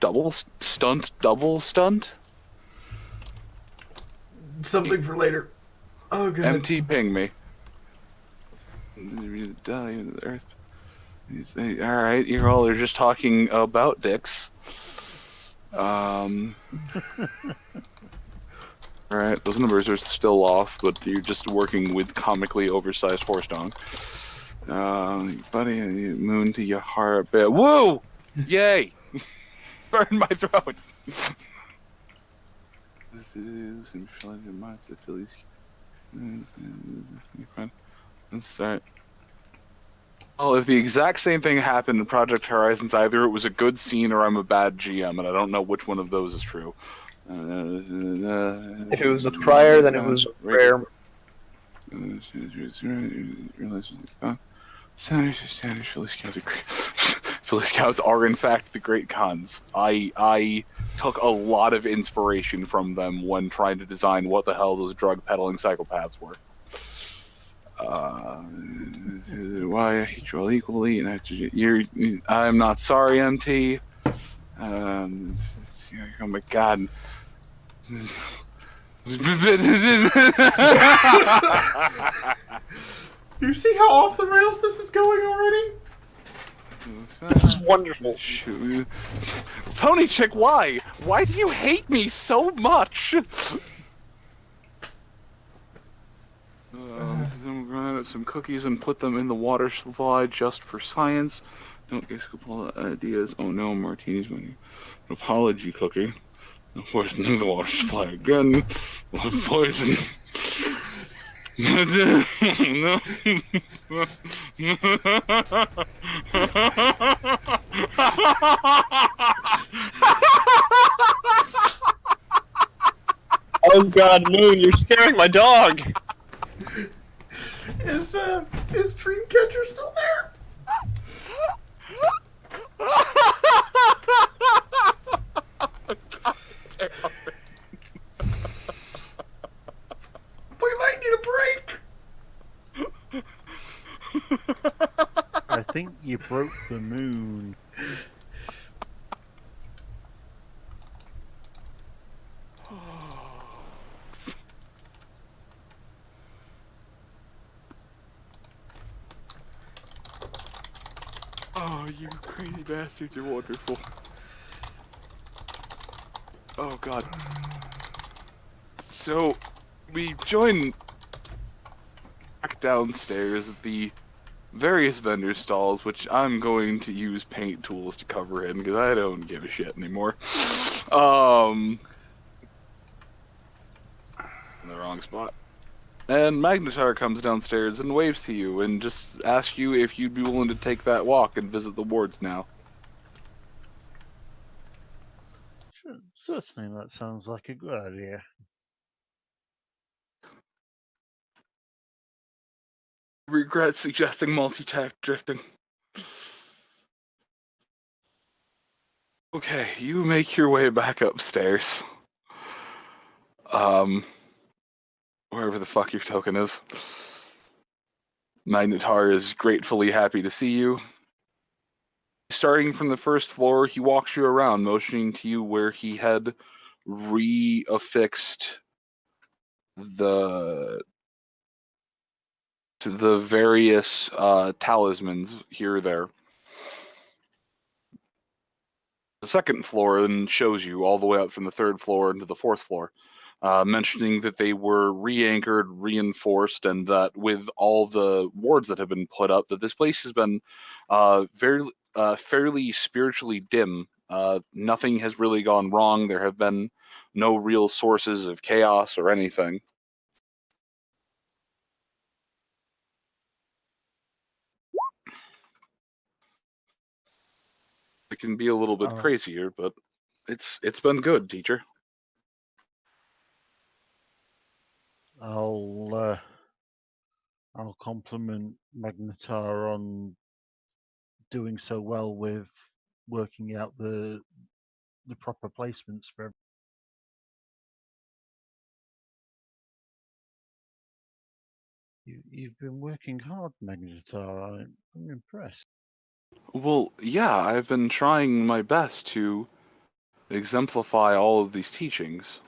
double stunt. Something for later. Oh god. MT ping me. Alright, you all are just talking about dicks. Alright, those numbers are still off, but you're just working with comically oversized horse dong. Buddy, Moon to your heart. Woo! Yay! Burn my throat! This is the Philly Scout. Let's start. Well, if the exact same thing happened in Project Horizons, either it was a good scene or I'm a bad GM, and I don't know which one of those is true. If it was a prior, then it was rare. Philly Scouts are in fact the great cons. I took a lot of inspiration from them when trying to design what the hell those drug peddling psychopaths were. Why I hate you all equally, and I'm not sorry, MT. Oh my god. You see how off the rails this is going already? This is wonderful. Pony Chick, why? Why do you hate me so much? Some cookies and put them in the water supply just for science. Don't get couple ideas. Oh no, Martini's money. An apology cookie. Poison the water supply again. Poison. No. Oh god, Moon, you're scaring my dog! Is Dreamcatcher still there? We might need a break. I think you broke the moon. Oh, you crazy bastards are wonderful. Oh god. So, we join back downstairs at the various vendor stalls, which I'm going to use paint tools to cover in, because I don't give a shit anymore. in the wrong spot. And Magnetar comes downstairs and waves to you and just asks you if you'd be willing to take that walk and visit the wards now. Sure, certainly, that sounds like a good idea. Regret suggesting multi-tack drifting. Okay, you make your way back upstairs. Wherever the fuck your token is. Magnetar is gratefully happy to see you. Starting from the first floor, he walks you around, motioning to you where he had reaffixed the various talismans here or there. The second floor then shows you all the way up from the third floor into the fourth floor, mentioning that they were re-anchored, reinforced, and that with all the wards that have been put up, that this place has been fairly spiritually dim. Nothing has really gone wrong. There have been no real sources of chaos or anything. It can be a little bit crazier, but it's been good, teacher. I'll compliment Magnetar on doing so well with working out the proper placements for. You've been working hard, Magnetar. I'm impressed. Well, yeah, I've been trying my best to exemplify all of these teachings.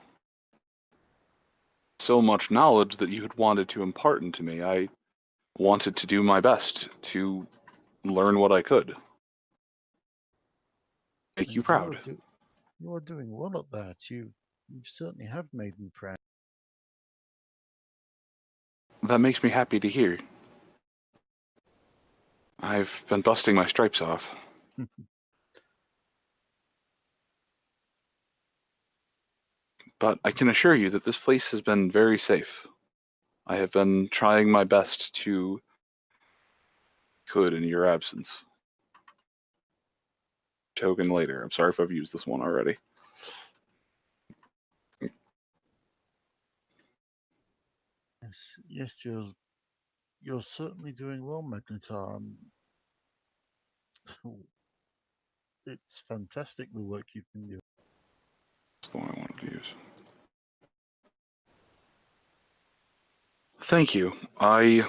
So much knowledge that you had wanted to impart into me. I wanted to do my best to learn what I could. Make you proud. You are doing well at that. You certainly have made me proud. That makes me happy to hear. I've been busting my stripes off. But I can assure you that this place has been very safe. I have been trying my best to could in your absence. Token later. I'm sorry if I've used this one already. Yes, you're certainly doing well, Magnetar. It's fantastic the work you've been doing. That's the one I wanted to use. Thank you. I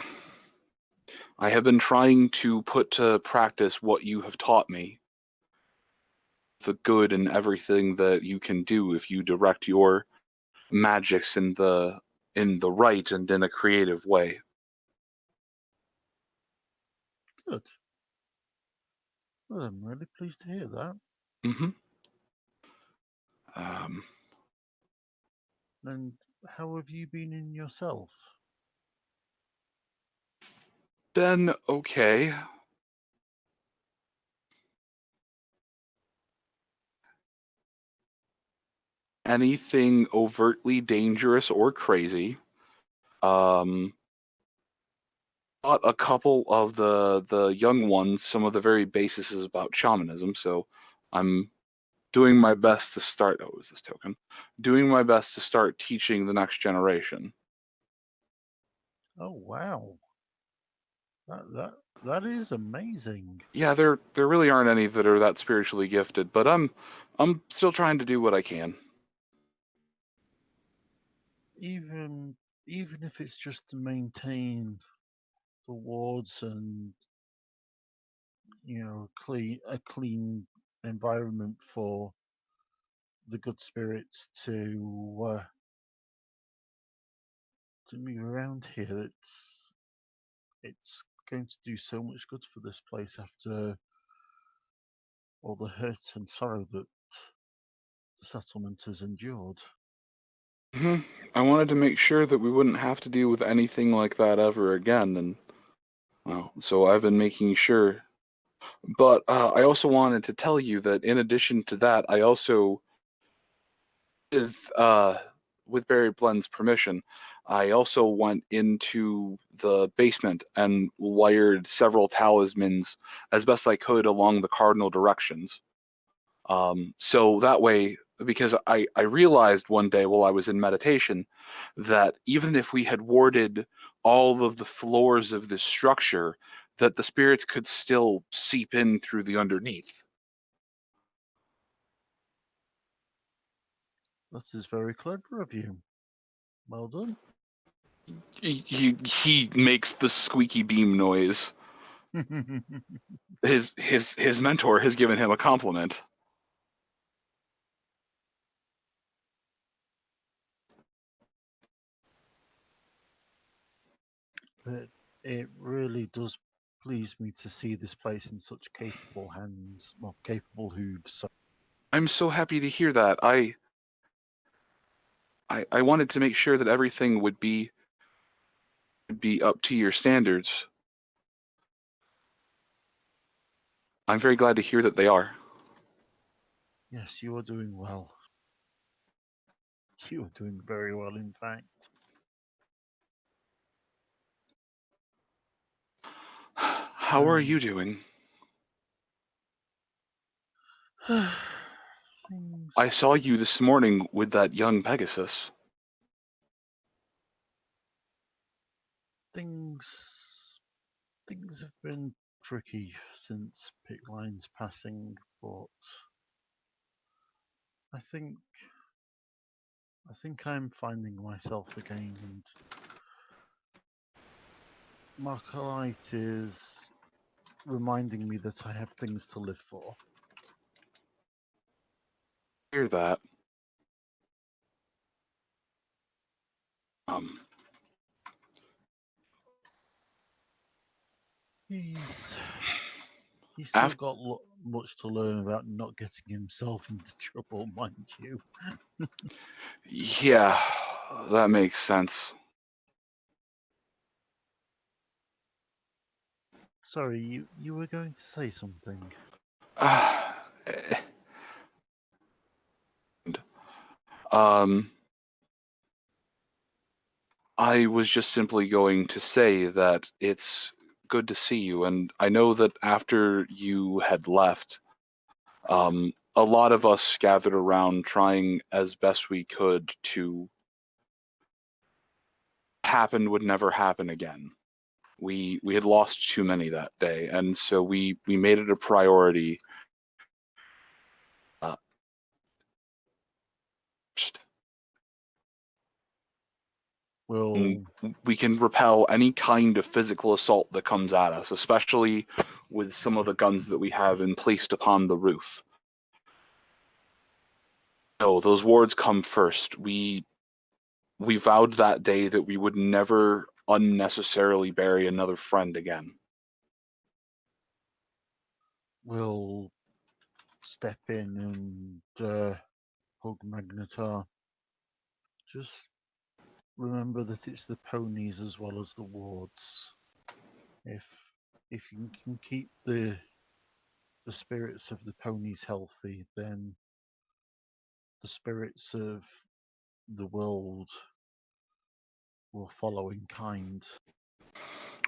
have been trying to put to practice what you have taught me. The good in everything that you can do if you direct your magics in the right and in a creative way. Good. Well, I'm really pleased to hear that. Mm-hmm. And how have you been in yourself? Been okay. Anything overtly dangerous or crazy. Taught a couple of the young ones some of the very bases about shamanism, so I'm doing my best to start. Oh, is this token? Doing my best to start teaching the next generation. Oh wow, that is amazing. Yeah, there really aren't any that are that spiritually gifted, but I'm still trying to do what I can. Even if it's just to maintain the wards and a clean environment for the good spirits to move around here. It's going to do so much good for this place after all the hurt and sorrow that the settlement has endured. Mm-hmm. I wanted to make sure that we wouldn't have to deal with anything like that ever again, and well, so I've been making sure. But I also wanted to tell you that in addition to that, I also, with with Barry Blend's permission, I also went into the basement and wired several talismans as best I could along the cardinal directions. So that way, because I realized one day while I was in meditation that even if we had warded all of the floors of this structure, that the spirits could still seep in through the underneath. That is very clever of you. Well done. He makes the squeaky beam noise. His mentor has given him a compliment. But it really does please me to see this place in such capable hands. Well, capable hooves. So. I'm so happy to hear that. I wanted to make sure that everything would be up to your standards. I'm very glad to hear that they are. Yes, you are doing well. You are doing very well, in fact. How are you doing? I saw you this morning with that young Pegasus. Things have been tricky since Pickline's passing, but I think I'm finding myself again, and Markite is reminding me that I have things to live for. Hear that? He's still got much to learn about not getting himself into trouble, mind you. Yeah, that makes sense. Sorry, you were going to say something. I was just simply going to say that it's good to see you, and I know that after you had left, a lot of us gathered around trying as best we could to happen would never happen again. We had lost too many that day, and so we made it a priority. We can repel any kind of physical assault that comes at us, especially with some of the guns that we have placed upon the roof. No, those wards come first. We vowed that day that we would never unnecessarily bury another friend again. We'll step in and hug Magnetar. Just remember that it's the ponies as well as the wards. If you can keep the spirits of the ponies healthy, then the spirits of the world will follow in kind.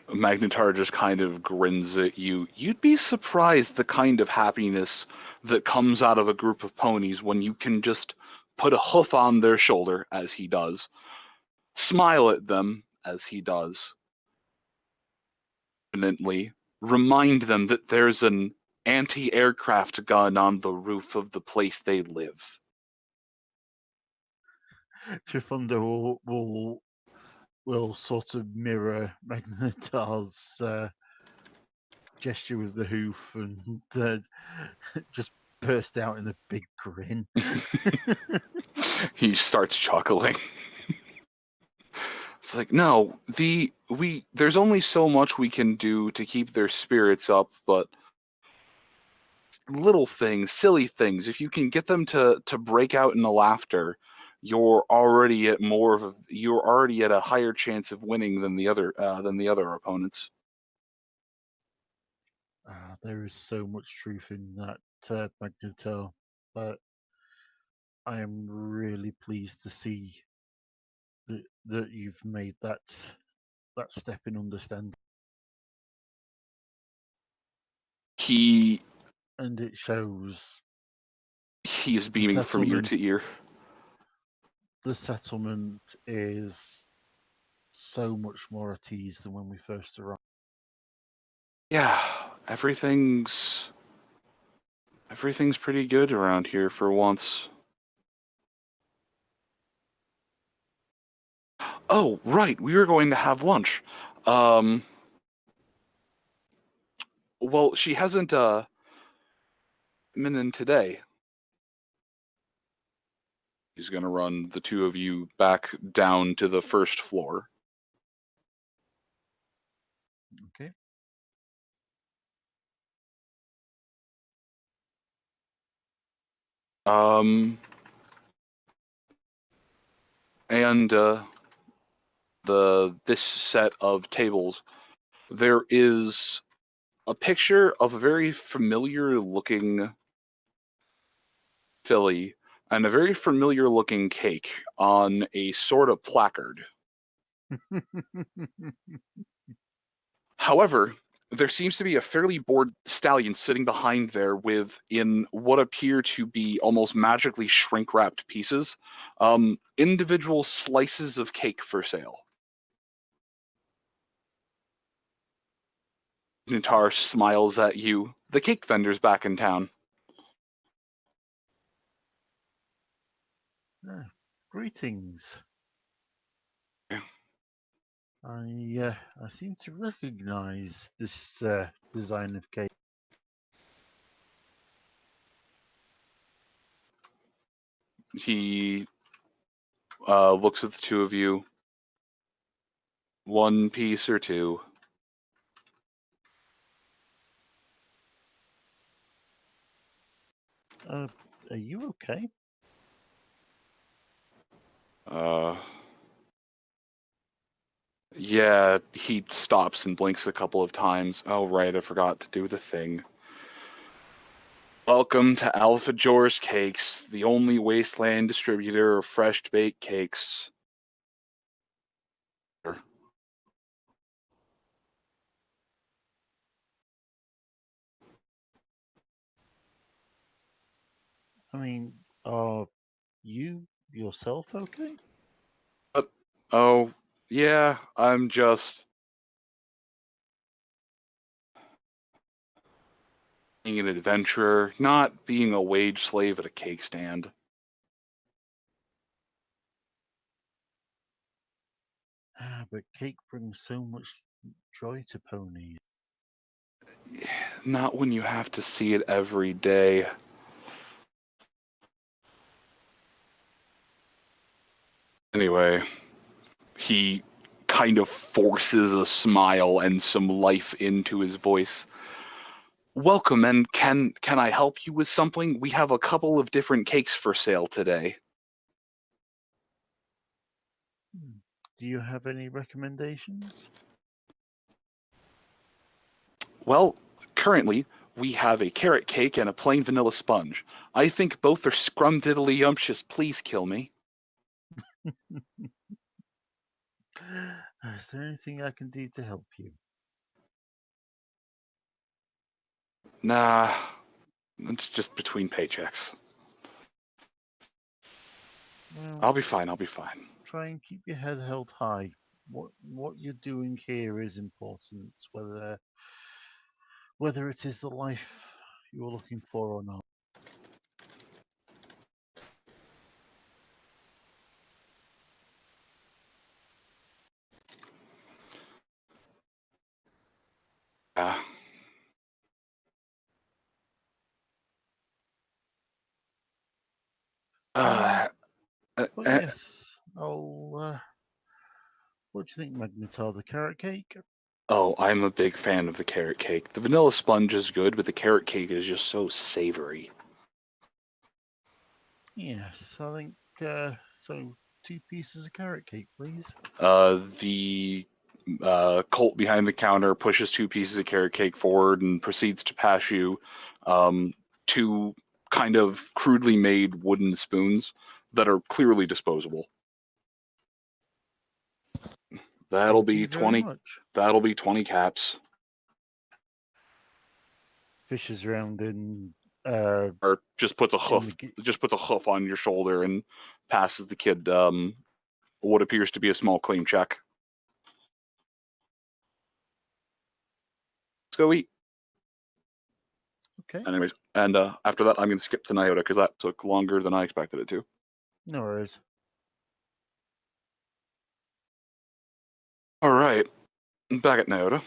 Magnetar just kind of grins at you. You'd be surprised the kind of happiness that comes out of a group of ponies when you can just put a hoof on their shoulder, as he does, smile at them, as he does, confidently remind them that there's an anti-aircraft gun on the roof of the place they live. Trifunda will sort of mirror Magnetar's gesture with the hoof and just burst out in a big grin. He starts chuckling. It's like, no, there's only so much we can do to keep their spirits up, but little things, silly things, if you can get them to break out in the laughter, you're already at a higher chance of winning than the other opponents. There is so much truth in that, Magnetar, that I am really pleased to see that you've made that step in understanding. And it shows. He is beaming from ear to ear. The settlement is so much more at ease than when we first arrived. Yeah, everything's pretty good around here for once. Oh, right, we were going to have lunch. Well, she hasn't been in today. He's gonna run the two of you back down to the first floor. Okay. And this set of tables, there is a picture of a very familiar looking filly and a very familiar looking cake on a sort of placard. However, there seems to be a fairly bored stallion sitting behind there with, in what appear to be almost magically shrink-wrapped pieces, individual slices of cake for sale. Nutar smiles at you. The cake vendor's back in town. Greetings. I seem to recognize this design of cake. He looks at the two of you. One piece or two. Are you okay? Yeah, he stops and blinks a couple of times. Oh, right, I forgot to do the thing. Welcome to Alpha Jor's Cakes, the only wasteland distributor of fresh baked cakes. I mean, are you yourself okay? Oh, yeah, I'm just being an adventurer, not being a wage slave at a cake stand. But cake brings so much joy to ponies. Not when you have to see it every day. Anyway, he kind of forces a smile and some life into his voice. Welcome, and can I help you with something? We have a couple of different cakes for sale today. Do you have any recommendations? Well, currently, we have a carrot cake and a plain vanilla sponge. I think both are scrumdiddly-umptious. Please kill me. Is there anything I can do to help you? Nah, it's just between paychecks. Well, I'll be fine, I'll be fine. Try and keep your head held high. What you're doing here is important, whether it is the life you're looking for or not. Yes, what do you think, Magnetar? The carrot cake? Oh, I'm a big fan of the carrot cake. The vanilla sponge is good, but the carrot cake is just so savory. Yes, I think so. 2 pieces of carrot cake, please. The cult behind the counter pushes 2 pieces of carrot cake forward and proceeds to pass you 2 kind of crudely made wooden spoons that are clearly disposable. That'll Thank be you very 20. much. That'll be 20 caps. Fishes around in Or just puts a hoof on your shoulder and passes the kid what appears to be a small claim check. Let's go eat. Okay. Anyways, and after that, I'm going to skip to Nyota because that took longer than I expected it to. No worries. All right, back at Nyota.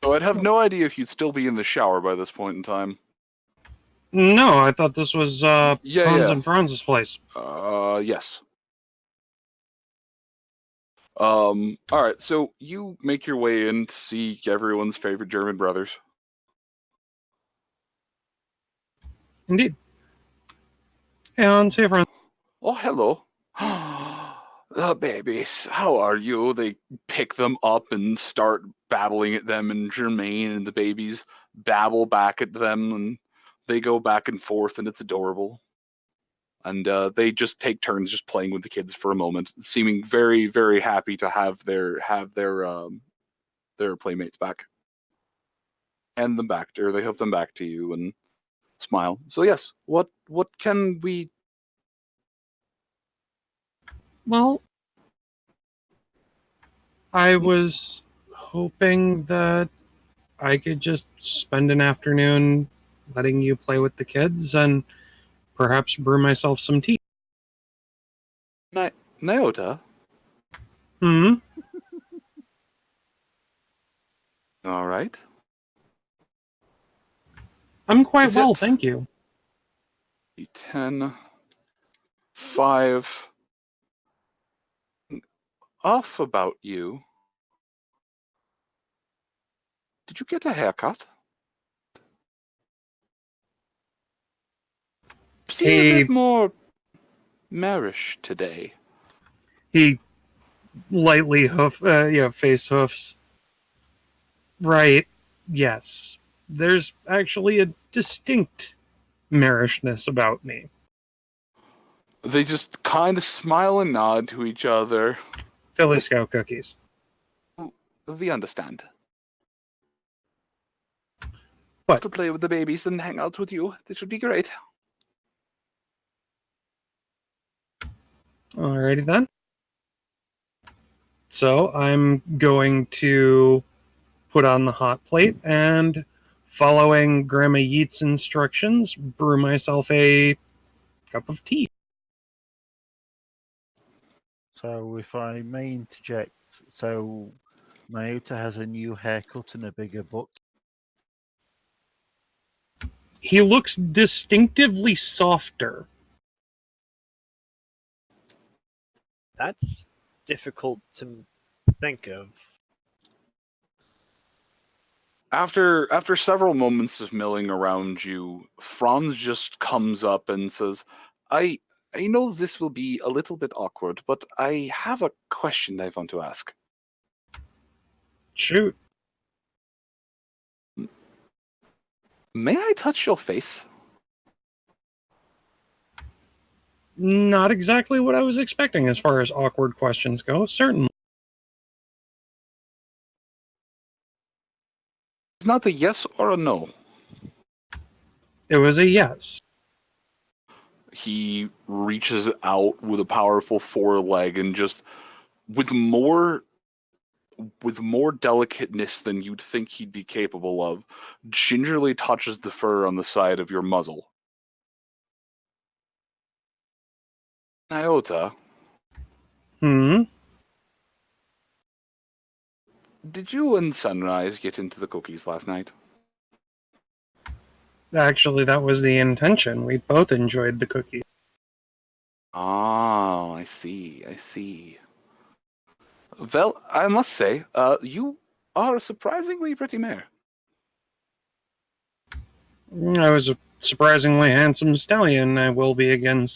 So I'd have no idea if you'd still be in the shower by this point in time. No, I thought this was Hans yeah. and Franz's place. Yes. All right, so you make your way in to see everyone's favorite German brothers. Indeed. Hey, Hans, hey, Franz. Oh, hello. The babies, how are you? They pick them up and start babbling at them in German, and the babies babble back at them, and they go back and forth, and it's adorable. And they just take turns just playing with the kids for a moment, seeming very, very happy to have their playmates back. Hand them back, or they hoof them back to you and smile. So yes, what can we? Well, I was hoping that I could just spend an afternoon letting you play with the kids and perhaps brew myself some tea. Nyota? Hmm? All right. I'm quite well, thank you. 10, 5, off about you. Did you get a haircut? Seem a bit more marish today. He lightly face hoofs. Right, yes. There's actually a distinct marishness about me. They just kind of smile and nod to each other. Filly Scout Cookies. We understand. What? To play with the babies and hang out with you. This would be great. Alrighty then. So I'm going to put on the hot plate and, following Grandma Yeat's instructions, brew myself a cup of tea. So if I may interject, so Nyota has a new haircut and a bigger butt. He looks distinctively softer. That's difficult to think of. After several moments of milling around you, Franz just comes up and says, I know this will be a little bit awkward, but I have a question I want to ask. Shoot. May I touch your face? Not exactly what I was expecting as far as awkward questions go, certainly. It's not a yes or a no. It was a yes. He reaches out with a powerful foreleg and just with more delicateness than you'd think he'd be capable of, gingerly touches the fur on the side of your muzzle. Nyota. Did you and Sunrise get into the cookies last night? Actually, that was the intention. We both enjoyed the cookies. Oh, I see. Well, I must say, you are a surprisingly pretty mare. I was a surprisingly handsome stallion. I will be again.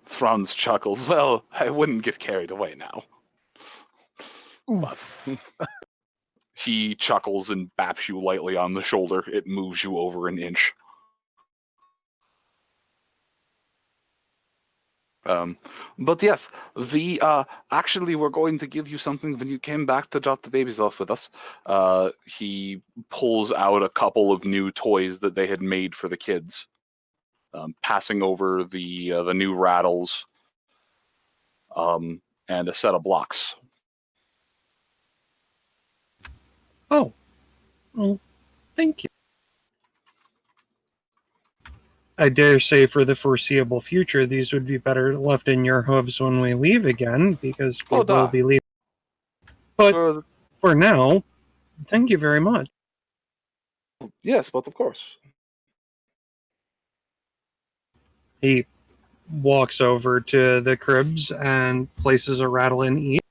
Franz chuckles. Well, I wouldn't get carried away now. But he chuckles and baps you lightly on the shoulder. It moves you over an inch. But yes, the actually, we're going to give you something when you came back to drop the babies off with us. He pulls out a couple of new toys that they had made for the kids, passing over the new rattles, and a set of blocks. Oh, well, thank you. I dare say for the foreseeable future, these would be better left in your hooves when we leave again, because we will be leaving. But for now, thank you very much. Yes, but of course. He walks over to the cribs and places a rattle in each,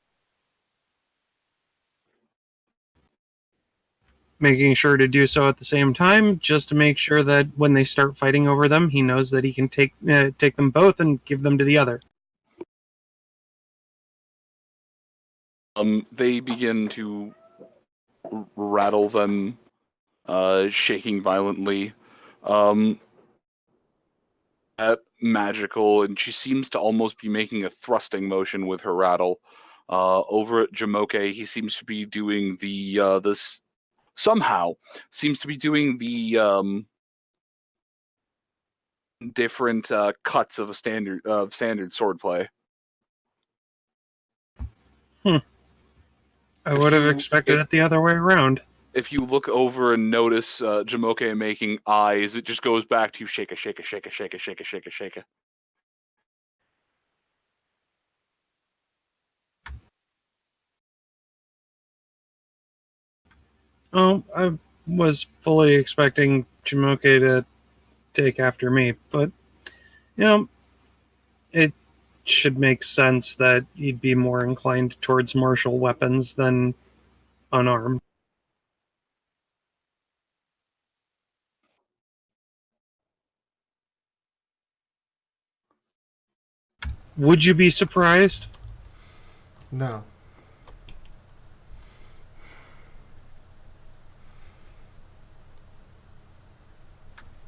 making sure to do so at the same time, just to make sure that when they start fighting over them, he knows that he can take them both and give them to the other. They begin to rattle them, shaking violently. At Magical, and she seems to almost be making a thrusting motion with her rattle. Over at Jamoke, he seems to be doing this somehow seems to be doing the different cuts of standard swordplay. I would have expected it the other way around. If you look over and notice Jamoke making eyes, it just goes back to shake a, shake a, shake a, shake a, shake a, shake a, shake a. Oh, I was fully expecting Jamoke to take after me, but, it should make sense that you'd be more inclined towards martial weapons than unarmed. Would you be surprised? No.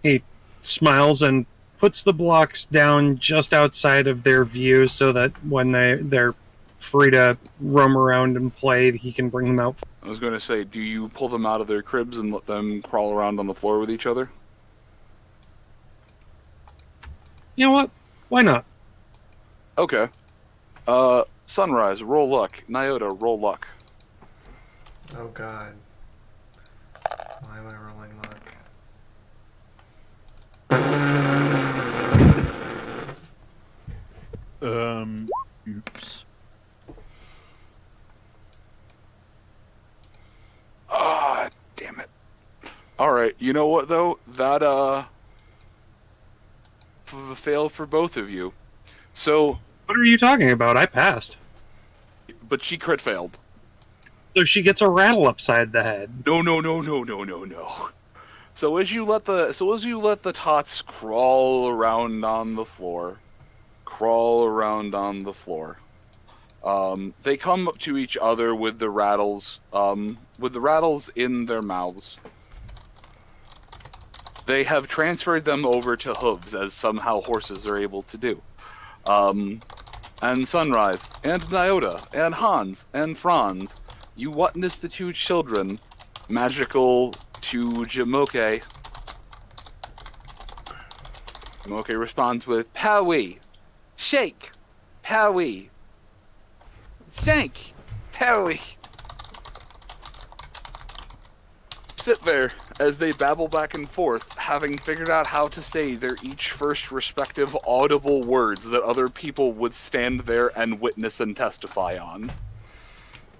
He smiles and puts the blocks down just outside of their view so that when they're free to roam around and play, he can bring them out. I was going to say, do you pull them out of their cribs and let them crawl around on the floor with each other? You know what? Why not? Okay. Sunrise, roll luck. Nyota, roll luck. Oh god. Why am I rolling luck? Oops. Ah, damn it. Alright, you know what though? That, failed for both of you. So... What are you talking about? I passed. But she crit failed. So she gets a rattle upside the head. No. So as you let the tots crawl around on the floor, they come up to each other with the rattles in their mouths. They have transferred them over to hooves, as somehow horses are able to do. And Sunrise, and Nyota, and Hans, and Franz, you witness the two children, Magical to Jamoke. Jamoke responds with, Powie! Shake! Powie! Shank! Powie! Sit there as they babble back and forth, having figured out how to say their each first respective audible words that other people would stand there and witness and testify on.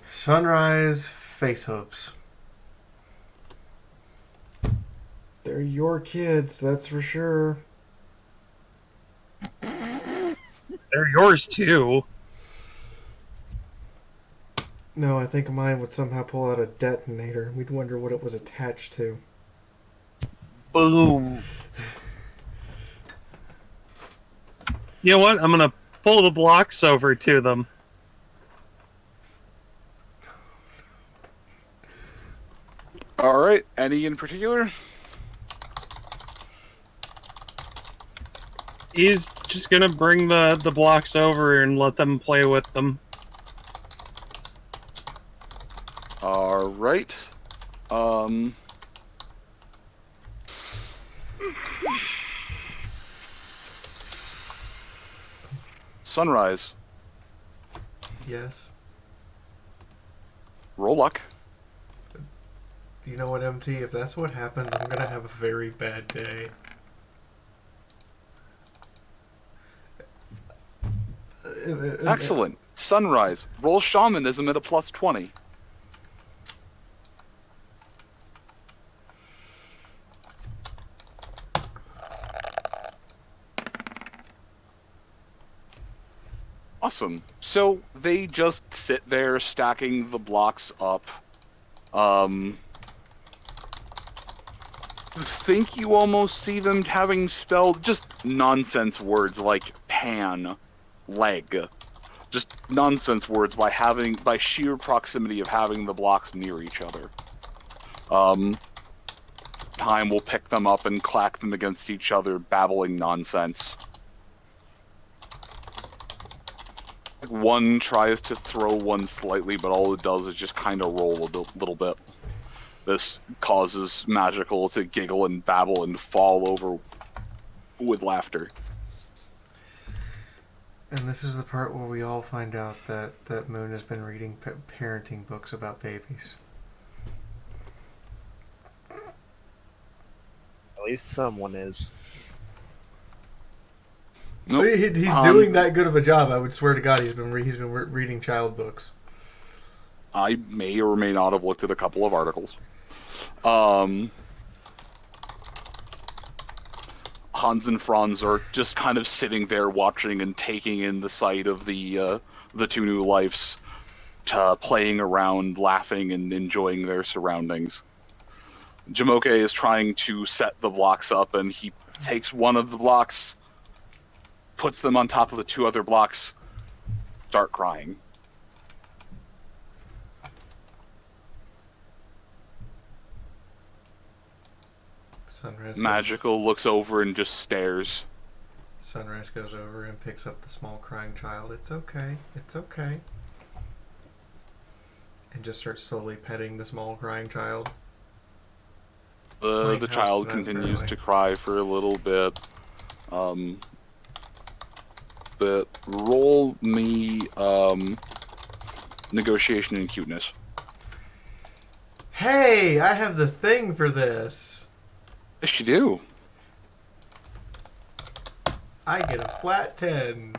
Sunrise face hooves. They're your kids, that's for sure. They're yours too. No, I think mine would somehow pull out a detonator. We'd wonder what it was attached to. Boom. You know what? I'm going to pull the blocks over to them. Alright, any in particular? He's just gonna bring the blocks over and let them play with them. All right. Sunrise. Yes. Roll luck. Do you know what, MT? If that's what happens, I'm gonna have a very bad day. Excellent. Sunrise. Roll shamanism at a +20. Awesome. So they just sit there stacking the blocks up. Think you almost see them having spelled just nonsense words like pan, leg. Just nonsense words by sheer proximity of having the blocks near each other. Time will pick them up and clack them against each other, babbling nonsense. One tries to throw one slightly, but all it does is just kind of roll a little bit. This causes Magical to giggle and babble and fall over with laughter. And this is the part where we all find out that Moon has been reading parenting books about babies. At least someone is. Nope. He's doing that good of a job. I would swear to God, he's been reading child books. I may or may not have looked at a couple of articles. Hans and Franz are just kind of sitting there watching and taking in the sight of the two new lives, playing around, laughing, and enjoying their surroundings. Jamoke is trying to set the blocks up, and he takes one of the blocks, puts them on top of the two other blocks, start crying. Sunrise Magical looks over and just stares. Sunrise goes over and picks up the small crying child. It's okay. It's okay. And just starts slowly petting the small crying child. The child continues to cry for a little bit. But roll me negotiation and cuteness. Hey, I have the thing for this. Yes, you do. I get a flat 10.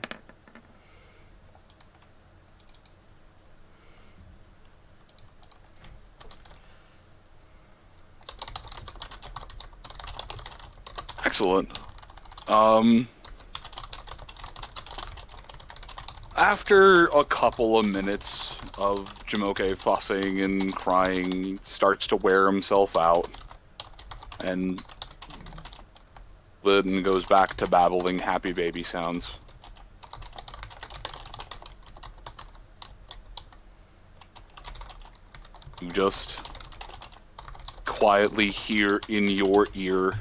Excellent. After a couple of minutes of Jamoke fussing and crying, he starts to wear himself out. And then goes back to babbling happy baby sounds. You just quietly hear in your ear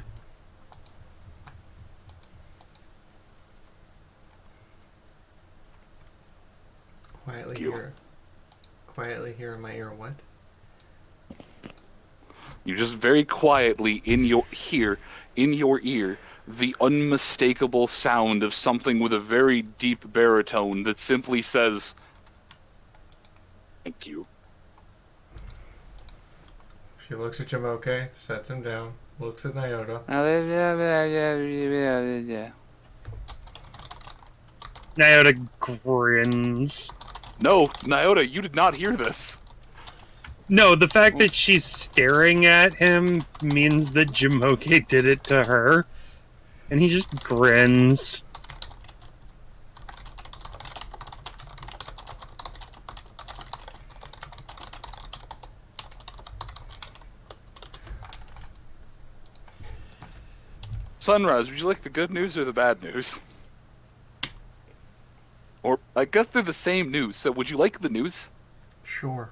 Quietly hear in my ear what? You just very quietly in your ear the unmistakable sound of something with a very deep baritone that simply says, "Thank you." She looks at Jamoke, sets him down, looks at Nyota. Nyota grins. No, Nyota, you did not hear this. No, the fact that she's staring at him means that Jamoke did it to her. And he just grins. Sunrise, would you like the good news or the bad news? Or, I guess they're the same news, so would you like the news? Sure.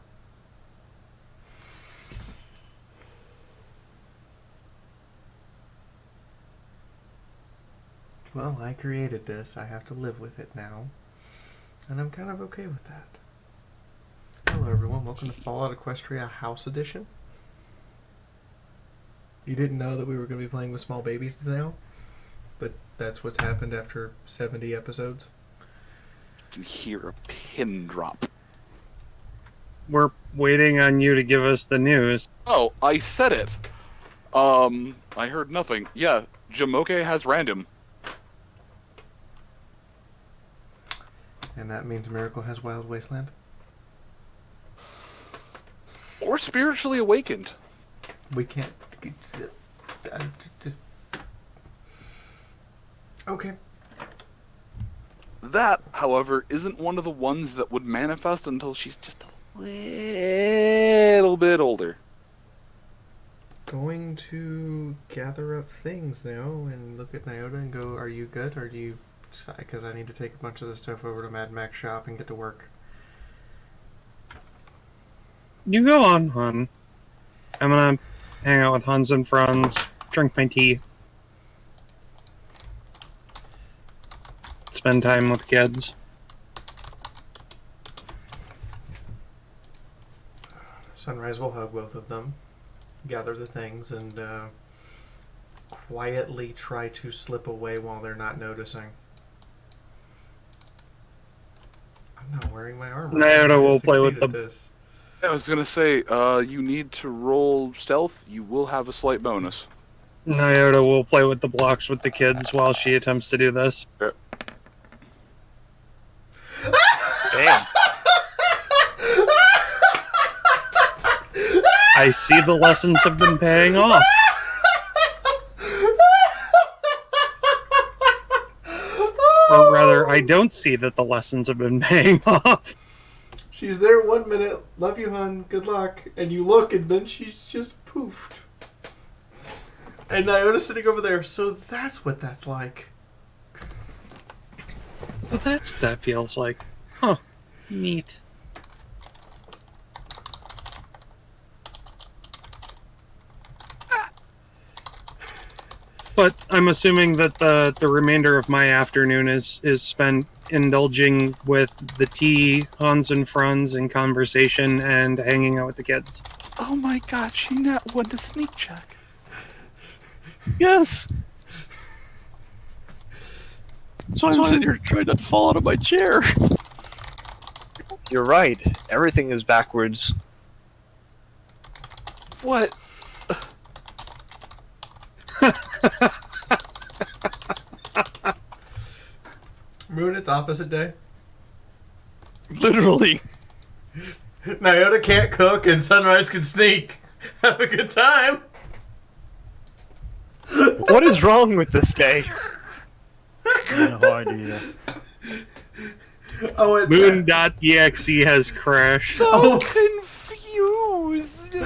Well, I created this. I have to live with it now. And I'm kind of okay with that. Hello everyone, welcome to Fallout Equestria House Edition. You didn't know that we were going to be playing with small babies now? But that's what's happened after 70 episodes. You can hear a pin drop. We're waiting on you to give us the news. Oh, I said it. I heard nothing. Yeah, Jamoke has random. And that means Miracle has Wild Wasteland? Or spiritually awakened. We can't... Just... Okay. That, however, isn't one of the ones that would manifest until she's just a little bit older. Going to gather up things now and look at Nyota and go, are you good? Or do you... Because I need to take a bunch of this stuff over to Mad Max shop and get to work. You go on, hon. I'm gonna hang out with Hans and Franz, drink my tea. Spend time with kids. Sunrise will hug both of them, gather the things, and quietly try to slip away while they're not noticing. I'm not wearing my armor. Nyota will play with the... this. I was gonna say, you need to roll stealth. You will have a slight bonus. Nyota will play with the blocks with the kids while she attempts to do this. Damn. I see the lessons have been paying off. Or rather, I don't see that the lessons have been paying off. She's there 1 minute, love you, hon, good luck, and you look, and then she's just poofed. And Nyota's sitting over there, so that's what that's like. So that's what that feels like. Huh. Neat. But I'm assuming that the remainder of my afternoon is spent indulging with the tea, Hans and Franz, and conversation, and hanging out with the kids. Oh my god, she not won the sneak check. Yes. So I'm sitting here trying not to fall out of my chair. You're right. Everything is backwards. What? Moon, it's opposite day. Literally. Nyota can't cook and Sunrise can sneak. Have a good time. What is wrong with this day? No idea. Oh, Moon.exe has crashed. So confused.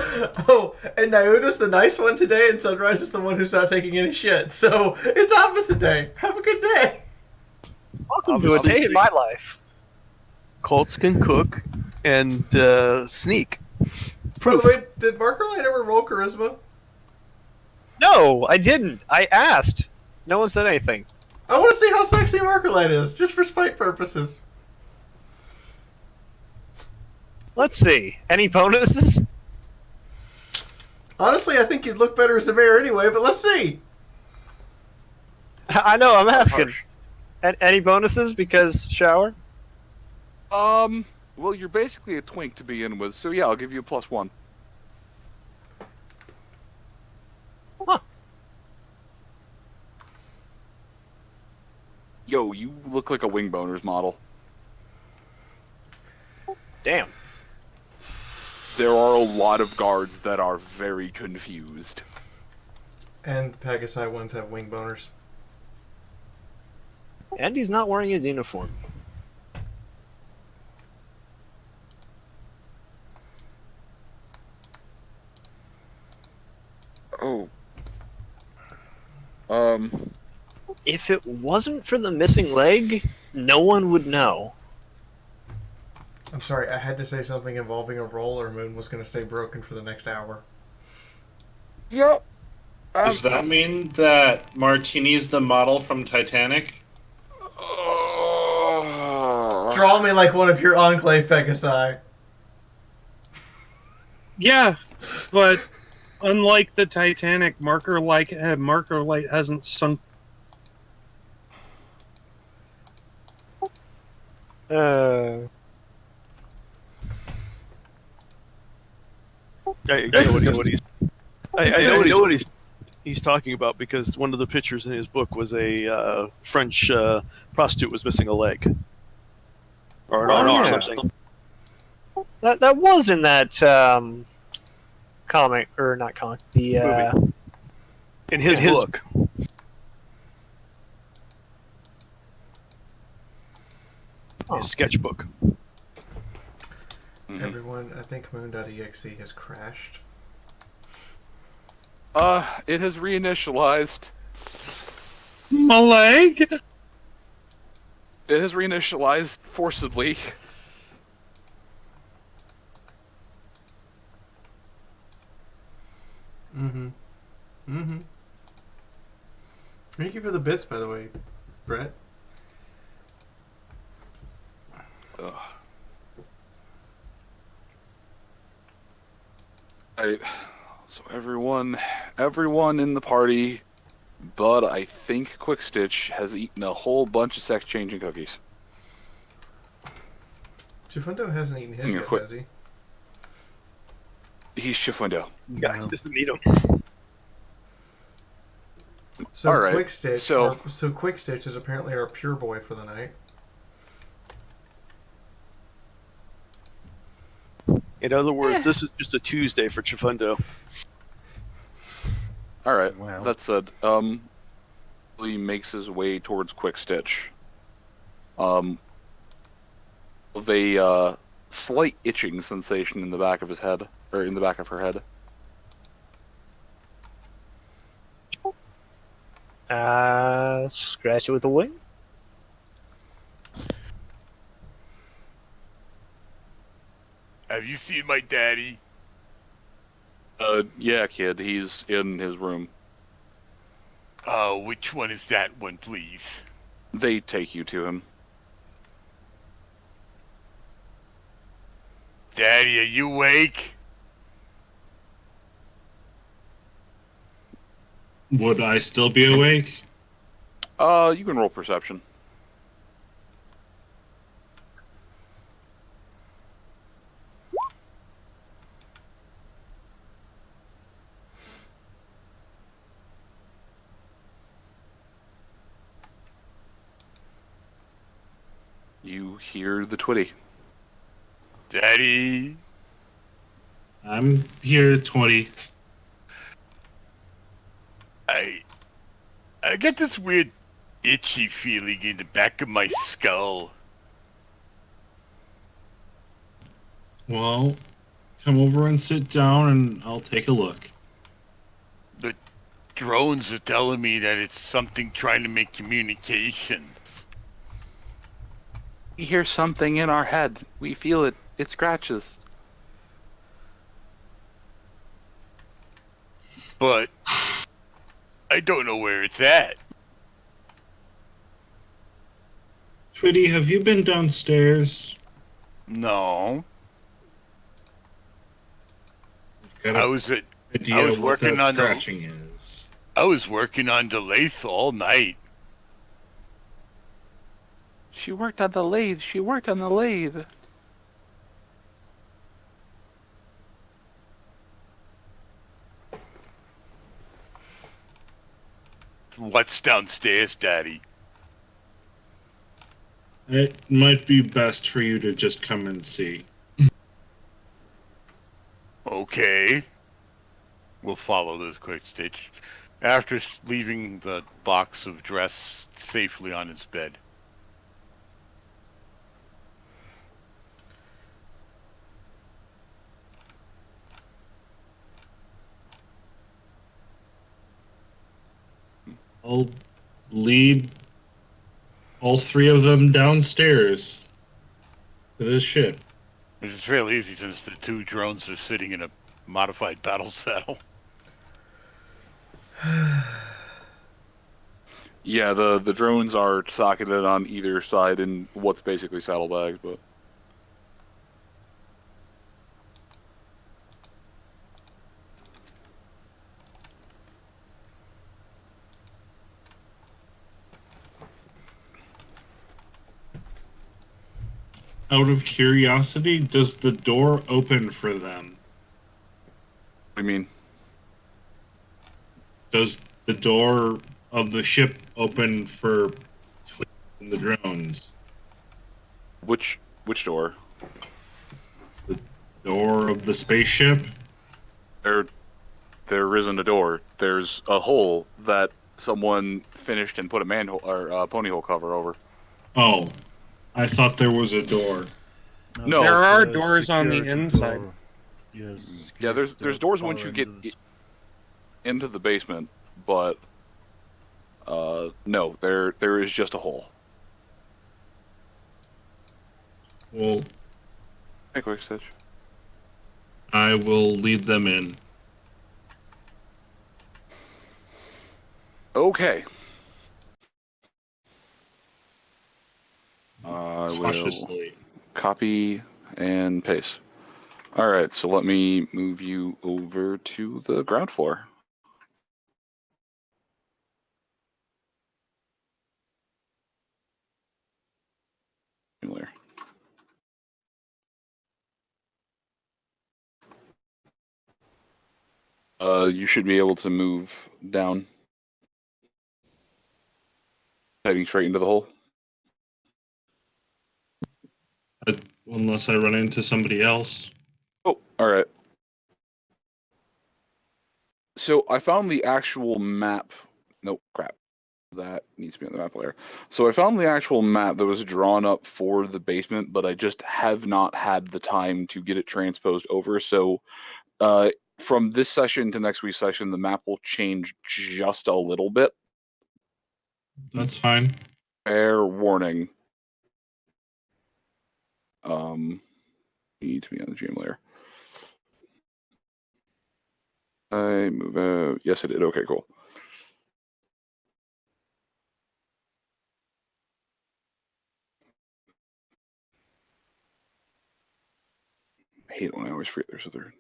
Oh, and Nyota's the nice one today, and Sunrise is the one who's not taking any shit. So it's opposite day. Have a good day. Welcome to a day in my life. Colts can cook and sneak. By the way, did Markerlight ever roll charisma? No, I didn't. I asked. No one said anything. I want to see how sexy Markerlight is, just for spite purposes. Let's see. Any bonuses? Honestly, I think you'd look better as a mayor anyway, but let's see. I know, I'm asking. Any bonuses because shower? Well, you're basically a twink to begin with, so yeah, I'll give you a +1. Huh. Yo, you look like a wing boners model. Damn. There are a lot of guards that are very confused. And the Pegasi ones have wing boners. And he's not wearing his uniform. Oh. If it wasn't for the missing leg, no one would know. I'm sorry, I had to say something involving a roll or Moon was going to stay broken for the next hour. Yep. Does that mean that Martini's the model from Titanic? Draw me like one of your Enclave Pegasi. Yeah, but unlike the Titanic, marker light hasn't sunk. I know what he's talking about, because one of the pictures in his book was a French prostitute was missing a leg or an arm or something. That was in that comic, or not comic, the movie. In his book. His sketchbook. Everyone, I think Moon.exe has crashed. It has reinitialized. My leg? It has reinitialized forcibly. Thank you for the bits, by the way, Brett. So everyone in the party, but I think Quickstitch has eaten a whole bunch of sex-changing cookies. Chifundo hasn't eaten his yet, has he? He's Chifundo. Guys, just meet him. So all right. Quickstitch. So Quickstitch is apparently our pure boy for the night. In other words, this is just a Tuesday for Chifundo. All right. Wow. That said, he makes his way towards Quickstitch. With a slight itching sensation in the back of his head, or in the back of her head. Scratch it with a wing. Have you seen my daddy? Yeah, kid. He's in his room. Oh, which one is that one, please? They take you to him. Daddy, are you awake? Would I still be awake? You can roll perception. You hear the twitty. Daddy. I'm here, 20. I get this weird itchy feeling in the back of my skull. Well, come over and sit down and I'll take a look. The drones are telling me that it's something trying to make communications. We hear something in our head. We feel it. It scratches. But I don't know where it's at. Twitty, have you been downstairs? No. I was working on scratching is. I was working on the lathe all night. She worked on the lathe. She worked on the lathe. What's downstairs, Daddy? It might be best for you to just come and see. Okay. We'll follow this Quickstitch. After leaving the box of dress safely on its bed. I'll lead all three of them downstairs to this ship. Which is fairly easy since the two drones are sitting in a modified battle saddle. Yeah, the drones are socketed on either side in what's basically saddlebags, but Out of curiosity, does the door open for them? what do you mean? Does the door of the ship open for the drones? Which door? The door of the spaceship? There isn't a door. There's a hole that someone finished and put a manhole or pony hole cover over. Oh, I thought there was a door. No, there are doors on the inside. Door. Yes. Yeah, there's doors once you get into the basement, but no, there is just a hole. Well, Hey, quick stitch. I will lead them in. Okay. I will Cautiously. copy and paste. All right, so let me move you over to the ground floor. There. You should be able to move down, heading straight into the hole. Unless I run into somebody else. Oh, all right. So I found the actual map. Nope, crap. That needs to be on the map layer. So I found the actual map that was drawn up for the basement, but I just have not had the time to get it transposed over. So from this session to next week's session, the map will change just a little bit. That's fine. Fair warning. Need to be on the GM layer. I move out. Yes, I did. Okay, cool. I hate it when I always forget there's a third.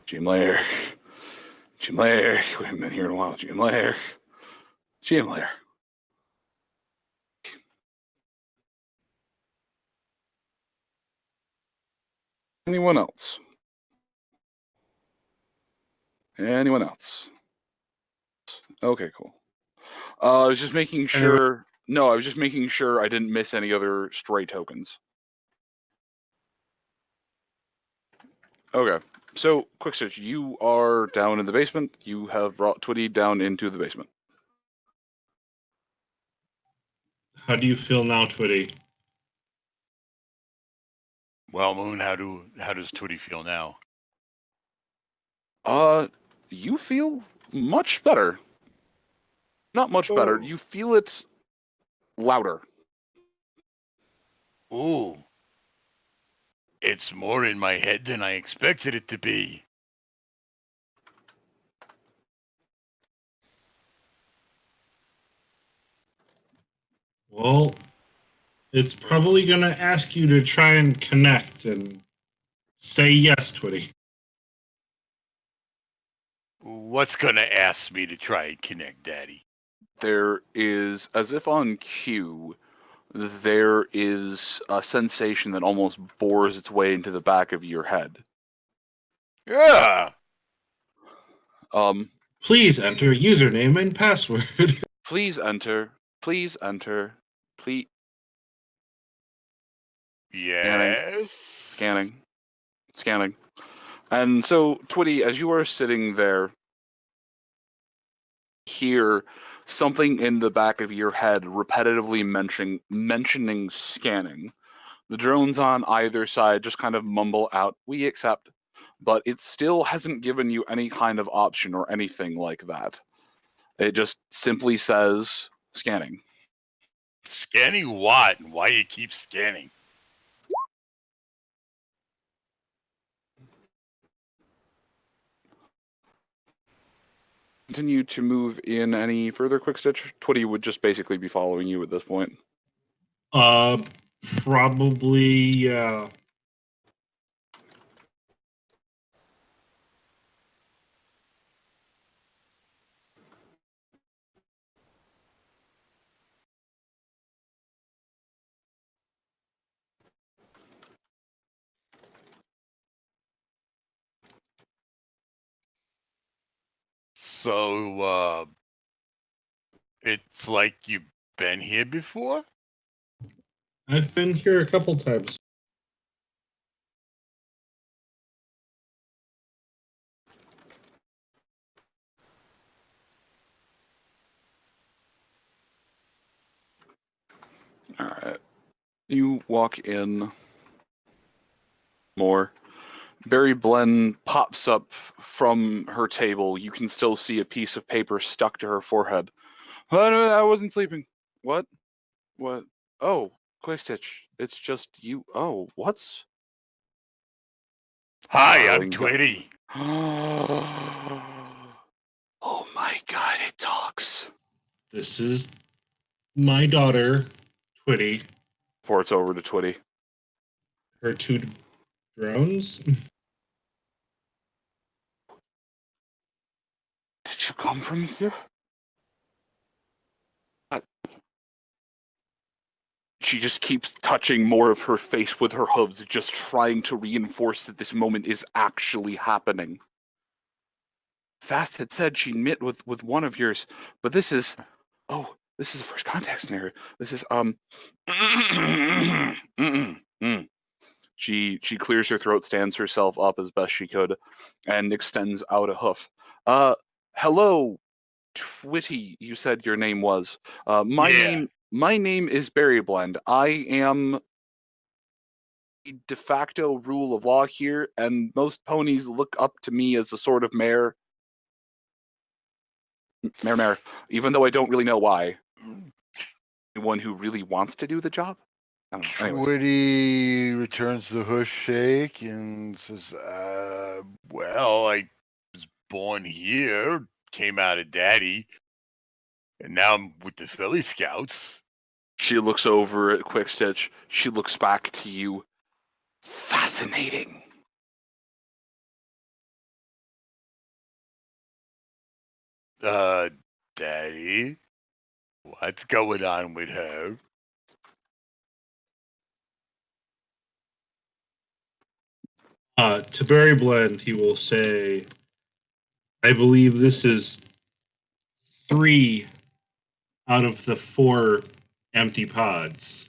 GM layer. GM layer. We haven't been here in a while. GM layer. GM layer. Anyone else? Anyone else? Okay, cool. I was just making sure. No, I was just making sure I didn't miss any other stray tokens. Okay, so quick search. You are down in the basement. You have brought Twitty down into the basement. How do you feel now, Twitty? Well, Moon, how does Twitty feel now? You feel much better. Not much better. You feel it louder. Ooh. It's more in my head than I expected it to be. Well, it's probably going to ask you to try and connect and say yes, Twitty. What's gonna ask me to try and connect, Daddy? There is, as if on cue, there is a sensation that almost bores its way into the back of your head. Yeah. Please enter username and password. Please enter. Please enter. Please. Yes. Scanning. And so, Twitty, as you are sitting there, hear something in the back of your head repetitively mentioning scanning. The drones on either side just kind of mumble out, "We accept," but it still hasn't given you any kind of option or anything like that. It just simply says scanning. Scanning what? And why you keep scanning? continue to move in any further, Quick Stitch? Twitty would just basically be following you at this point. Probably. So, it's like you've been here before? I've been here a couple times. All right. You walk in more. Berry Blend pops up from her table. You can still see a piece of paper stuck to her forehead. Oh, no, I wasn't sleeping. What? What? Oh, Quick Stitch. It's just you. Oh, what's? Hi, I'm Twitty. Oh my god, it talks. This is my daughter, Twitty. Ports over to Twitty. Her 2 drones. Did you come from here? She just keeps touching more of her face with her hooves, just trying to reinforce that this moment is actually happening. Fast had said she'd met with one of yours, but this is... Oh, this is a first contact scenario. This is, She clears her throat, stands herself up as best she could, and extends out a hoof. Hello, Twitty, you said your name was. My name is Berry Blend. I am the de facto rule of law here, and most ponies look up to me as a sort of mayor, even though I don't really know why. The one who really wants to do the job? Twitty returns the hoof shake and says, well, I was born here, came out of daddy, and now I'm with the Filly Scouts. She looks over at Quick Stitch. She looks back to you. Fascinating. Daddy? What's going on with her? To Berry Blend, he will say, I believe this is 3 out of the 4 empty pods.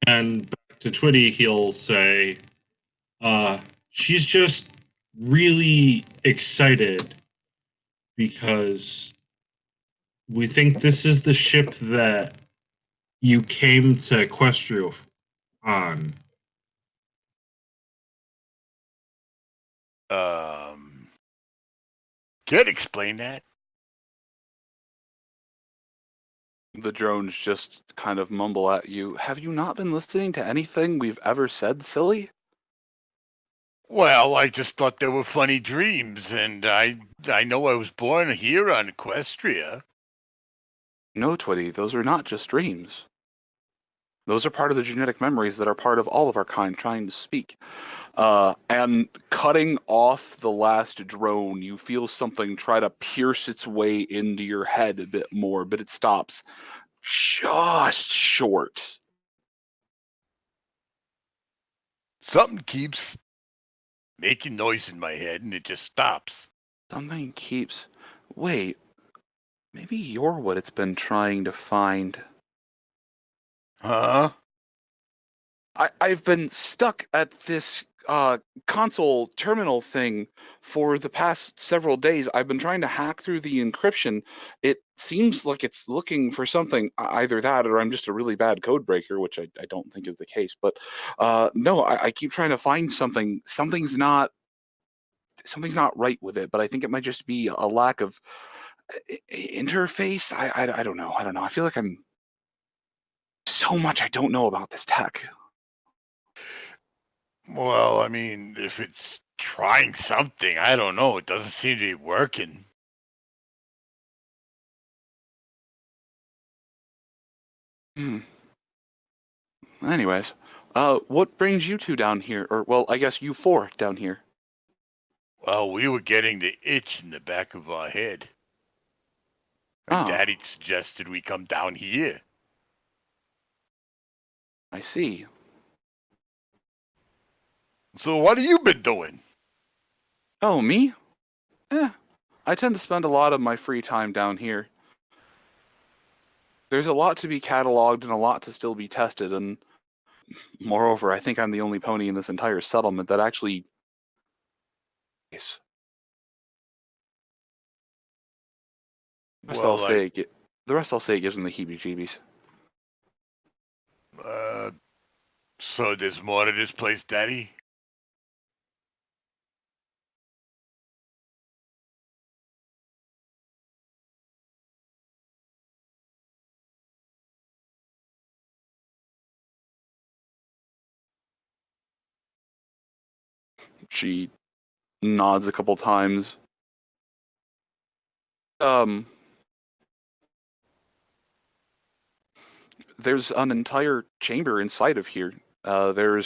And back to Twitty, he'll say, she's just really excited because we think this is the ship that you came to Equestria on. Can't explain that. The drones just kind of mumble at you. Have you not been listening to anything we've ever said, silly? Well, I just thought they were funny dreams, and I know I was born here on Equestria. No, Twitty, those are not just dreams. Those are part of the genetic memories that are part of all of our kind trying to speak. And cutting off the last drone, you feel something try to pierce its way into your head a bit more, but it stops just short. Something keeps making noise in my head, and it just stops. Something keeps... Wait, maybe you're what it's been trying to find. Huh? I've been stuck at this console terminal thing for the past several days. I've been trying to hack through the encryption. It seems like it's looking for something, either that or I'm just a really bad code breaker, which I don't think is the case. But no, I keep trying to find something. Something's not right with it, but I think it might just be a lack of interface. I don't know. I feel like I'm so much I don't know about this tech. Well, I mean, if it's trying something. I don't know. It doesn't seem to be working. Anyways, what brings you two down here? Or, well, I guess you four down here. Well, we were getting the itch in the back of our head. And Daddy suggested we come down here. I see. So what have you been doing? Oh, me? I tend to spend a lot of my free time down here. There's a lot to be cataloged and a lot to still be tested, and moreover, I think I'm the only pony in this entire settlement that actually... The rest I'll say it gives them the heebie-jeebies. So there's more to this place, Daddy? She nods a couple times. There's an entire chamber inside of here. There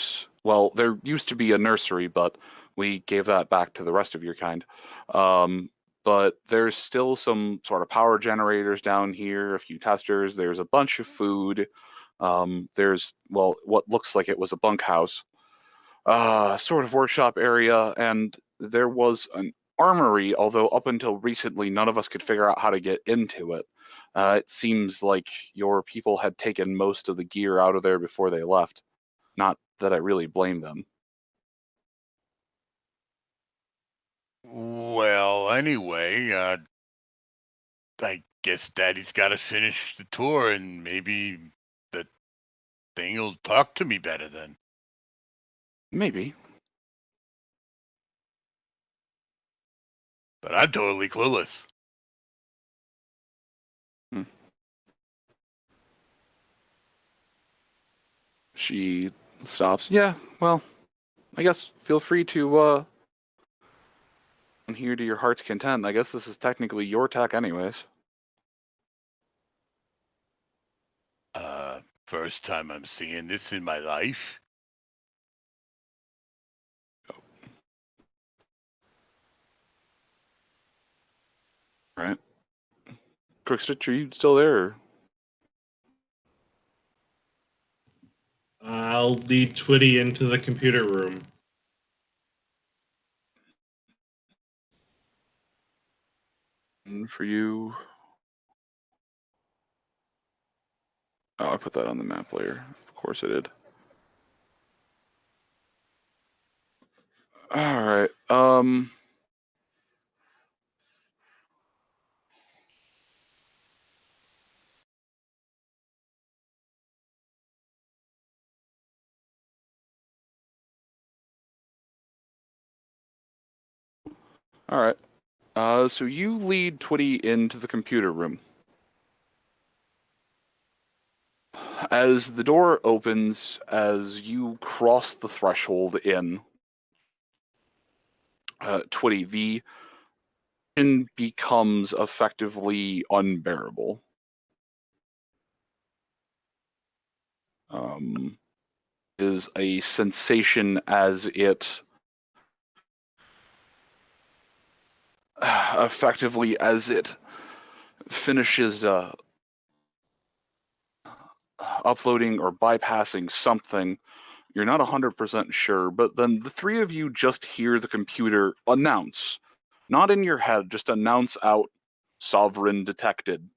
used to be a nursery, but we gave that back to the rest of your kind. But there's still some sort of power generators down here, a few testers. There's a bunch of food. There's, well, what looks like it was a bunkhouse, sort of workshop area, and there was an armory, although up until recently, none of us could figure out how to get into it. It seems like your people had taken most of the gear out of there before they left. Not that I really blame them. Well, anyway, I guess Daddy's got to finish the tour, and maybe the thing will talk to me better then. Maybe. But I'm totally clueless. She stops. Yeah, well, I guess feel free to here to your heart's content. I guess this is technically your tech anyways. First time I'm seeing this in my life. All right. Crookstitch, are you still there? Or? I'll lead Twitty into the computer room. And for you... Oh, I put that on the map later. Of course I did. Alright, Alright. So you lead Twitty into the computer room. As the door opens, as you cross the threshold in, Twitty, the tension becomes effectively unbearable. Is a sensation as it effectively as it finishes uploading or bypassing something. You're not 100% sure, but then the three of you just hear the computer announce, not in your head, just announce out, "Sovereign detected."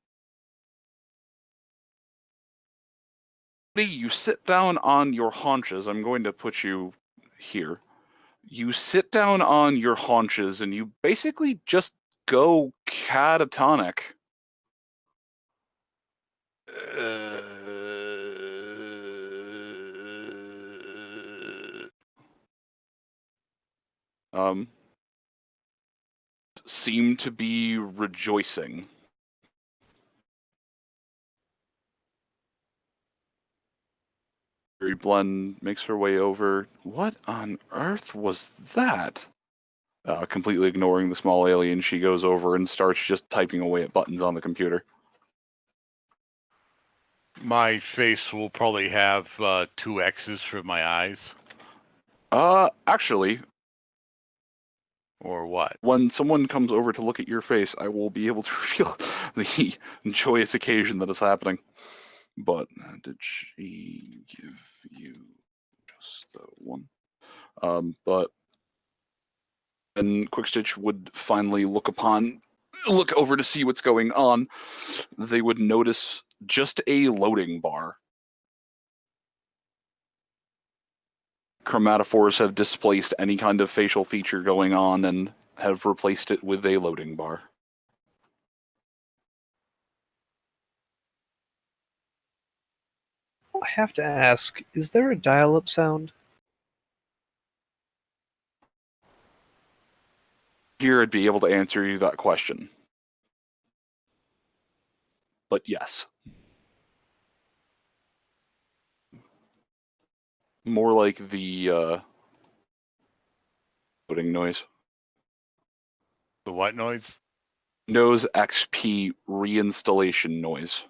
You sit down on your haunches. I'm going to put you here. You sit down on your haunches and you basically just go catatonic. Seem to be rejoicing. Blend makes her way over. What on earth was that? Completely ignoring the small alien, she goes over and starts just typing away at buttons on the computer. My face will probably have 2 X's for my eyes. Actually. Or what? When someone comes over to look at your face, I will be able to feel the joyous occasion that is happening. But did she give you just the one? But and Quickstitch would finally look over to see what's going on. They would notice just a loading bar. Chromatophores have displaced any kind of facial feature going on and have replaced it with a loading bar. I have to ask, is there a dial-up sound? Here I'd be able to answer you that question. But yes. More like the loading noise. The what noise? Nose XP reinstallation noise.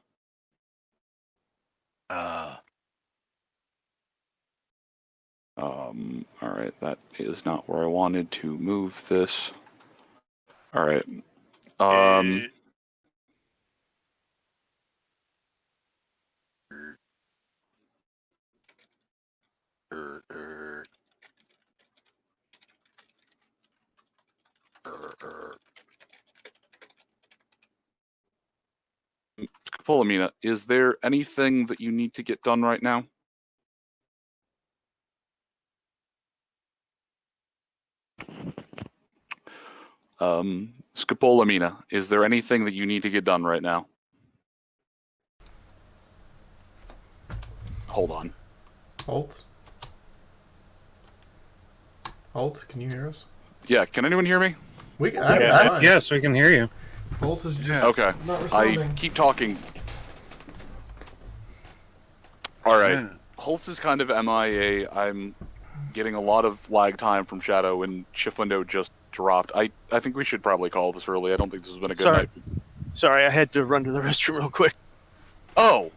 Alright, that is not where I wanted to move this. Alright. Philomena, is there anything that you need to get done right now? Scopolamina, is there anything that you need to get done right now? Hold on. Holtz? Holtz, can you hear us? Yeah, can anyone hear me? Yes, we can hear you. Holtz is just okay. not responding. I keep talking. All right. Holtz is kind of MIA. I'm getting a lot of lag time from Shadow, and shift window just dropped. I think we should probably call this early. I don't think this has been a good night. Sorry, I had to run to the restroom real quick. Oh,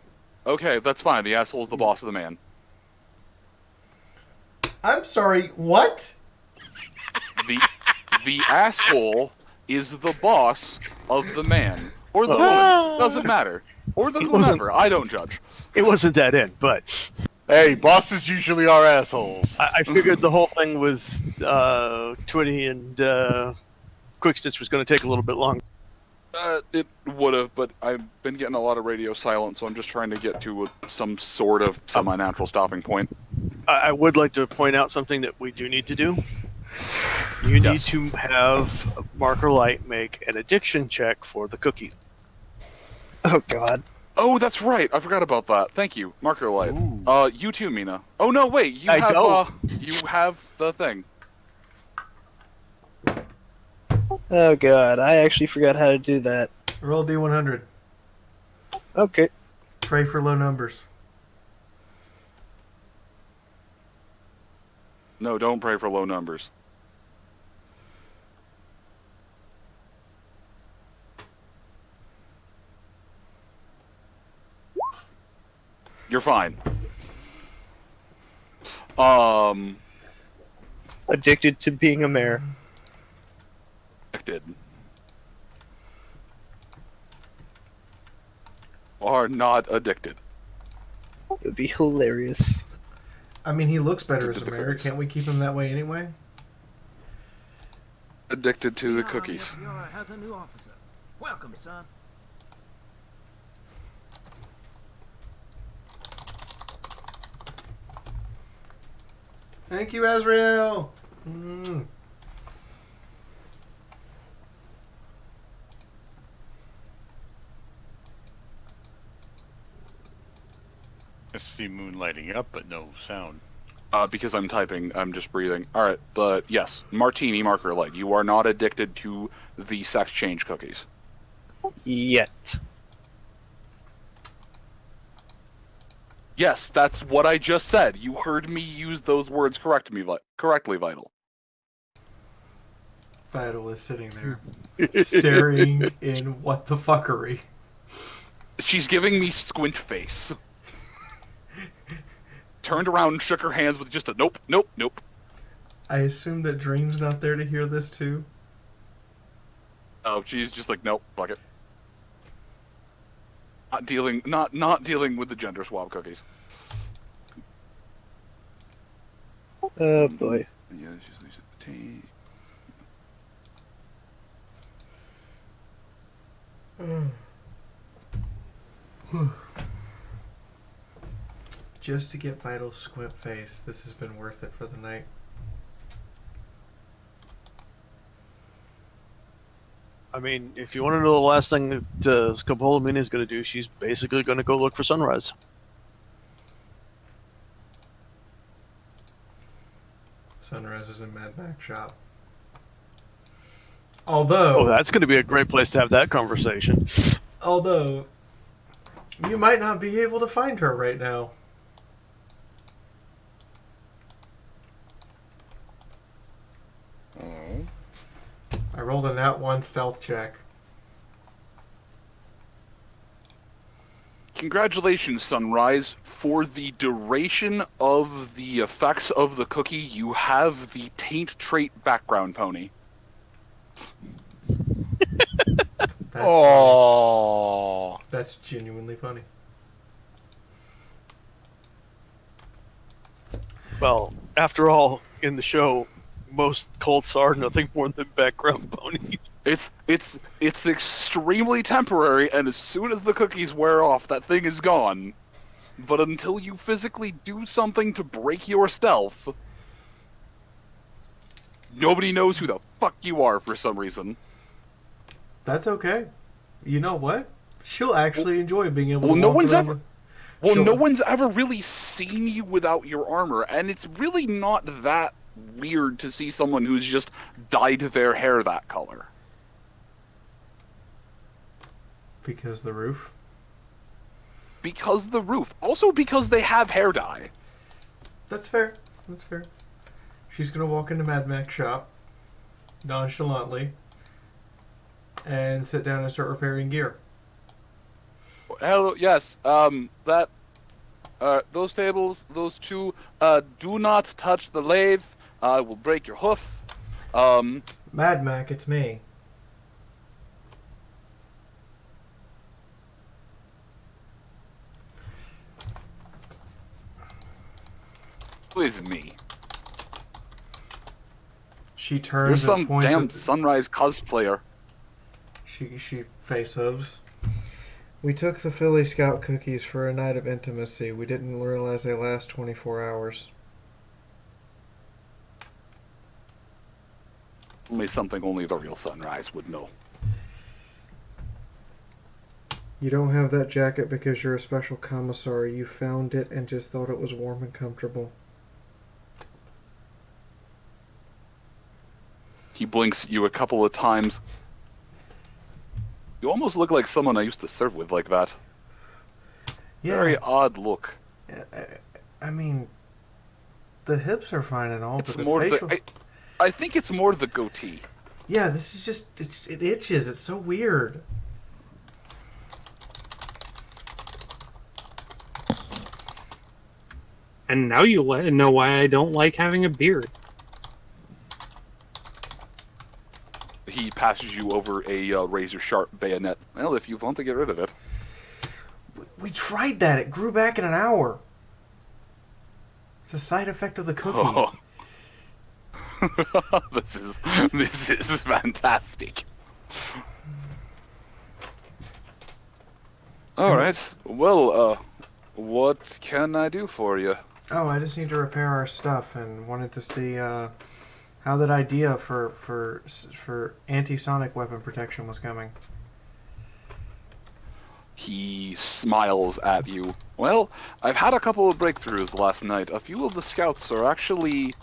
okay, that's fine. The asshole's the boss of the man. I'm sorry, what? The asshole is the boss of the man. Or the woman. Doesn't matter. Or the whoever. I don't judge. It wasn't that in, but... Hey, bosses usually are assholes. I figured the whole thing with Twitty and Quickstitch was going to take a little bit longer. It would have, but I've been getting a lot of radio silence, so I'm just trying to get to some sort of semi-natural stopping point. I would like to point out something that we do need to do. You need to have Marker Light make an addiction check for the cookie. Oh, God. Oh, that's right. I forgot about that. Thank you, Marker Light. You too, Mina. Oh no, wait. You have the thing. Oh, God. I actually forgot how to do that. Roll D100. Okay. Pray for low numbers. No, don't pray for low numbers. You're fine. Addicted to being a mayor. Addicted. Are not addicted. It would be hilarious. I mean, he looks better as a mayor. Can't we keep him that way anyway? Addicted to the cookies. Fiaura has a new officer. Welcome, son. Thank you, Azrael. I see moon lighting up, but no sound. Because I'm typing, I'm just breathing. Alright, but yes, Martini Marker Light, you are not addicted to the sex change cookies. Yet. Yes, that's what I just said. You heard me use those words correctly, Vital. Vital is sitting there, staring in what the fuckery. She's giving me squint face. Turned around and shook her hands with just a nope, nope, nope. I assume that Dream's not there to hear this too. Oh, she's just like, nope, fuck it. Not dealing with the gender swap cookies. Oh boy. Yeah, she's leaves at the tea. Just to get Vital's squint face, this has been worth it for the night. I mean, if you want to know the last thing that Scopolamina is going to do, she's basically going to go look for Sunrise. Sunrise is in Mad Max shop. Although... Oh, that's going to be a great place to have that conversation. Although, you might not be able to find her right now. I rolled a nat 1 stealth check. Congratulations, Sunrise. For the duration of the effects of the cookie, you have the taint trait background pony. Oh, that's genuinely funny. Well, after all, in the show, most cults are nothing more than background ponies. It's extremely temporary, and as soon as the cookies wear off, that thing is gone. But until you physically do something to break your stealth, nobody knows who the fuck you are for some reason. That's okay. You know what? She'll actually enjoy being able to no walk one's around ever... the- Well, She'll- no one's ever really seen you without your armor, and it's really not that weird to see someone who's just dyed their hair that color. Because the roof? Because the roof. Also because they have hair dye. That's fair. That's fair. She's gonna walk into Mad Max shop, nonchalantly, and sit down and start repairing gear. Hello, yes, those tables, those two, do not touch the lathe. I will break your hoof. Mad Mac, it's me. Who is me? She turns You're some and points damn at Sunrise cosplayer. She face hubs. We took the Filly Scout Cookies for a night of intimacy. We didn't realize they last 24 hours. Only the real Sunrise would know. You don't have that jacket because you're a special commissar. You found it and just thought it was warm and comfortable. He blinks at you a couple of times. You almost look like someone I used to serve with like that. Yeah. Very odd look. I mean, the hips are fine and all, It's but the more facial... I think it's more the goatee. Yeah, this is just... It itches. It's so weird. And now you know why I don't like having a beard. He passes you over a razor-sharp bayonet. Well, if you want to get rid of it. We tried that. It grew back in an hour. It's a side effect of the cookie. Oh. This is fantastic. All right. Well, what can I do for you? Oh, I just need to repair our stuff and wanted to see how that idea for anti-sonic weapon protection was coming. He smiles at you. Well, I've had a couple of breakthroughs last night. A few of the scouts are actually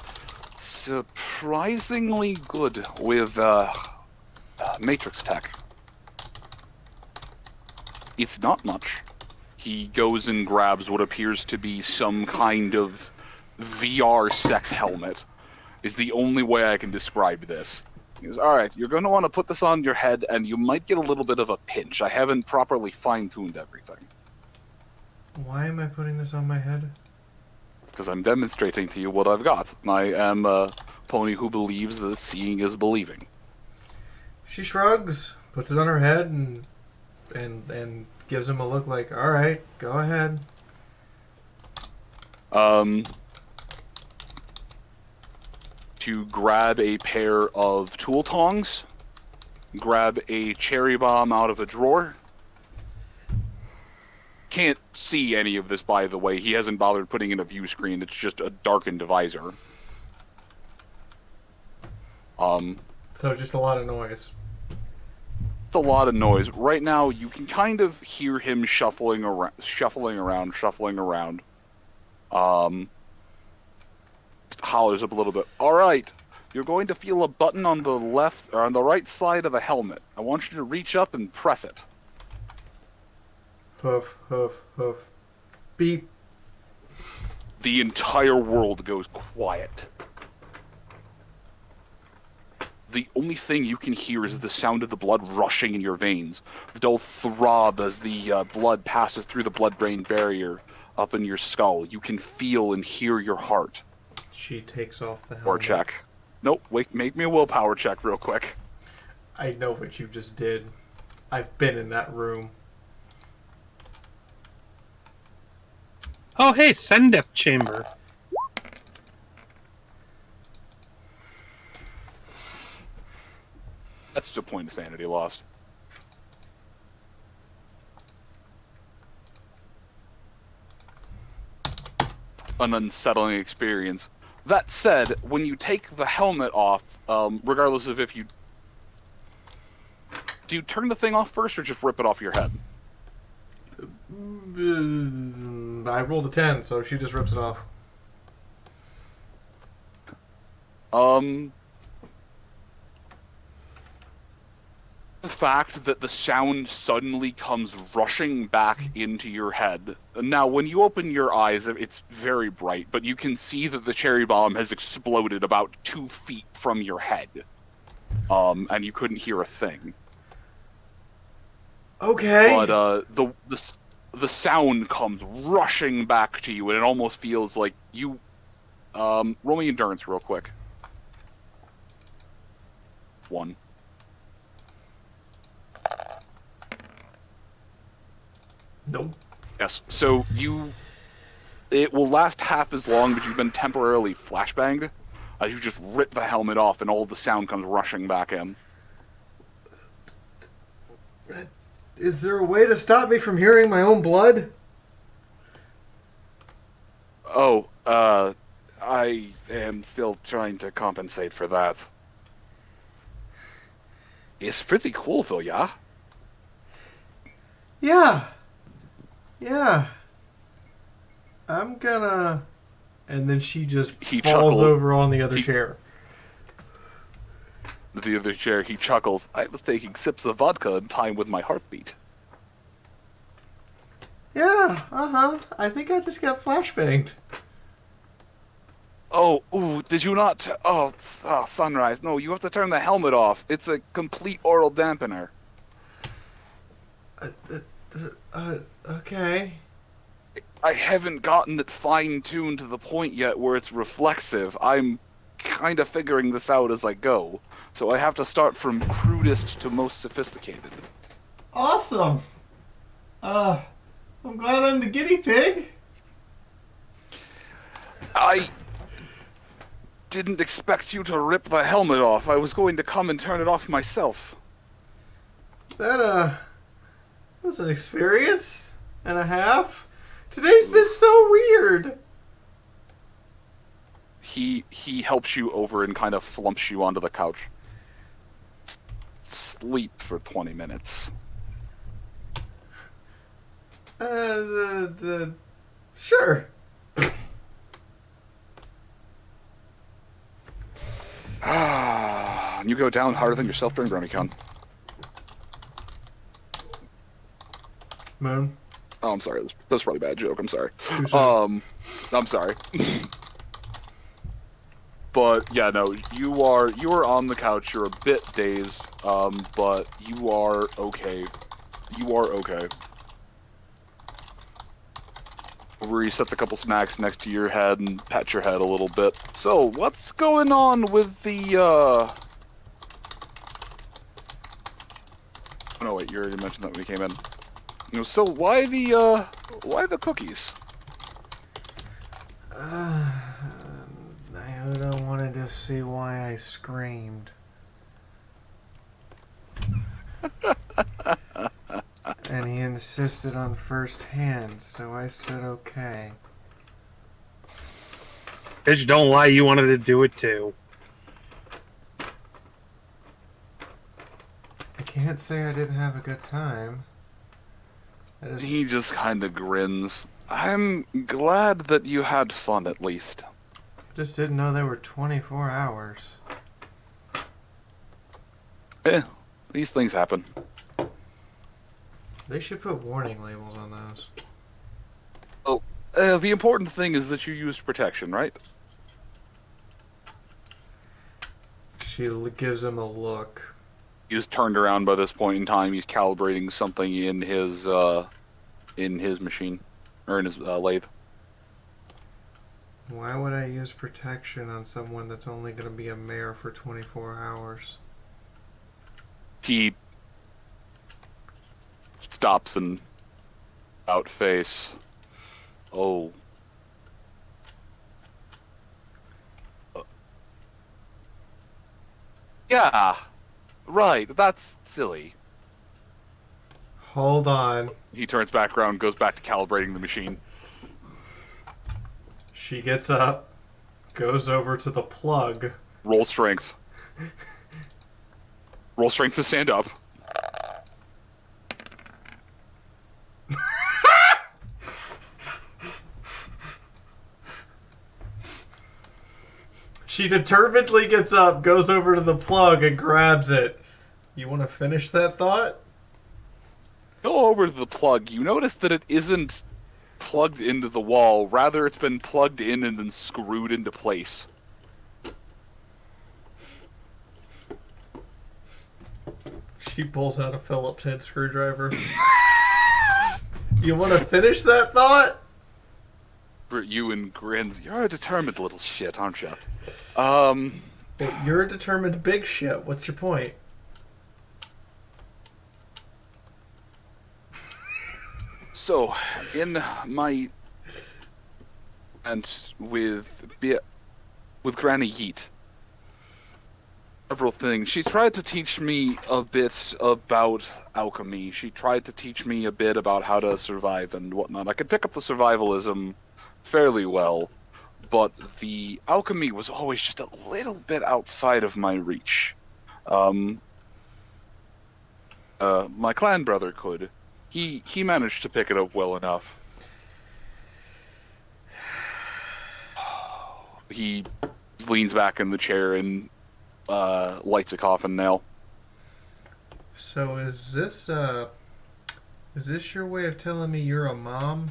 surprisingly good with matrix tech. It's not much. He goes and grabs what appears to be some kind of VR sex helmet. Is the only way I can describe this. is, all right, you're going to want to put this on your head, and you might get a little bit of a pinch. I haven't properly fine-tuned everything. Why am I putting this on my head? Because I'm demonstrating to you what I've got. I am a pony who believes that seeing is believing. She shrugs, puts it on her head, and gives him a look like, all right, go ahead. To grab a pair of tool tongs, grab a cherry bomb out of a drawer. Can't see any of this, by the way. He hasn't bothered putting in a view screen. It's just a darkened visor. So just a lot of noise. It's a lot of noise. Right now, you can kind of hear him shuffling around. Hollers up a little bit. All right, you're going to feel a button on the left or on the right side of the helmet. I want you to reach up and press it. Hoof, hoof, hoof. Beep. The entire world goes quiet. The only thing you can hear is the sound of the blood rushing in your veins. The dull throb as the blood passes through the blood-brain barrier up in your skull. You can feel and hear your heart. She takes off the helmet. Or check. Nope, wait, make me a willpower check real quick. I know what you just did. I've been in that room. Oh, hey, send-up chamber. That's just a point of sanity lost. An unsettling experience. That said, when you take the helmet off, regardless of if you... Do you turn the thing off first or just rip it off your head? I rolled a 10, so she just rips it off. The fact that the sound suddenly comes rushing back into your head. Now, when you open your eyes, it's very bright, but you can see that the cherry bomb has exploded about 2 feet from your head. And you couldn't hear a thing. Okay. But the sound comes rushing back to you, and it almost feels like you... roll me endurance real quick. 1. Nope. Yes, so it will last half as long, but you've been temporarily flashbanged as you just rip the helmet off and all the sound comes rushing back in. Is there a way to stop me from hearing my own blood? Oh, I am still trying to compensate for that. It's pretty cool though, yeah? Yeah. Yeah. I'm gonna... And then she just falls chuckled. over on the other chair. The other chair, he chuckles. I was taking sips of vodka in time with my heartbeat. Yeah, uh-huh. I think I just got flashbanged. Oh, ooh, did you not... Sunrise. No, you have to turn the helmet off. It's a complete oral dampener. Okay. I haven't gotten it fine-tuned to the point yet where it's reflexive. I'm kind of figuring this out as I go. So I have to start from crudest to most sophisticated. Awesome. I'm glad I'm the guinea pig. I didn't expect you to rip the helmet off. I was going to come and turn it off myself. That was an experience and a half. Today's been so weird. He helps you over and kind of flumps you onto the couch. Sleep for 20 minutes. Sure. You go down harder than yourself during BronyCon. Moon. Oh, I'm sorry. That's probably a bad joke. I'm sorry. I'm sorry. But yeah, no, you are on the couch. You're a bit dazed, but you are okay. You are okay. Where he sets a couple snacks next to your head and pats your head a little bit. So, what's going on with the? Oh no, wait, you already mentioned that when we came in. You know, so why the cookies? Iota wanted to see why I screamed. And he insisted on first hand, so I said okay. Bitch, don't lie, you wanted to do it too. I can't say I didn't have a good time. He just kind of grins. I'm glad that you had fun, at least. Just didn't know they were 24 hours. These things happen. They should put warning labels on those. Oh, the important thing is that you used protection, right? She gives him a look. He's turned around by this point in time. He's calibrating something in his machine, or in his lathe. Why would I use protection on someone that's only going to be a mare for 24 hours? He stops and out face. Oh. Yeah. Right, that's silly. Hold on. He turns back around, goes back to calibrating the machine. She gets up, goes over to the plug. Roll strength. Roll strength to stand up. She determinedly gets up, goes over to the plug, and grabs it. You want to finish that thought? Go over to the plug. You notice that it isn't plugged into the wall. Rather, it's been plugged in and then screwed into place. She pulls out a Phillips head screwdriver. You want to finish that thought? Ewan grins. You're a determined little shit, aren't you? Well, you're a determined big shit. What's your point? So, in my and with Granny Yeet, several things. She tried to teach me a bit about alchemy. She tried to teach me a bit about how to survive and whatnot. I could pick up the survivalism fairly well, but the alchemy was always just a little bit outside of my reach. My clan brother could. He managed to pick it up well enough. He leans back in the chair and lights a coffin nail. So is this your way of telling me you're a mom?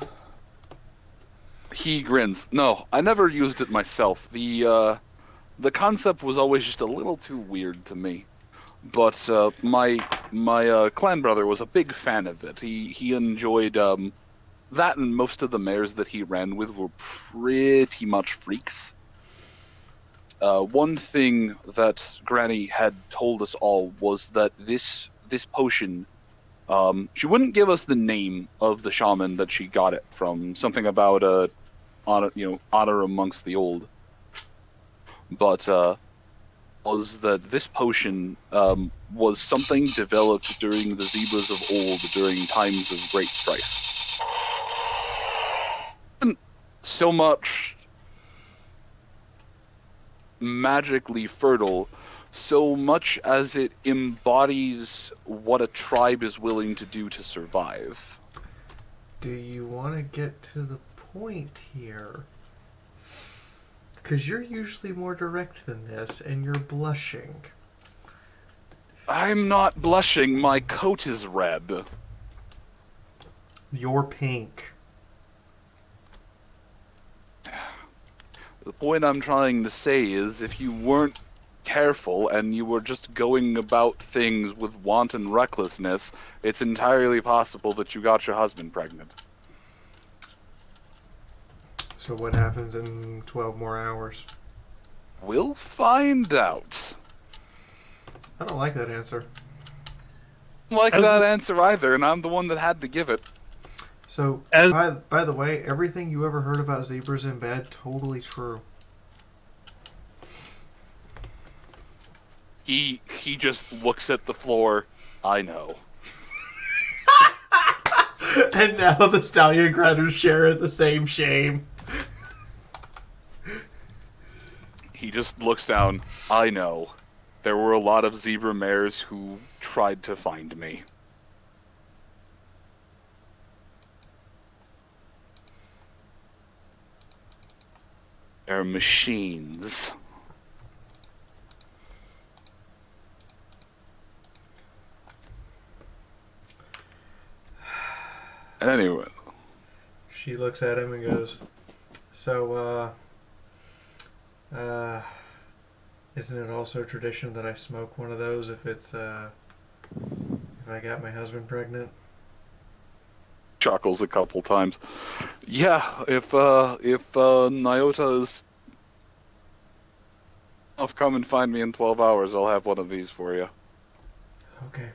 He grins. No, I never used it myself. The concept was always just a little too weird to me. But my clan brother was a big fan of it. He enjoyed that, and most of the mares that he ran with were pretty much freaks. One thing that Granny had told us all was that this potion, she wouldn't give us the name of the shaman that she got it from. Something about honor amongst the old. But was that this potion was something developed during the zebras of old, during times of great strife. And so much magically fertile, so much as it embodies what a tribe is willing to do to survive. Do you want to get to the point here? Because you're usually more direct than this, and you're blushing. I'm not blushing. My coat is red. You're pink. The point I'm trying to say is, if you weren't careful and you were just going about things with wanton recklessness, it's entirely possible that you got your husband pregnant. So what happens in 12 more hours? We'll find out. I don't like that answer. I don't like that answer either, and I'm the one that had to give it. So, by the way, everything you ever heard about zebras in bed, totally true. He just looks at the floor. I know. And now the stallion grinders share the same shame. He just looks down. I know. There were a lot of zebra mares who tried to find me. They're machines. Anyway. She looks at him and goes, so, isn't it also tradition that I smoke one of those if it's, if I got my husband pregnant? Chuckles a couple times. Yeah, if Nyota is... I'll come and find me in 12 hours, I'll have one of these for you. Okay.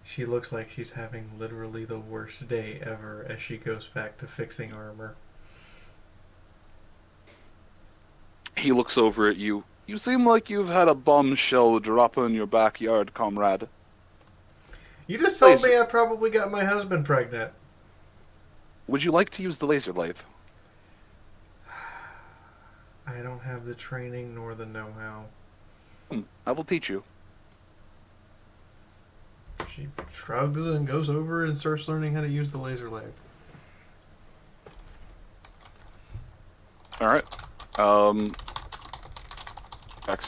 She looks like she's having literally the worst day ever as she goes back to fixing armor. He looks over at you. You seem like you've had a bombshell drop in your backyard, comrade. You just told me I probably got my husband pregnant. Would you like to use the laser lathe? I don't have the training nor the know-how. I will teach you. She shrugs and goes over and starts learning how to use the laser lathe. Alright. X.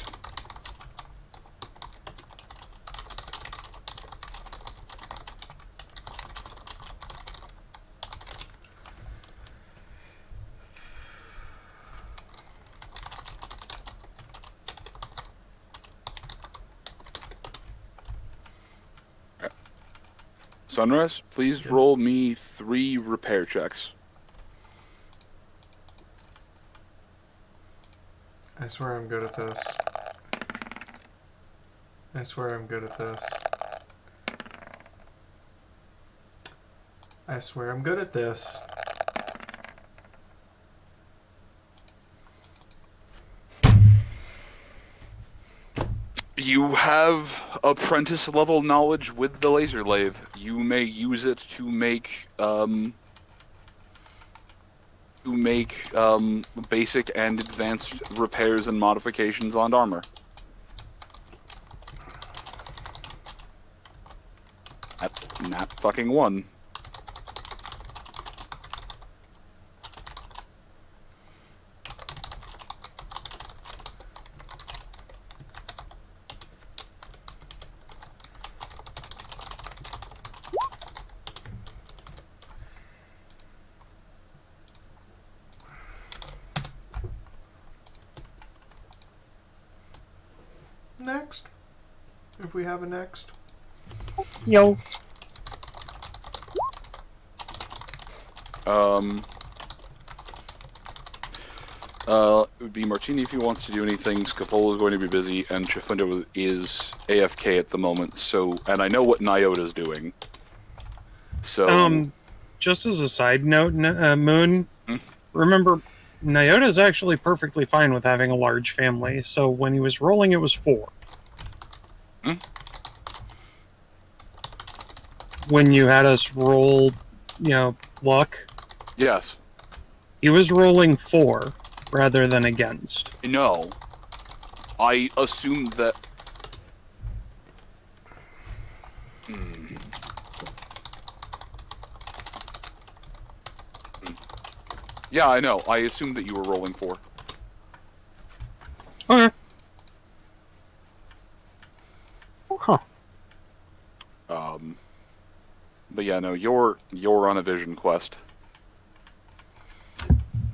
Sunrise, please roll me 3 repair checks. I swear I'm good at this. I swear I'm good at this. I swear I'm good at this. You have apprentice level knowledge with the laser lathe. You may use it to make basic and advanced repairs and modifications on armor. Nat fucking 1. Next. If we have a next. Yo. It would be Martini if he wants to do anything. Scapola is going to be busy, and Chifundo is AFK at the moment. So, and I know what Nyota's doing. So, just as a side note, Moon, remember, Nyota's actually perfectly fine with having a large family. So when he was rolling, it was 4. When you had us roll, luck. Yes. He was rolling 4 rather than against. No. I assumed that... Yeah, I know. I assumed that you were rolling 4. Okay. Huh. But yeah, no, you're on a vision quest.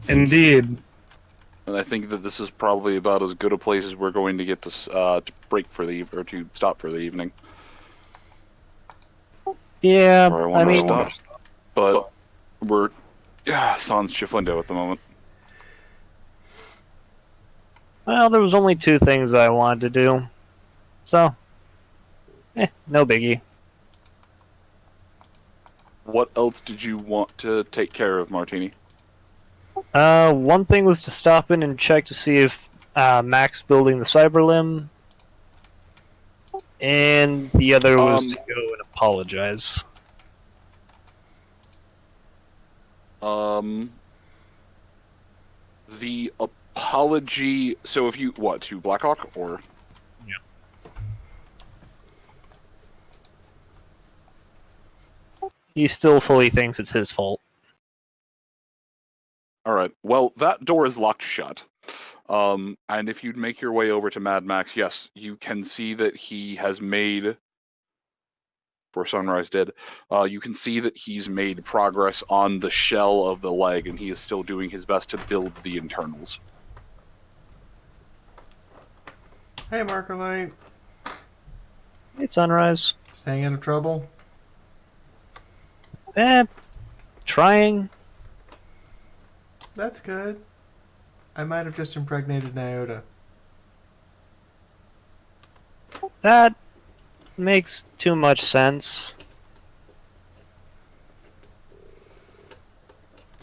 Indeed. And I think that this is probably about as good a place as we're going to get to break for the or to stop for the evening. Yeah, Or I mean, stop. But we're sans chifundo at the moment. well, there was only 2 things that I wanted to do, so no biggie. What else did you want to take care of, Martini? One thing was to stop in and check to see if Mac's building the cyber limb, and the other was to go and apologize. The apology. So if you to Blackhawk or? Yeah. He still fully thinks it's his fault. All right. Well, that door is locked shut. And if you'd make your way over to Mad Max, yes, you can see that he has made. Before Sunrise did, you can see that he's made progress on the shell of the leg, and he is still doing his best to build the internals. Hey, Markerlight. Hey, Sunrise. Staying out of trouble? Trying. That's good. I might have just impregnated Nyota. That makes too much sense.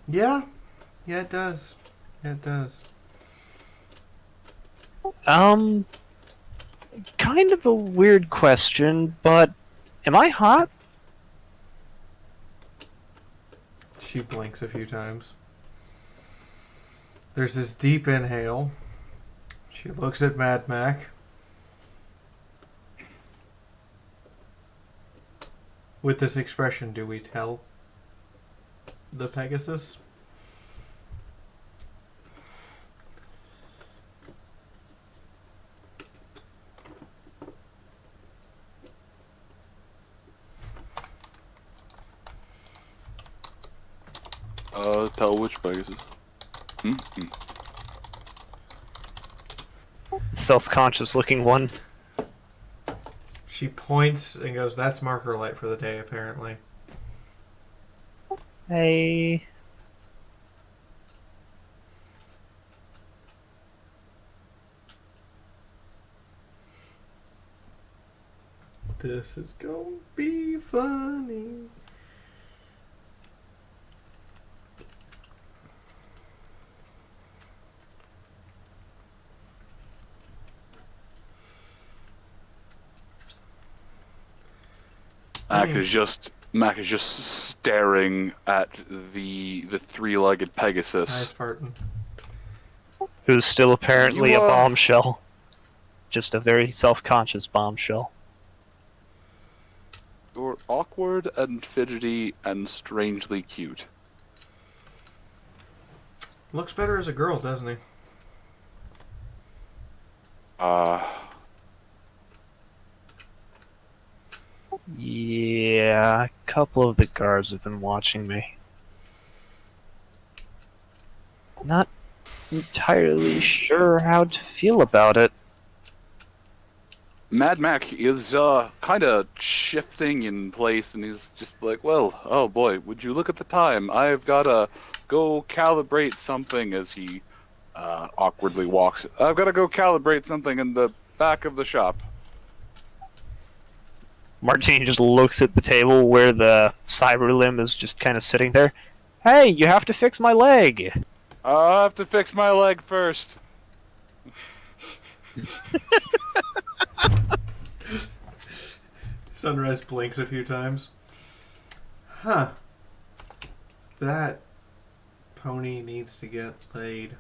Yeah. Yeah, it does. Yeah, it does. Kind of a weird question, but am I hot? She blinks a few times. There's this deep inhale. She looks at Mad Mac. With this expression, do we tell the Pegasus? Tell which Pegasus. Self-conscious looking one. She points and goes, "That's marker light for the day, apparently." Hey. This is gonna be funny. Mac is just staring at the 3-legged Pegasus. Hi, Spartan. Who's still apparently You, a bombshell. Just a very self-conscious bombshell. You're awkward and fidgety and strangely cute. Looks better as a girl, doesn't he? Yeah, a couple of the guards have been watching me. Not entirely sure how to feel about it. Mad Mac is kind of shifting in place, and he's just like, well, oh boy, would you look at the time? I've got to go calibrate something as he awkwardly walks. I've got to go calibrate something in the back of the shop. Martini just looks at the table where the cyber limb is just kind of sitting there. Hey, you have to fix my leg! I have to fix my leg first. Sunrise blinks a few times. Huh. That pony needs to get laid.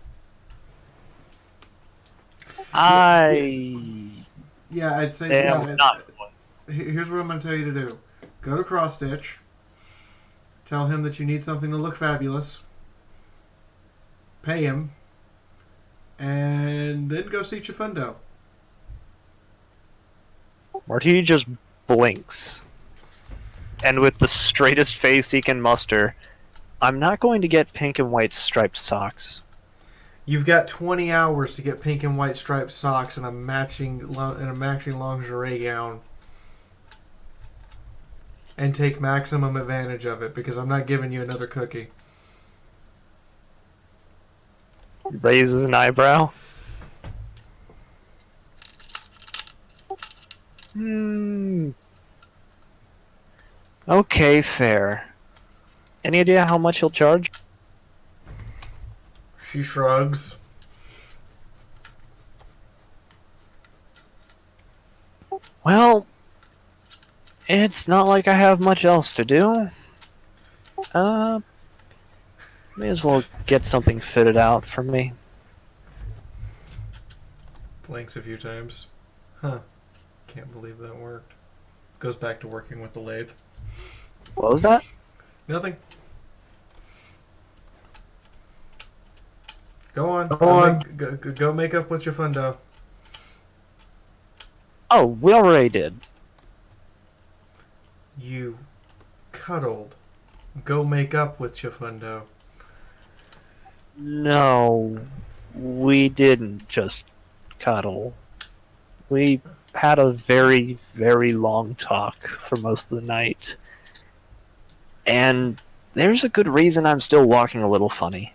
Yeah, I'd say... Here's what I'm going to tell you to do. Go to Cross Stitch. Tell him that you need something to look fabulous. Pay him. And then go see Chifundo. Martini just blinks. And with the straightest face he can muster, I'm not going to get pink and white striped socks. You've got 20 hours to get pink and white striped socks and a matching lingerie gown. And take maximum advantage of it, because I'm not giving you another cookie. Raises an eyebrow. Okay, fair. Any idea how much he'll charge? She shrugs. Well, it's not like I have much else to do. May as well get something fitted out for me. Blinks a few times. Huh. Can't believe that worked. Goes back to working with the lathe. What was that? Nothing. Go on. Go on. Go make up with your fundo. Oh, we already did. You cuddled. Go make up with your fundo. No, we didn't just cuddle. We had a very, very long talk for most of the night. And there's a good reason I'm still walking a little funny.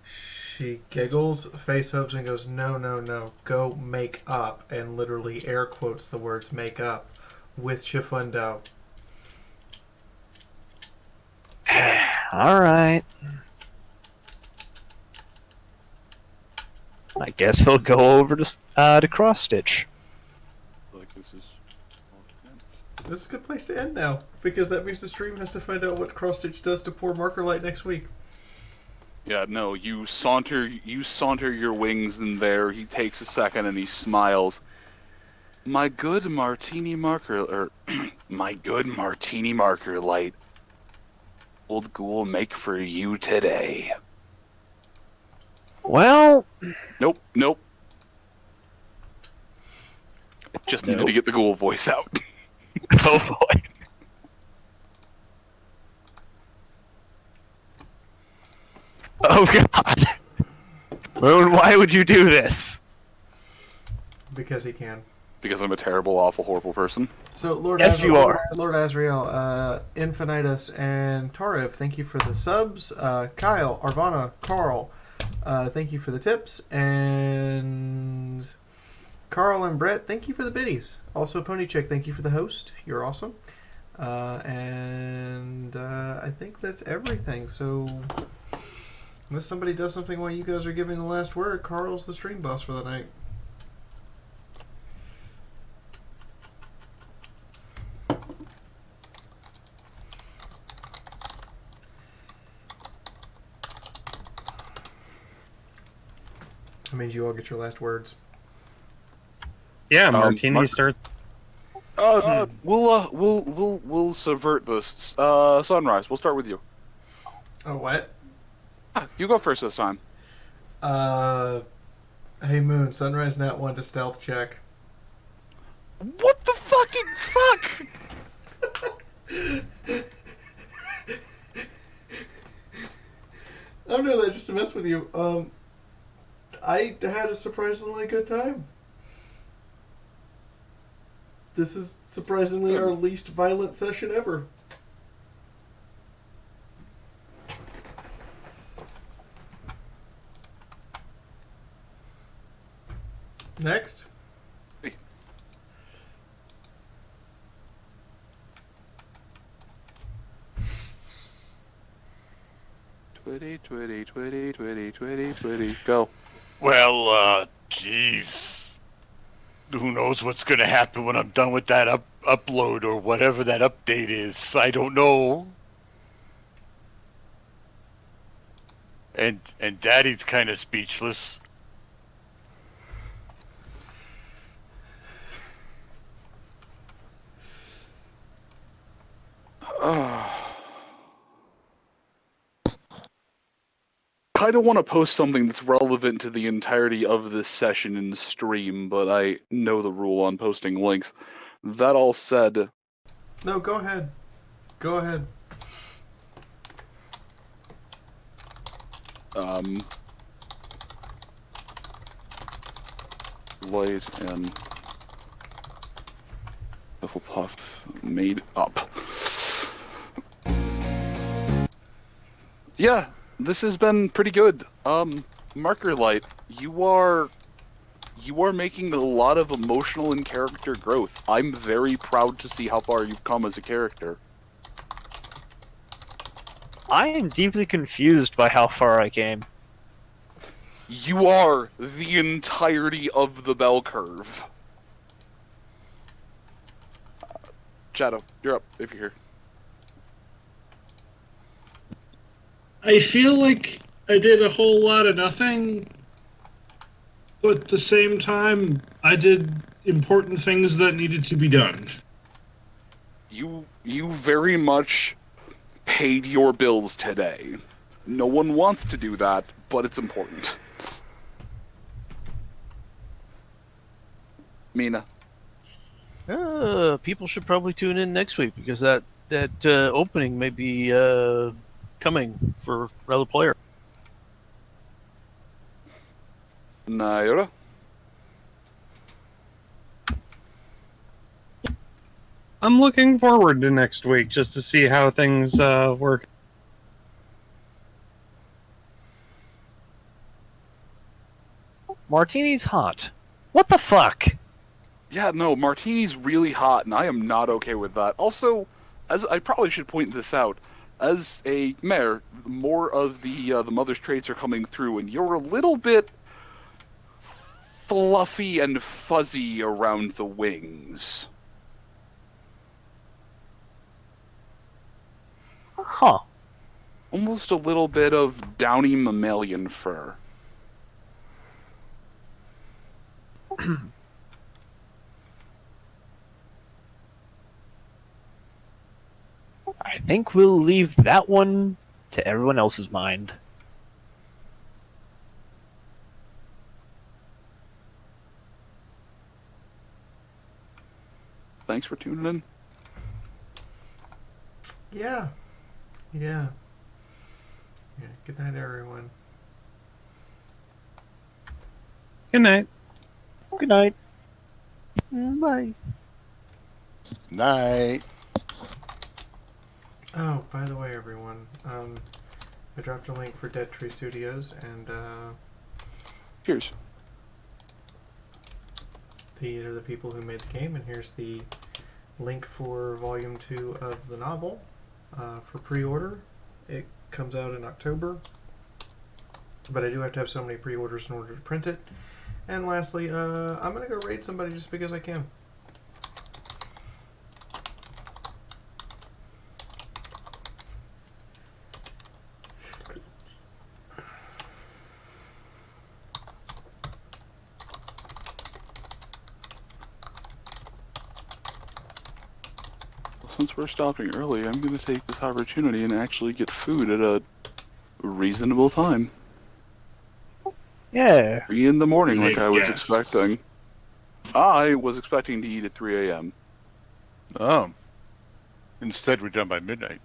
She giggles, face hubs, and goes, no, no, no. Go make up. And literally air quotes the words make up with your fundo. Alright. I guess we'll go over to cross stitch. This is a good place to end now, because that means the stream has to find out what cross stitch does to poor Marker Light next week. Yeah, no, you saunter your wings in there. He takes a second and he smiles. My good martini marker, my good martini marker light. Old ghoul make for you today. Well, nope. I just needed to get the ghoul voice out. Oh boy. Oh god. Moon, why would you do this? Because he can. Because I'm a terrible, awful, horrible person. So, Lord Yes, you are. Lord Azrael, Infinitus, and Tarev, thank you for the subs. Kyle, Arvana, Carl, thank you for the tips. And Carl and Brett, thank you for the biddies. Also, Pony Chick, thank you for the host. You're awesome. And I think that's everything. So, unless somebody does something while you guys are giving the last word, Carl's the stream boss for the night. That means you all get your last words. Yeah, Martini starts. We'll subvert this. Sunrise, we'll start with you. Oh, what? You go first this time. Hey Moon, Sunrise Nat 1 to stealth check. What the fucking fuck? I'm doing that just to mess with you. I had a surprisingly good time. This is surprisingly our least violent session ever. Next. Twitty, go. Well, jeez. Who knows what's going to happen when I'm done with that upload or whatever that update is. I don't know. And Daddy's kind of speechless. I don't want to post something that's relevant to the entirety of this session in the stream, but I know the rule on posting links. That all said... No, go ahead. Go ahead. Light and Hufflepuff made up. Yeah, this has been pretty good. Marker Light, you are making a lot of emotional and character growth. I'm very proud to see how far you've come as a character. I am deeply confused by how far I came. You are the entirety of the bell curve. Shadow, you're up if you're here. I feel like I did a whole lot of nothing, but at the same time, I did important things that needed to be done. You very much paid your bills today. No one wants to do that, but it's important. Mina. People should probably tune in next week because that opening may be coming for another player. Naira. I'm looking forward to next week just to see how things work. Martini's hot. What the fuck? Yeah, no, Martini's really hot, and I am not okay with that. Also, as I probably should point this out, as a mayor, more of the mother's traits are coming through, and you're a little bit fluffy and fuzzy around the wings. Huh. Almost a little bit of downy mammalian fur. I think we'll leave that one to everyone else's mind. Thanks for tuning in. Yeah. Yeah. Good night, everyone. Good night. Good night. Bye. Night. Oh, by the way, everyone, I dropped a link for Dead Tree Studios, and here's these are the people who made the game, and here's the link for Volume 2 of the novel for pre-order. It comes out in October, but I do have to have so many pre-orders in order to print it. And lastly, I'm going to go raid somebody just because I can. Since we're stopping early, I'm going to take this opportunity and actually get food at a reasonable time. Yeah. 3 in the morning, like I was Yes. expecting. I was expecting to eat at 3 a.m. Oh. Instead, we're done by midnight.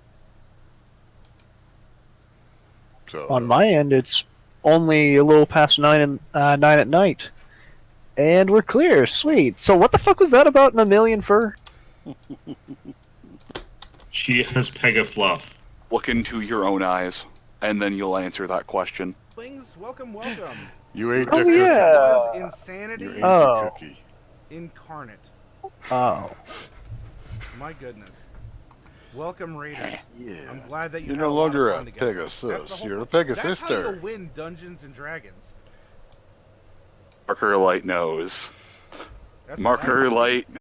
So On my end, it's only a little past 9 at night. And we're clear. Sweet. So what the fuck was that about mammalian fur? She has Pegafluff. Look into your own eyes, and then you'll answer that question. Welcome, welcome. You ate Oh, the cookie. yeah. Was insanity You ate Oh. the cookie. incarnate. Oh. My goodness. Welcome, Raiders. Yeah. I'm glad that you You're had no a lot longer of a fun together. That's the Pegasus. whole You're a point. That's how Pegasister. you'll win Dungeons and Dragons. Marker Light knows. That's Marker Light